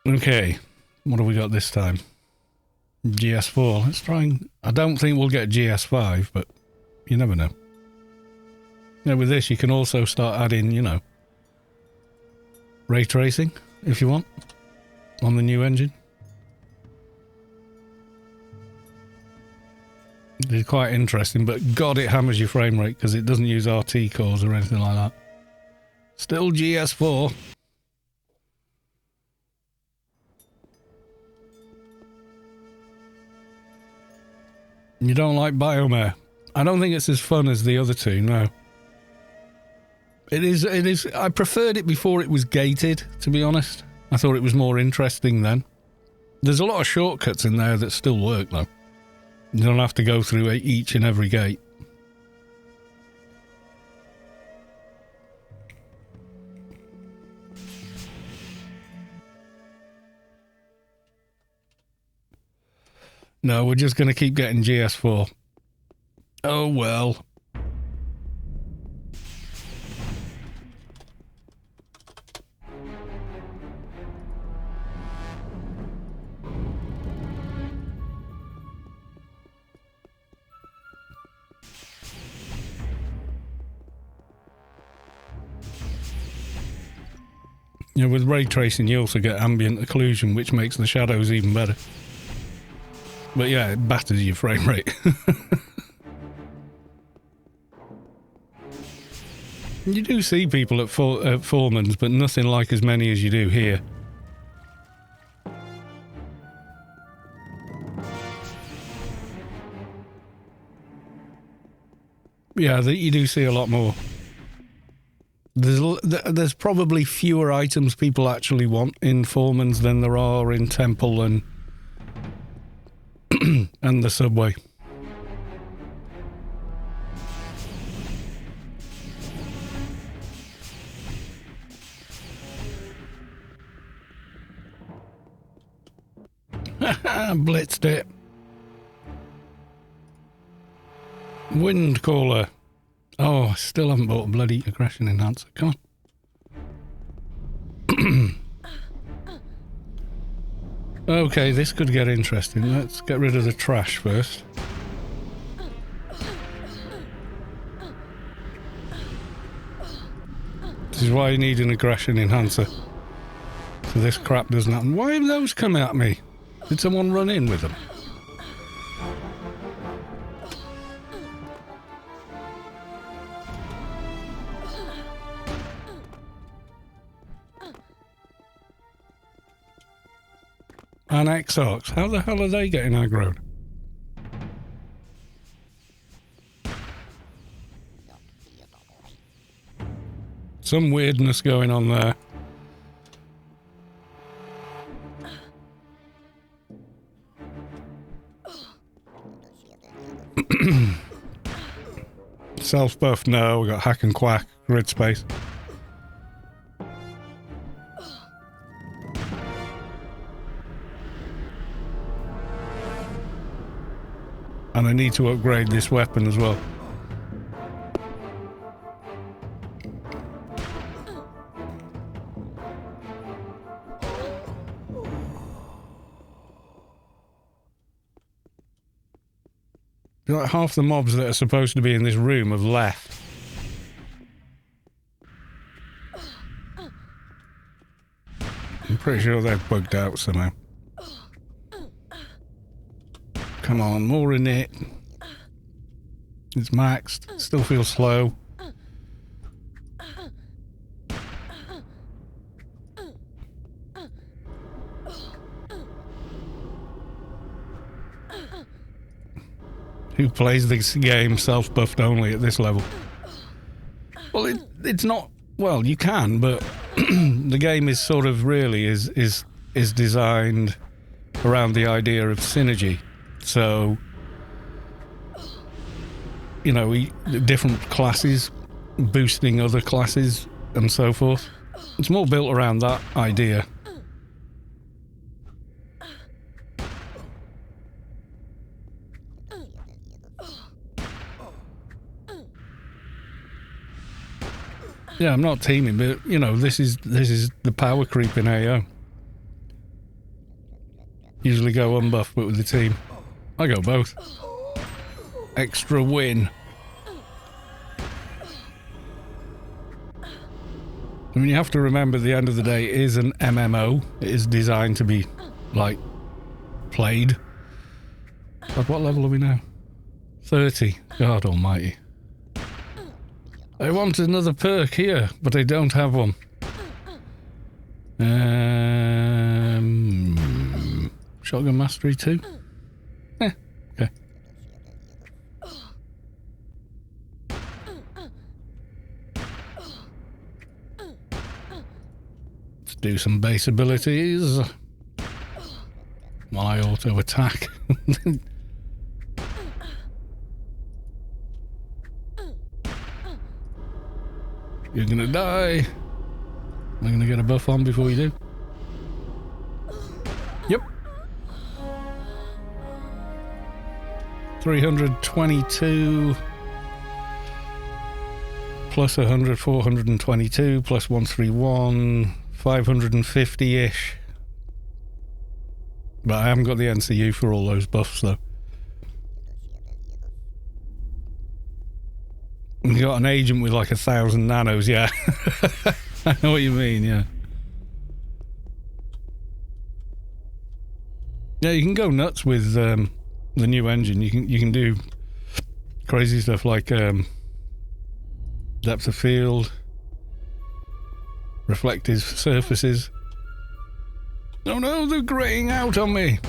Okay, what have we got this time? GS4. Let's try and... I don't think we'll get GS5, but you never know. Now with this, you can also start adding, you know, ray tracing if you want on the new engine. It's quite interesting, but God, it hammers your frame rate because it doesn't use RT cores or anything like that. Still GS4. You don't like Biomare? I don't think it's as fun as the other two, no. It is, I preferred it before it was gated, to be honest. I thought it was more interesting then. There's a lot of shortcuts in there that still work, though. You don't have to go through each and every gate. No, we're just going to keep getting GS4. Oh, well. You know, with ray tracing, you also get ambient occlusion, which makes the shadows even better. But yeah, it batters your frame rate. You do see people at Foreman's, but nothing like as many as you do here. Yeah, you do see a lot more. There's probably fewer items people actually want in Foreman's than there are in Temple and and the Subway. Blitzed it. Wind caller. Oh, I still haven't bought a bloody aggression enhancer. Come on. Okay, this could get interesting. Let's get rid of the trash first. This is why you need an aggression enhancer. So this crap doesn't happen. Why have those come at me? Did someone run in with them? And Exarchs, how the hell are they getting aggroed? Some weirdness going on there. Self-buff, no, we got hack and quack, grid space. And I need to upgrade this weapon as well. Like half the mobs that are supposed to be in this room have left. I'm pretty sure they've bugged out somehow. Come on, more in it. It's maxed. Still feels slow. Who plays this game self-buffed only at this level? Well, it's not... Well, you can, but the game is sort of really is designed around the idea of synergy. So, you know, different classes boosting other classes and so forth. It's more built around that idea. Yeah, I'm not teaming, but you know, this is the power creep in AO. Usually go unbuff, but with the team, I go both. Extra win. I mean, you have to remember at the end of the day, it is an MMO. It is designed to be, like, played. At what level are we now? 30. God almighty. I want another perk here, but I don't have one. Shotgun Mastery 2? Okay. Let's do some base abilities. While I auto attack. You're gonna die. I'm gonna get a buff on before you do. Yep. 322 plus 100, 422 plus 131, 550-ish. But I haven't got the NCU for all those buffs though. You got an agent with like 1,000 nanos, yeah. I know what you mean, yeah. Yeah, you can go nuts with the new engine. You can do crazy stuff like depth of field, reflective surfaces. Oh no, they're graying out on me.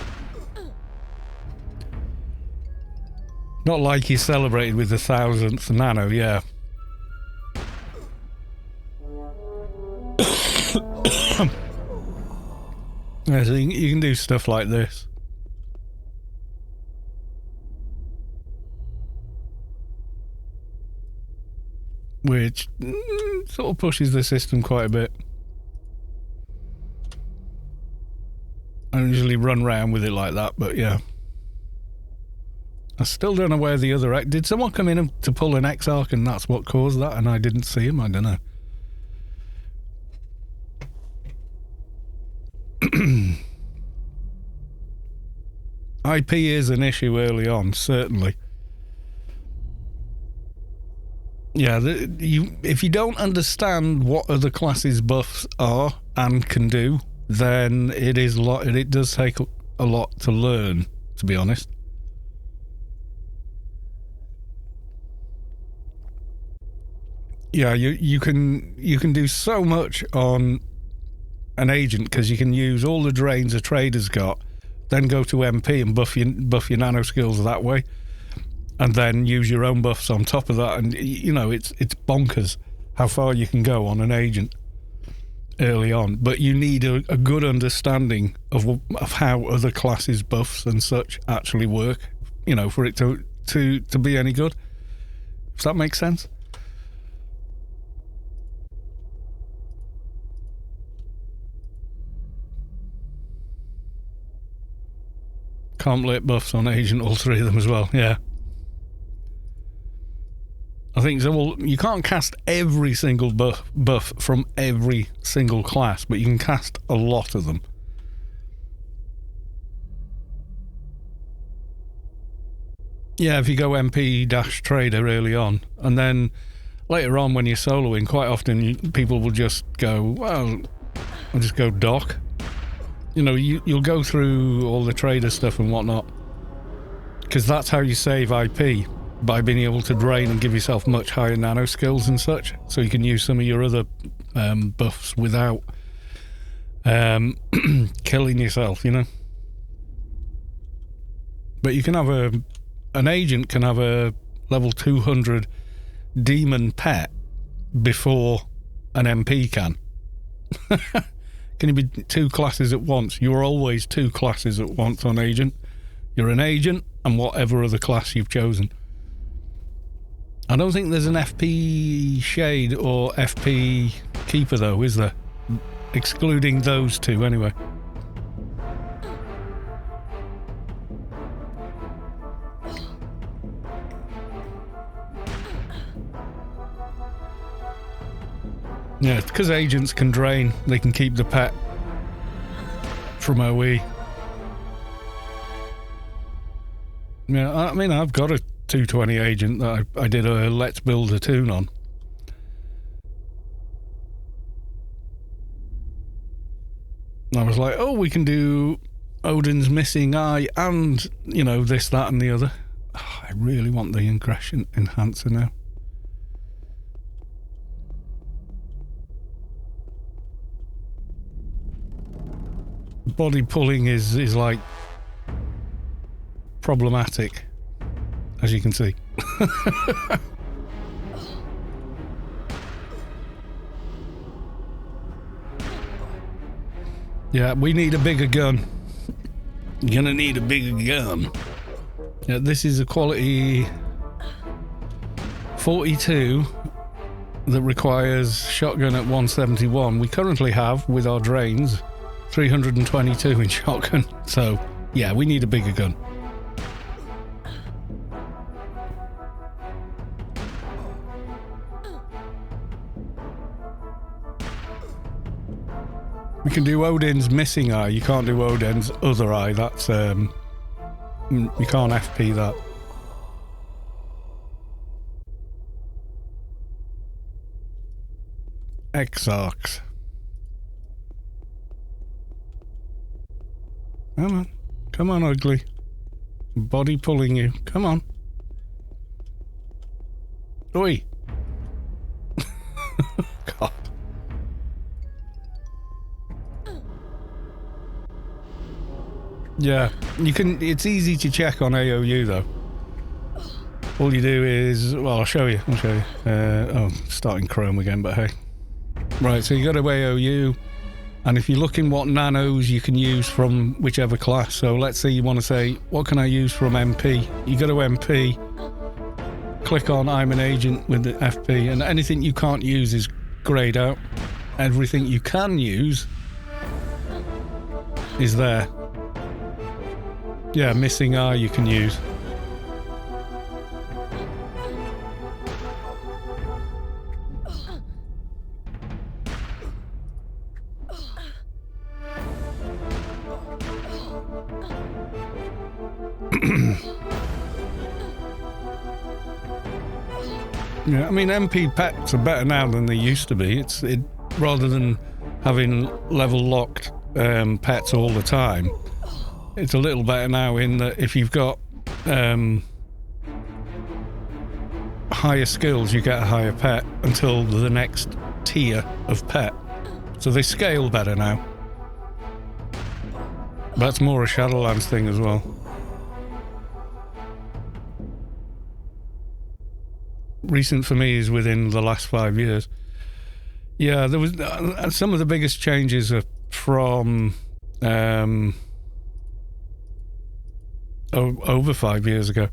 Not like he celebrated with the 1,000th nano, yeah. Yeah, so you can do stuff like this. Which sort of pushes the system quite a bit. I don't usually run around with it like that, but yeah. I still don't know where the other... Did someone come in to pull an X-Arc and that's what caused that and I didn't see him? I don't know. IP is an issue early on, certainly. Yeah, if you don't understand what other classes' buffs are and can do, then it does take a lot to learn, to be honest. Yeah, you can do so much on an agent because you can use all the drains a trader's got, then go to MP and buff your nano skills that way, and then use your own buffs on top of that. And you know, it's bonkers how far you can go on an agent early on. But you need a good understanding of how other classes' buffs and such actually work, you know, for it to be any good. Does that make sense? Complet buffs on agent, all three of them as well, yeah. I think so. Well, you can't cast every single buff from every single class, but you can cast a lot of them. Yeah, if you go MP-trader early on, and then later on when you're soloing, quite often people will just go, well, I'll just go doc. You know, you'll go through all the trader stuff and whatnot, because that's how you save IP, by being able to drain and give yourself much higher nano skills and such, so you can use some of your other buffs without killing yourself, you know. But you can have an agent can have a level 200 demon pet before an MP can. Can you be two classes at once? You're always two classes at once on agent. You're an agent and whatever other class you've chosen. I don't think there's an FP Shade or FP Keeper though, is there? Excluding those two anyway. Yeah, it's because agents can drain. They can keep the pet from OE. Yeah, I mean, I've got a 220 agent that I did a Let's Build a Toon on. I was like, oh, we can do Odin's missing eye and, you know, this, that and the other. Oh, I really want the aggression enhancer now. Body pulling is like problematic, as you can see. Yeah, we need a bigger gun. You're gonna need a bigger gun. Yeah, this is a quality 42 that requires shotgun at 171. We currently have, with our drains, 322 in shotgun. So, yeah, we need a bigger gun. We can do Odin's missing eye. You can't do Odin's other eye. That's, you can't FP that. Exarchs. Come on. Come on, ugly. Body pulling you. Come on. Oi. God. Yeah, you can. It's easy to check on AOU though. All you do is, well, I'll show you. Starting Chrome again, but hey. Right, so you go to AOU, and if you look in what nanos you can use from whichever class. So let's say you want to say, what can I use from MP? You go to MP, click on I'm an agent with the FP, and anything you can't use is grayed out. Everything you can use is there. Yeah, missing eye you can use. Yeah, I mean MP pets are better now than they used to be. It rather than having level locked pets all the time. It's a little better now in that if you've got higher skills, you get a higher pet until the next tier of pet. So they scale better now. That's more a Shadowlands thing as well. Recent for me is within the last 5 years. Yeah, there was some of the biggest changes are from over 5 years ago.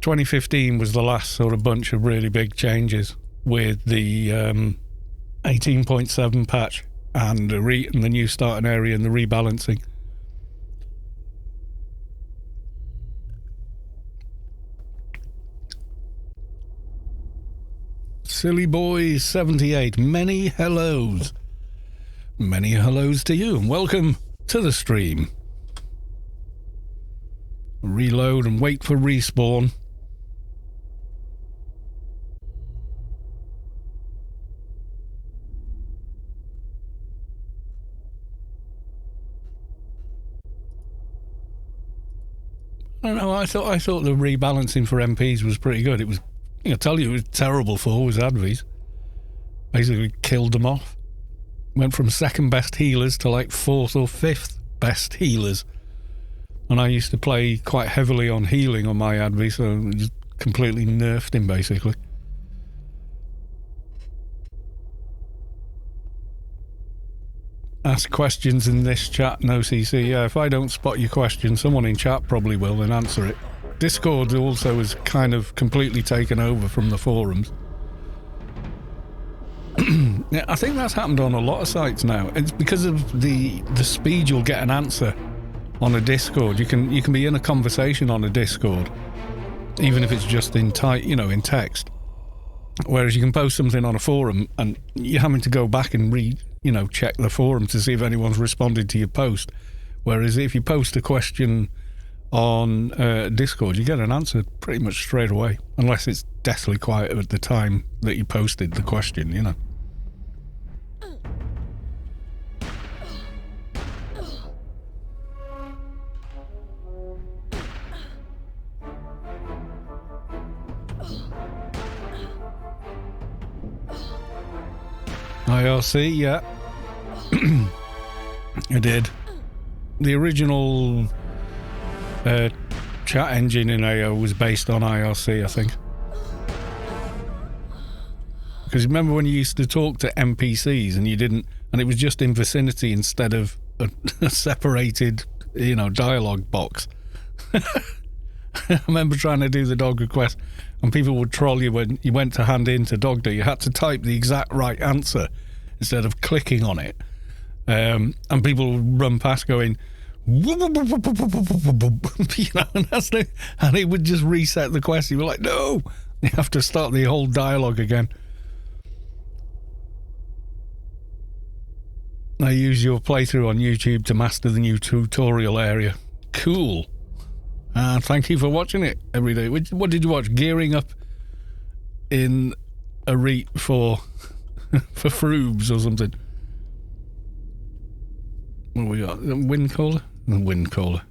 2015 was the last sort of bunch of really big changes with the 18.7 patch and the new starting area and the rebalancing. Silly Boy 78, many hellos. Many hellos to you and welcome to the stream. Reload and wait for respawn. I don't know, I thought the rebalancing for MPs was pretty good. It was, I tell you, it was terrible for was Advies. Basically killed them off. Went from second best healers to like fourth or fifth best healers. And I used to play quite heavily on healing on my Advi, so just completely nerfed him basically. Ask questions in this chat, no CC. Yeah, if I don't spot your question, someone in chat probably will and answer it. Discord also is kind of completely taken over from the forums. Yeah, I think that's happened on a lot of sites now. It's because of the speed you'll get an answer on a Discord. You can be in a conversation on a Discord, even if it's just in in text. Whereas you can post something on a forum and you're having to go back and check the forum to see if anyone's responded to your post. Whereas if you post a question on Discord, you get an answer pretty much straight away, unless it's deathly quiet at the time that you posted the question, IRC, yeah. I did. The original chat engine in AO was based on IRC, I think. Because remember when you used to talk to NPCs and you didn't, and it was just in vicinity instead of a separated, dialogue box. I remember trying to do the dog request and people would troll you when you went to hand in to Dogda. You had to type the exact right answer instead of clicking on it. And people would run past going, and it would just reset the quest. You were like, no, you have to start the whole dialogue again. I use your playthrough on YouTube to master the new tutorial area. Cool. And thank you for watching it every day. What did you watch? Gearing up in a reet for Froobs or something. What have we got? Wind caller? The wind caller.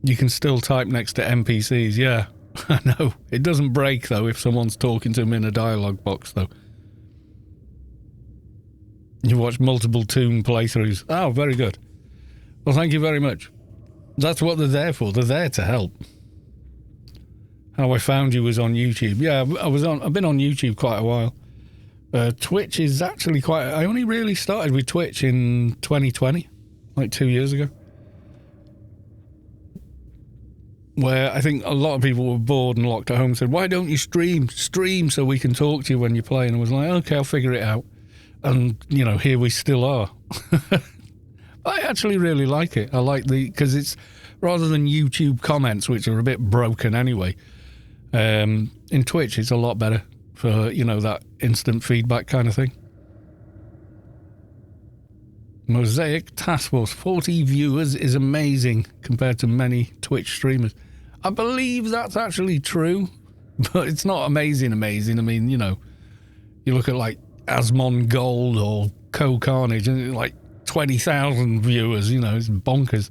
You can still type next to NPCs, yeah. I know. It doesn't break, though, if someone's talking to them in a dialogue box, though. You watched multiple Toon playthroughs. Oh, very good. Well, thank you very much. That's what they're there for. They're there to help. How I found you was on YouTube. Yeah, I've been on YouTube quite a while. Twitch is actually I only really started with Twitch in 2020, like 2 years ago. Where I think a lot of people were bored and locked at home and said, why don't you stream? Stream so we can talk to you when you play. And I was like, okay, I'll figure it out. And, here we still are. I actually really like it. I like because it's, rather than YouTube comments, which are a bit broken anyway, in Twitch it's a lot better for, that instant feedback kind of thing. Mosaic Task Force, 40 viewers is amazing compared to many Twitch streamers. I believe that's actually true, but it's not amazing. I mean, you look at like Asmon Gold or Co Carnage and it's like 20,000 viewers, it's bonkers.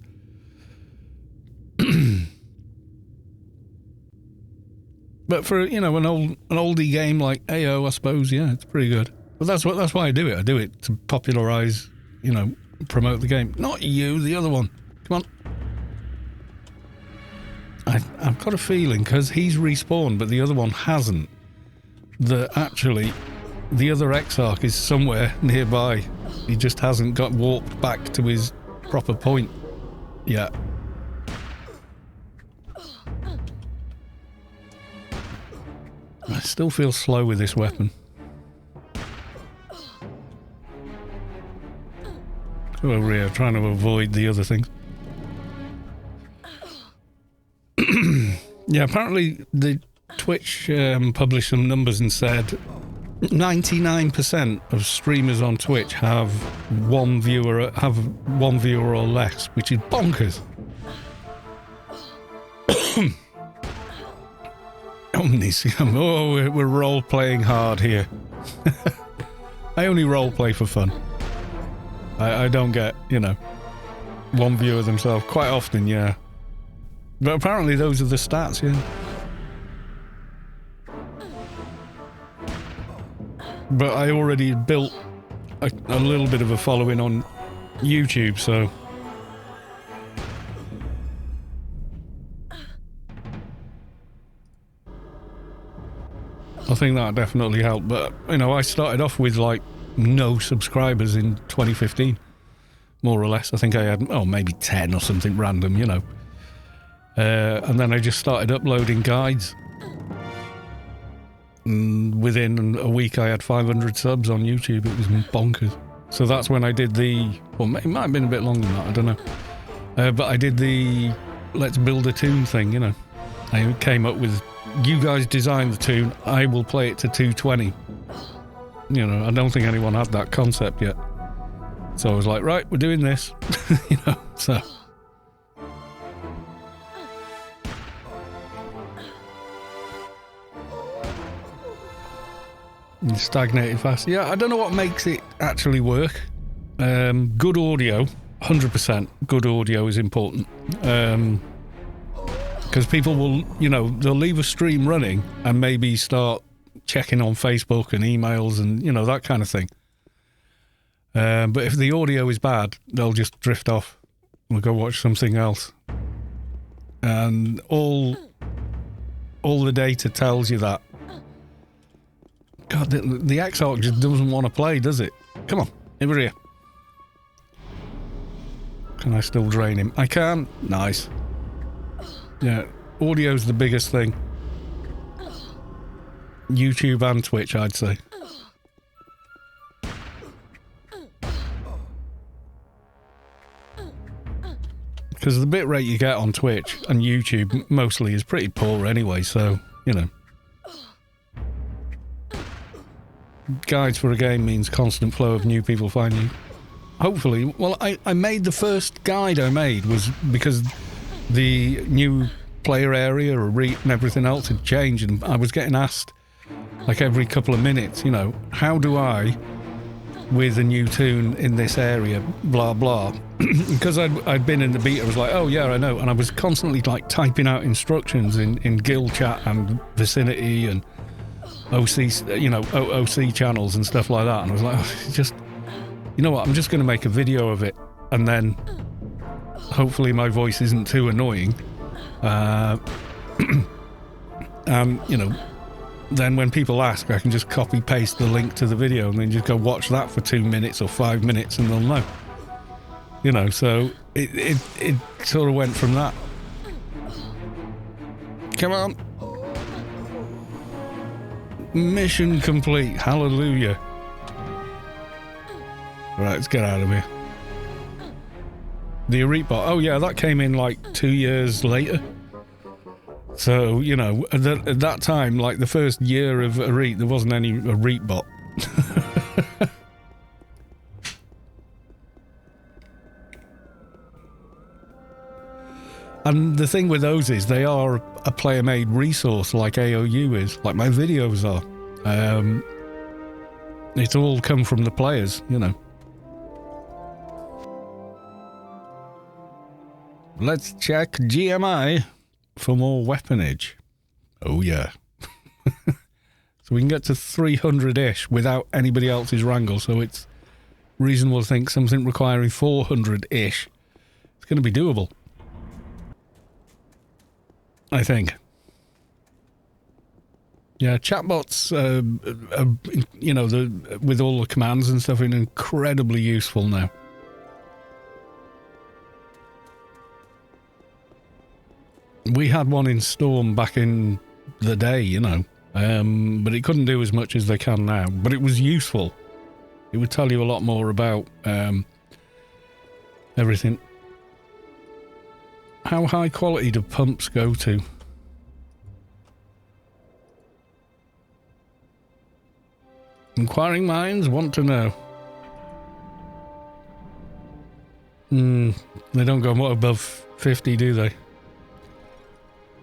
But for, an oldie game like AO, I suppose, yeah, it's pretty good. But that's why I do it. I do it to popularise, promote the game. Not you, the other one. Come on. I've got a feeling, because he's respawned, but the other one hasn't, that actually the other Exarch is somewhere nearby. He just hasn't got warped back to his proper point yet. I still feel slow with this weapon. Go over here, trying to avoid the other things. Yeah, apparently the Twitch published some numbers and said 99% of streamers on Twitch have one viewer or less, which is bonkers. Oh, we're role playing hard here. I only role play for fun. I don't get, one viewer themselves. Quite often, yeah. But apparently those are the stats, yeah. But I already built a little bit of a following on YouTube, so... I think that definitely helped. But, I started off with, no subscribers in 2015. More or less. I think I had, maybe 10 or something random, and then I just started uploading guides. And within a week I had 500 subs on YouTube. It was bonkers. So that's when I did it might have been a bit longer than that, I don't know. But I did the let's build a Toon thing, I came up with, you guys design the Toon, I will play it to 220. I don't think anyone had that concept yet. So I was like, right, we're doing this. So... Stagnated fast. Yeah, I don't know what makes it actually work. Good audio, 100%. Good audio is important. Because people will, they'll leave a stream running and maybe start checking on Facebook and emails and, you know, that kind of thing. But if the audio is bad, they'll just drift off. We'll go watch something else. And all the data tells you that. God, the Exarch just doesn't want to play, does it? Come on, over here. Can I still drain him? I can. Nice. Yeah, audio's the biggest thing. YouTube and Twitch, I'd say. Because the bit rate you get on Twitch and YouTube mostly is pretty poor anyway, so, you know. Guides for a game means constant flow of new people finding you. Hopefully, well, I made the first guide I made was because the new player area, and everything else had changed, and I was getting asked, like every couple of minutes, you know, how do I, with a new Toon in this area, blah, blah. Because I'd been in the beta, I was like, oh yeah, I know. And I was constantly like typing out instructions in guild chat and vicinity and OC, you know, OC channels and stuff like that. And I was like, oh, just, you know what, I'm just going to make a video of it. And then hopefully my voice isn't too annoying. You know, then when people ask, I can just copy paste the link to the video and then just go watch that for 2 minutes or 5 minutes and they'll know. You know, so it sort of went from that. Come on. Mission complete. Hallelujah. Right, let's get out of here. The Elite bot. Oh yeah, that came in like 2 years later. So, you know, at that time, like the first year of Elite, there wasn't any Elite bot. And the thing with those is they are a player-made resource like AOU is, like my videos are. It's all come from the players, you know. Let's check GMI for more weaponage. Oh yeah. So we can get to 300-ish without anybody else's wrangle, so it's reasonable to think something requiring 400-ish. It's going to be doable. I think. Yeah, chatbots, you know, with all the commands and stuff, are incredibly useful now. We had one in Storm back in the day, you know, but it couldn't do as much as they can now. But it was useful. It would tell you a lot more about everything. How high quality do pumps go to? Inquiring minds want to know. They don't go above 50, do they?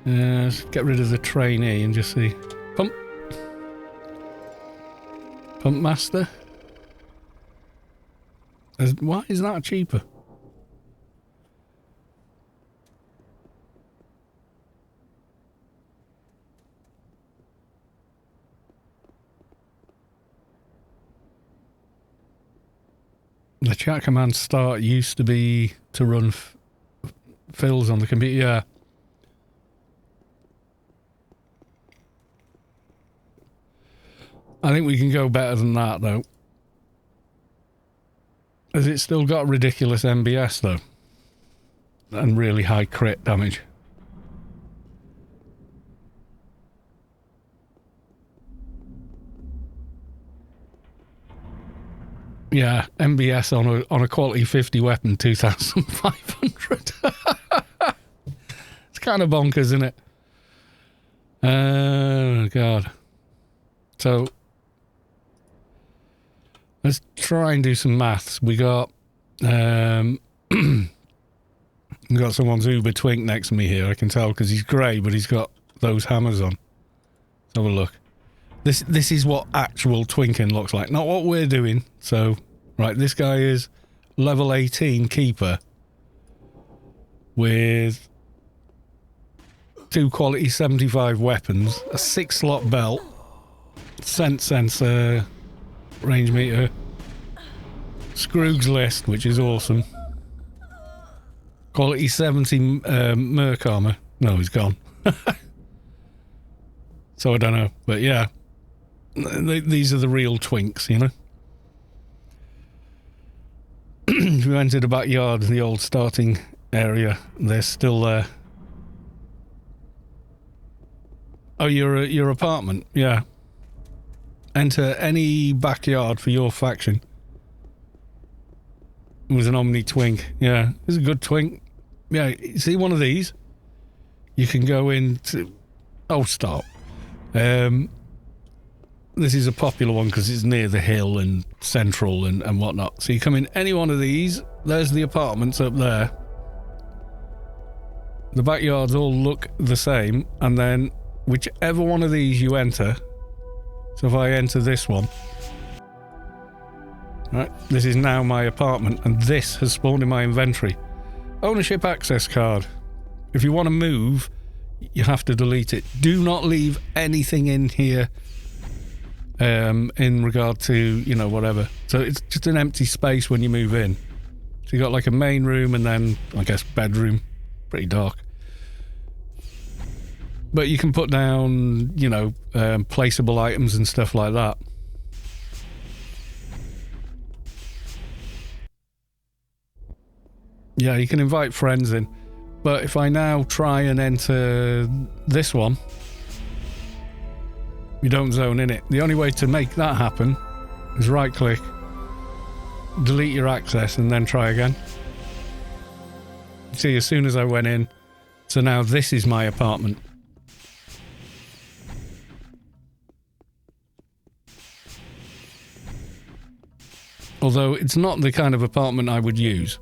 Let's get rid of the trainee and just see. Pump. Pump master. Why is that cheaper? The chat command start used to be to run fills on the computer. Yeah. I think we can go better than that, though. Has it still got ridiculous MBS, though? And really high crit damage? Yeah, MBS on a quality 50 weapon, 2,500. It's kind of bonkers, isn't it? Oh, God. So, let's try and do some maths. We got someone's Uber Twink next to me here. I can tell because he's grey, but he's got those hammers on. Let's have a look. This is what actual twinking looks like, not what we're doing. So, right, this guy is level 18 keeper with 2 quality 75 weapons, a 6-slot belt, scent sensor, range meter, Scroog's list, which is awesome. Quality 70 Merc armor. No, he's gone. So I don't know, but yeah, these are the real twinks, you know. If you enter the backyard, the old starting area, they're still there. Oh, your apartment, yeah. Enter any backyard for your faction. It was an Omni twink, yeah. It's a good twink. Yeah, see one of these? You can go into... Oh, stop. This is a popular one because it's near the hill and central and whatnot. So you come in any one of these. There's the apartments up there. The backyards all look the same, and then whichever one of these you enter. So if I enter this one, right, this is now my apartment, and this has spawned in my inventory. Ownership access card. If you want to move, you have to delete it. Do not leave anything in here in regard to, you know, whatever. So it's just an empty space when you move in. So you got like a main room and then, I guess, bedroom. Pretty dark. But you can put down, you know, placeable items and stuff like that. Yeah, you can invite friends in. But if I now try and enter this one, you don't zone in it. The only way to make that happen is right click, delete your access, and then try again. See, as soon as I went in, so now this is my apartment. Although it's not the kind of apartment I would use,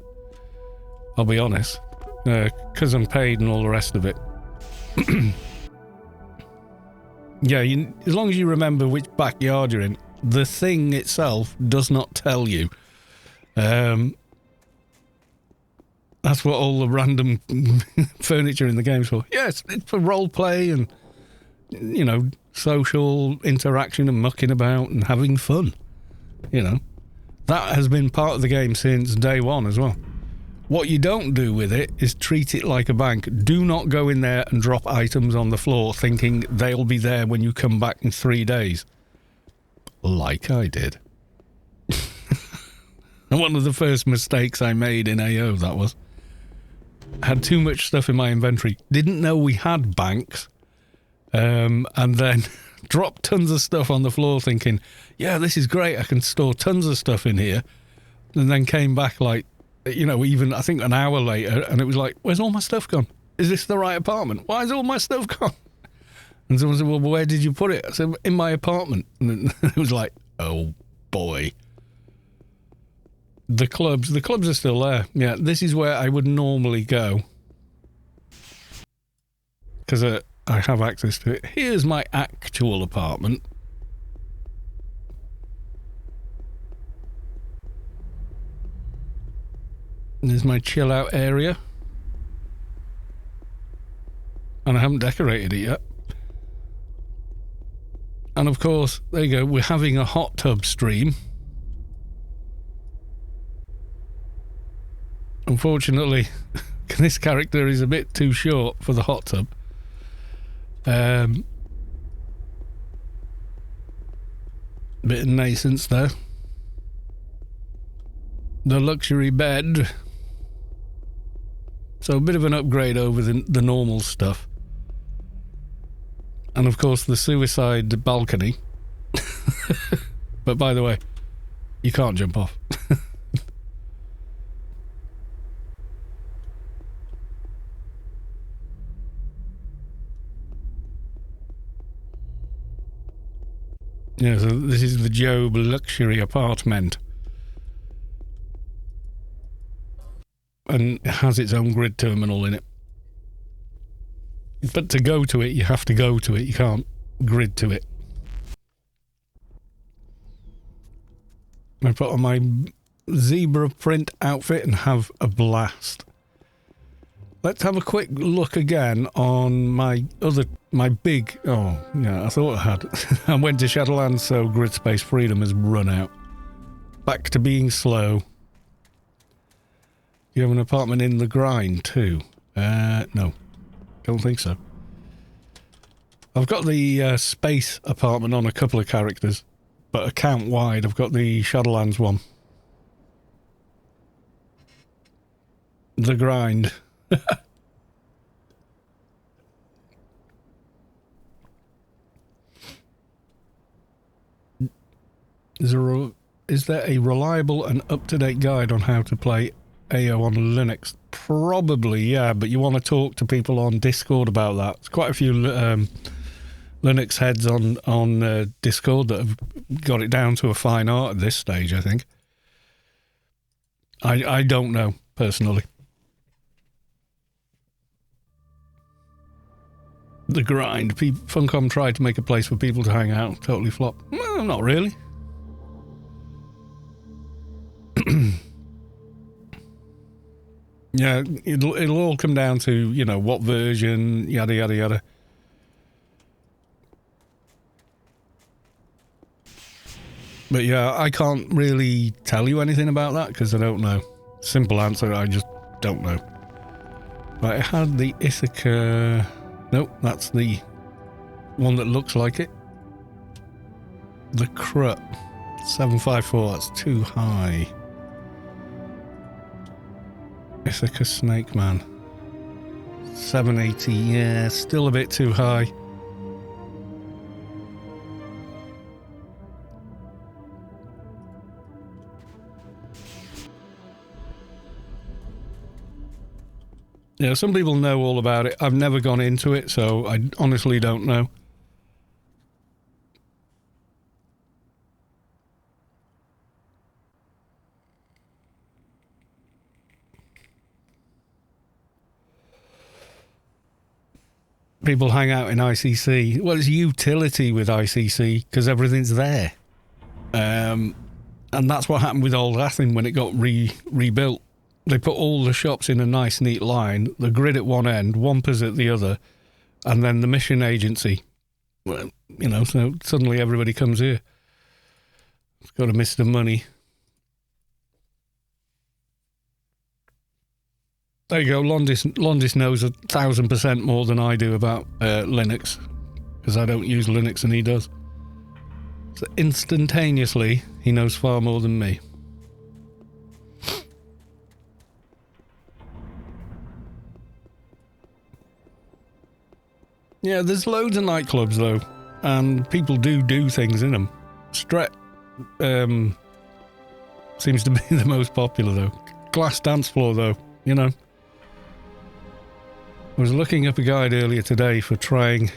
I'll be honest, because I'm paid and all the rest of it. Yeah, as long as you remember which backyard you're in, the thing itself does not tell you. That's what all the random furniture in the game's for. Yes, it's for role play and, you know, social interaction and mucking about and having fun. You know, that has been part of the game since day one as well. What you don't do with it is treat it like a bank. Do not go in there and drop items on the floor thinking they'll be there when you come back in 3 days. Like I did. One of the first mistakes I made in AO, that was. Had too much stuff in my inventory. Didn't know we had banks. And then dropped tons of stuff on the floor thinking, yeah, this is great. I can store tons of stuff in here. And then came back like, you know, even I think an hour later, and it was like, where's all my stuff gone? Is this the right apartment? Why is all my stuff gone? And someone said, well, where did you put it? I said, in my apartment. And it was like, oh boy. The clubs are still there. Yeah, this is where I would normally go. Because I have access to it. Here's my actual apartment. There's my chill out area. And I haven't decorated it yet. And of course, there you go, we're having a hot tub stream. Unfortunately, this character is a bit too short for the hot tub. Bit of Nascence there. The luxury bed. So a bit of an upgrade over the normal stuff. And of course the suicide balcony. But by the way, you can't jump off. Yeah, so this is the Job luxury apartment. And it has its own grid terminal in it. But to go to it, you have to go to it. You can't grid to it. I put on my zebra print outfit and have a blast. Let's have a quick look again on my my big... Oh, yeah, I thought I had. I went to Shadowlands, so grid space freedom has run out. Back to being slow. You have an apartment in the grind, too? No. Don't think so. I've got the space apartment on a couple of characters, but account-wide, I've got the Shadowlands one. The grind. Is there a reliable and up-to-date guide on how to play AO on Linux? Probably, yeah, but you want to talk to people on Discord about that. There's quite a few Linux heads on Discord that have got it down to a fine art at this stage, I think. I don't know, personally. The grind. Funcom tried to make a place for people to hang out. Totally flopped. Well, not really. Yeah, it'll all come down to, you know, what version, yada, yada, yada. But yeah, I can't really tell you anything about that because I don't know. Simple answer, I just don't know. Right, I had the Ithaca... Nope, that's the one that looks like it. The Crut. 754, that's too high. Ithaca Snake Man. 780, yeah, still a bit too high. Yeah, some people know all about it. I've never gone into it, so I honestly don't know. People hang out in ICC. Well, it's utility with ICC because everything's there. And that's what happened with Old Athens when it got rebuilt. They put all the shops in a nice, neat line, the grid at one end, Wampers at the other, and then the mission agency. Well, you know, so suddenly everybody comes here. It's got to miss the money. There you go. Londis knows 1,000% more than I do about Linux, because I don't use Linux and he does. So instantaneously, he knows far more than me. Yeah, there's loads of nightclubs though, and people do things in them. Stret seems to be the most popular though. Glass dance floor though, you know. I was looking up a guide earlier today for trying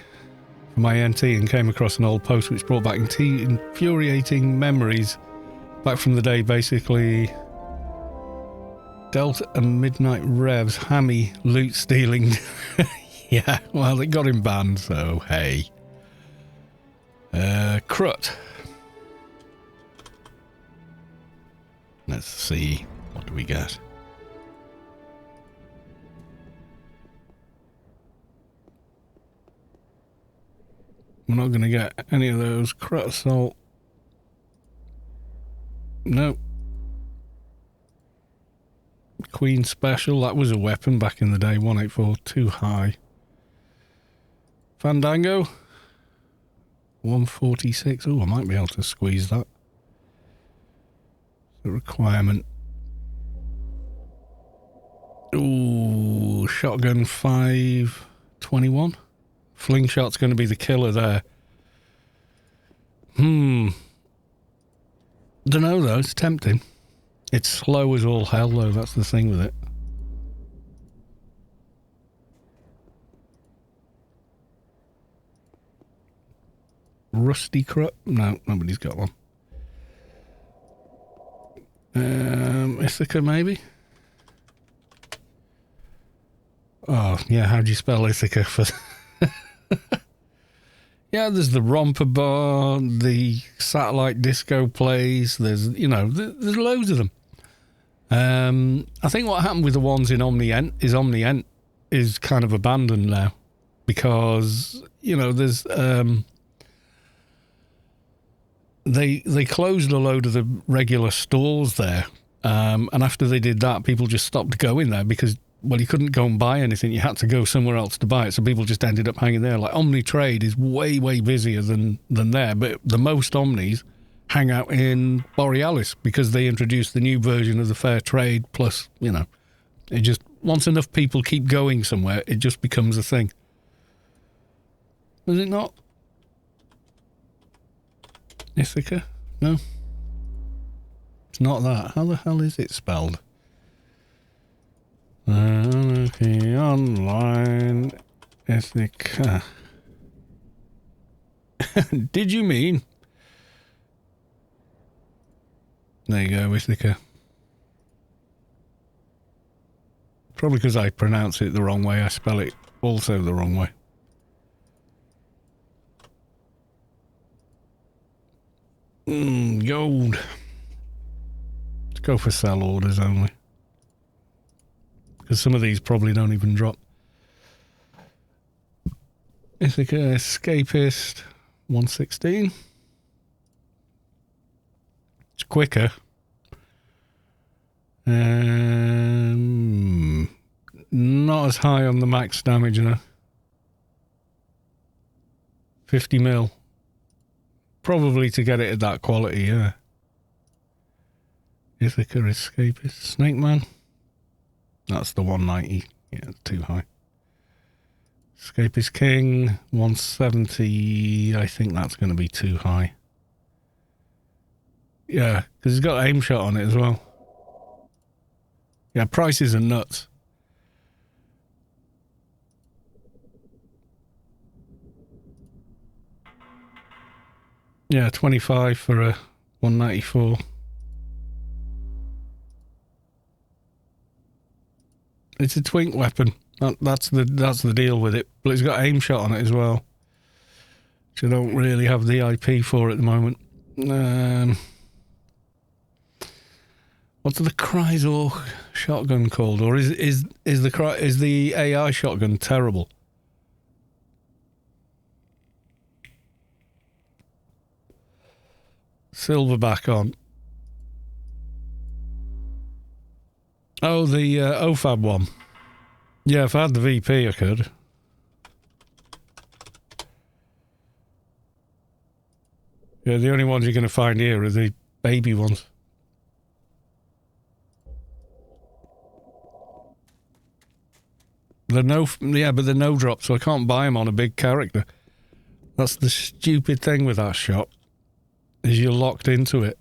for my NT and came across an old post which brought back infuriating memories back from the day basically Delta and Midnight Revs, hammy, loot stealing. Yeah, well, they got him banned, so hey. Crut. Let's see. What do we get? We're not going to get any of those. Crut assault. Nope. Queen special. That was a weapon back in the day. 184. Too high. Fandango. 146. Oh, I might be able to squeeze that. The requirement. Ooh, shotgun 521. Flingshot's going to be the killer there. Don't know though, it's tempting. It's slow as all hell though, that's the thing with it. Rusty Crut? No, nobody's got one. Ithaca maybe? Oh, yeah, how do you spell Ithaca for... Yeah, there's the Romper Bar, the Satellite Disco Plays, there's, you know, there's loads of them. I think what happened with the ones in Omniant is kind of abandoned now. because, you know, there's they closed a load of the regular stores there, and after they did that, people just stopped going there because, well, you couldn't go and buy anything. You had to go somewhere else to buy it, so people just ended up hanging there. Like, Omni Trade is way busier than there, but the most Omnis hang out in Borealis because they introduced the new version of the Fair Trade. Plus, you know, it just, once enough people keep going somewhere, it just becomes a thing. Was it not? Ithaca? No. It's not that. How the hell is it spelled? Anarchy Online Ithaca. Did you mean? There you go, Ithaca. Probably because I pronounce it the wrong way, I spell it also the wrong way. Gold. Let's go for sell orders only. Because some of these probably don't even drop. Ithaca Escapist 116. It's quicker. Not as high on the max damage, you know. 50 mil. Probably to get it at that quality, yeah. Ithaca Escapist. Snake Man. That's the 190. Yeah, it's too high. Escapist King 170. I think that's going to be too high. Yeah, because it's got aim shot on it as well. Yeah, prices are nuts. Yeah, 25 for a 194. It's a twink weapon. That's the deal with it. But it's got aim shot on it as well, which I don't really have the IP for at the moment. What's the Chrysor shotgun called? Or is the AI shotgun terrible? Silverback on. Oh, the OFAB one. Yeah, if I had the VP, I could. Yeah, the only ones you're going to find here are the baby ones. But they're no drop, so I can't buy them on a big character. That's the stupid thing with that shot, is you're locked into it.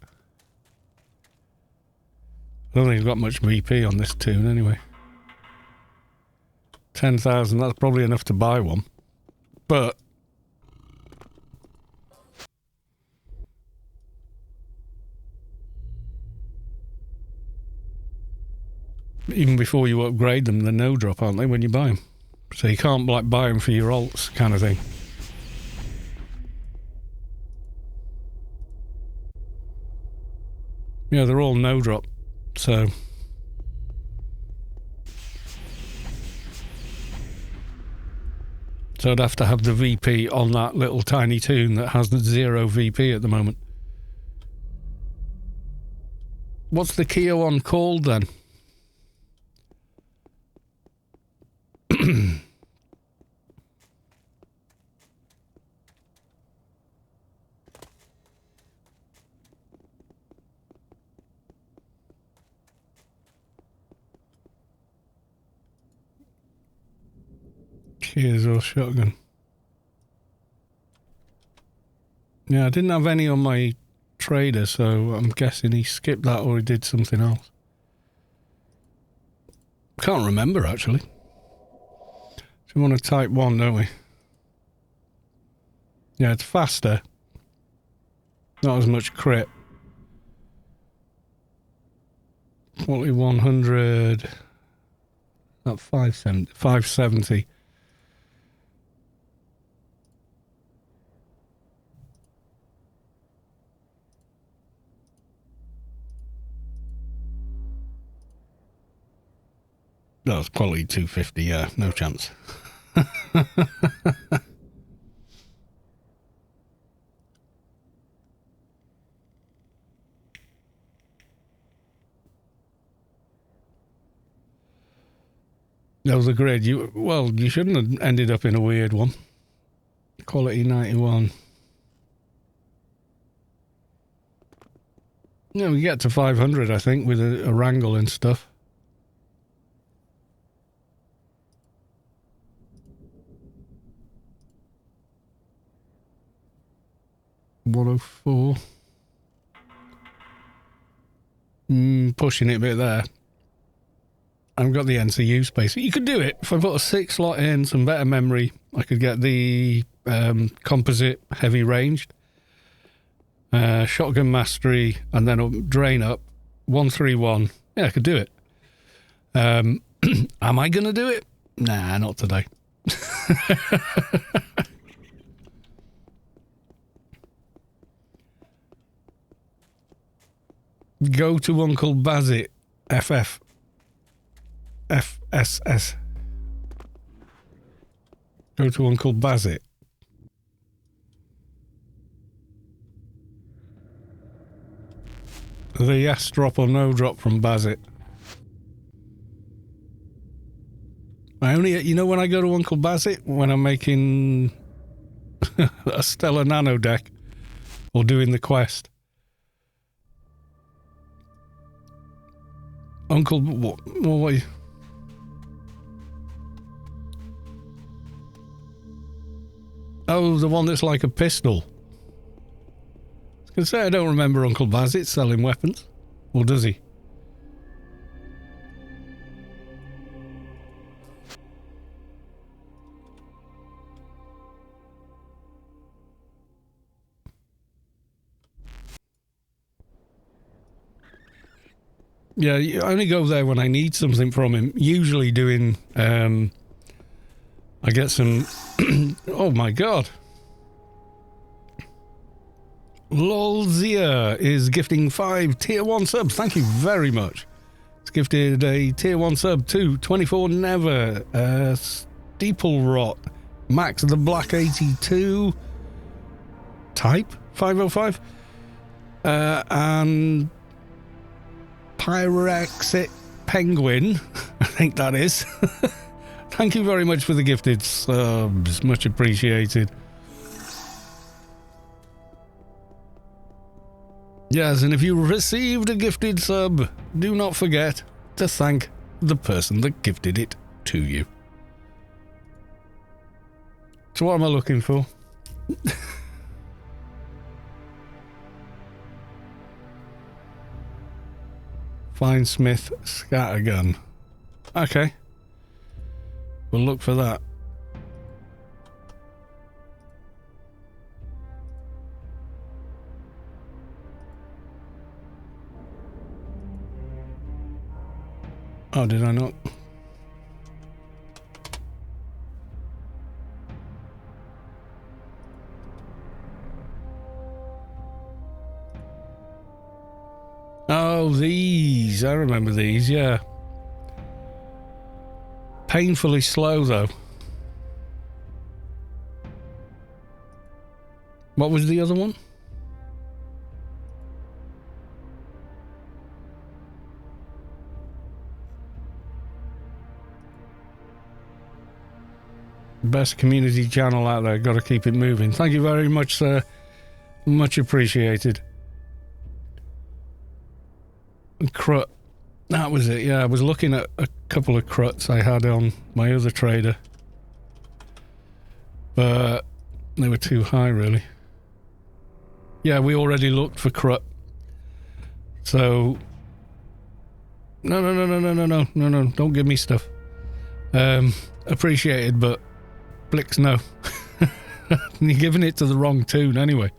I don't think I've got much VP on this Toon anyway. 10,000, that's probably enough to buy one. But even before you upgrade them, they're no drop, aren't they, when you buy them? So you can't like buy them for your alts kind of thing. Yeah, they're all no drop. So I'd have to have the VP on that little tiny Toon that has the 0 VP at the moment. What's the Kia one called then? Kia's or shotgun. Yeah, I didn't have any on my trader, so I'm guessing he skipped that or he did something else. Can't remember, actually. So we want to type 1, don't we? Yeah, it's faster. Not as much crit. 4100. Not 570. 570. That was quality 250, yeah, no chance. That was a grade. You shouldn't have ended up in a weird one. Quality 91. Yeah, we get to 500, I think, with a wrangle and stuff. $104. Pushing it a bit there. I've got the NCU space. You could do it. If I put a 6 slot in, some better memory, I could get the composite heavy ranged, shotgun mastery, and then drain up 131. Yeah, I could do it. Am I going to do it? Nah, not today. Go to Uncle Bazit, FF. FSS. Go to Uncle Bazit. The yes drop or no drop from Bazit. I only, you know, when I go to Uncle Bazit, when I'm making a Stellar Nano deck or doing the quest. Uncle, what Oh, the one that's like a pistol. I was going to say, I don't remember Uncle Bazit selling weapons. Or does he? Yeah, I only go there when I need something from him. Usually doing, I get some... oh my god. Lolzia is gifting 5 tier 1 subs. Thank you very much. It's gifted a tier 1 sub to 24 Never, Steeple Rot, Max the Black 82, Type 505, and Pyrexit Penguin, I think that is. Thank you very much for the gifted subs. Much appreciated. Yes, and if you received a gifted sub, do not forget to thank the person that gifted it to you. So what am I looking for? Fine Smith Scattergun. Okay. We'll look for that. Oh, did I not? Oh, these. I remember these, yeah. Painfully slow, though. What was the other one? Best community channel out there. Got to keep it moving. Thank you very much, sir. Much appreciated. Crut. That was it, yeah. I was looking at a couple of cruts I had on my other trader. But they were too high, really. Yeah, we already looked for crut. So... No. Don't give me stuff. Appreciated, but... Blix, no. You're giving it to the wrong Toon anyway.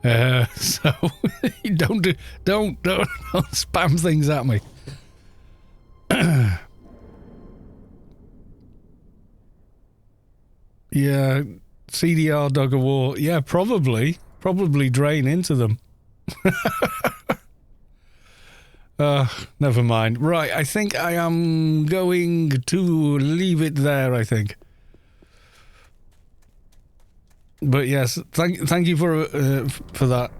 So don't spam things at me. Yeah, CDR Dog of War. Yeah, probably drain into them. Never mind. Right, I think I am going to leave it there, I think. But yes, thank you for that.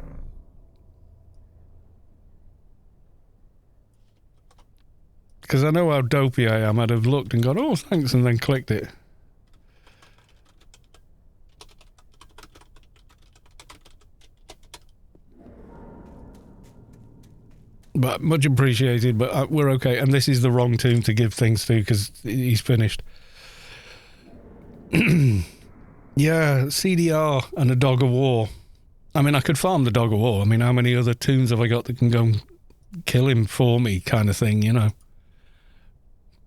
Because I know how dopey I am. I'd have looked and gone, oh, thanks, and then clicked it. But much appreciated, but we're okay. And this is the wrong tune to give things to because he's finished. Yeah, CDR and a Dog of War. I mean, I could farm the Dog of War. I mean, how many other tunes have I got that can go and kill him for me kind of thing, you know?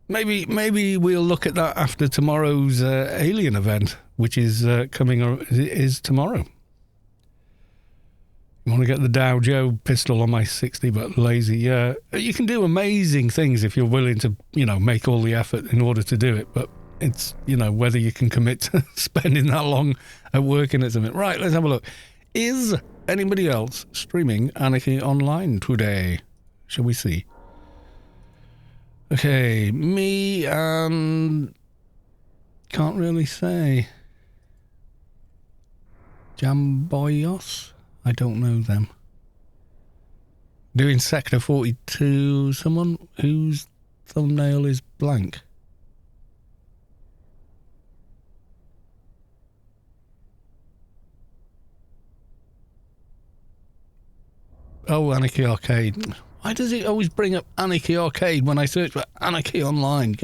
Maybe we'll look at that after tomorrow's Alien event, which is is tomorrow. You want to get the Dow Joe pistol on my 60, but lazy. Yeah, you can do amazing things if you're willing to, you know, make all the effort in order to do it. But it's, you know, whether you can commit to spending that long at working at something. Right, let's have a look. Is anybody else streaming Anarchy online today? Shall we see? Okay, me and... can't really say. Jamboyos? I don't know them. Doing Sector 42, someone whose thumbnail is blank. Oh, Anarchy Arcade. Why does it always bring up Anarchy Arcade when I search for Anarchy Online?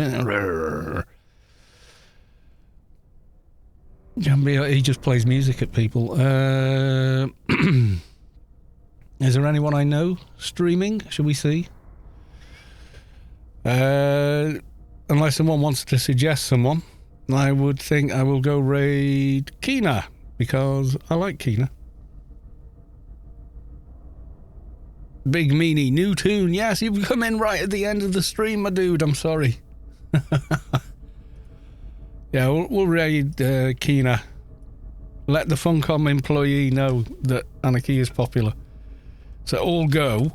He just plays music at people. Is there anyone I know streaming? Shall we see? Unless someone wants to suggest someone, I would think I will go raid Kina, because I like Kina. Big Meanie, new tune. Yes, you've come in right at the end of the stream, my dude. I'm sorry. Yeah, we'll raid Kina. Let the Funcom employee know that Anarchy is popular. So all go,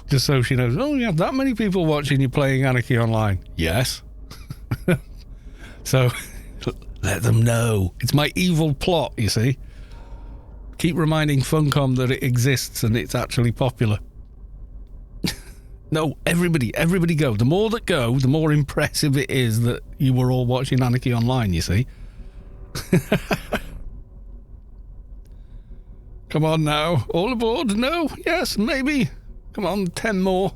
just so she knows, oh, you have that many people watching you playing Anarchy Online. Yes. So let them know. It's my evil plot, you see. Keep reminding Funcom that it exists and it's actually popular. No, everybody go. The more that go, the more impressive it is that you were all watching Anarchy Online, you see. Come on now. All aboard? No? Yes, maybe. Come on, 10 more.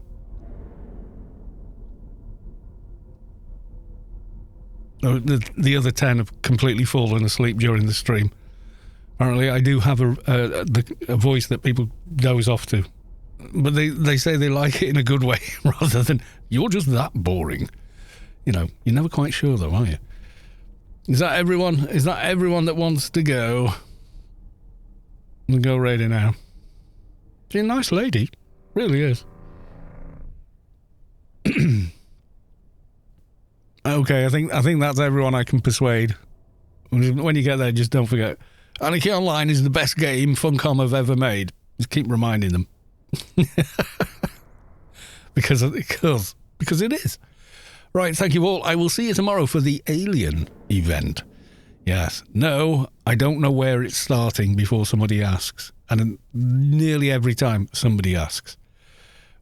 Oh, the other 10 have completely fallen asleep during the stream. Apparently, I do have a voice that people doze off to. But they say they like it in a good way rather than, you're just that boring. You know, you're never quite sure though, are you? Is that everyone? Is that everyone that wants to go? We'll go raiding now. She's a nice lady. Really is. Okay, I think that's everyone I can persuade. When you get there, just don't forget. Anarchy Online is the best game Funcom have ever made. Just keep reminding them. because it is. Right, thank you all. I will see you tomorrow for the Alien event. Yes. No, I don't know where it's starting before somebody asks. And nearly every time somebody asks.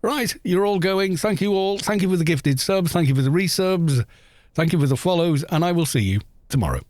Right, you're all going. Thank you all. Thank you for the gifted subs. Thank you for the resubs. Thank you for the follows. And I will see you tomorrow.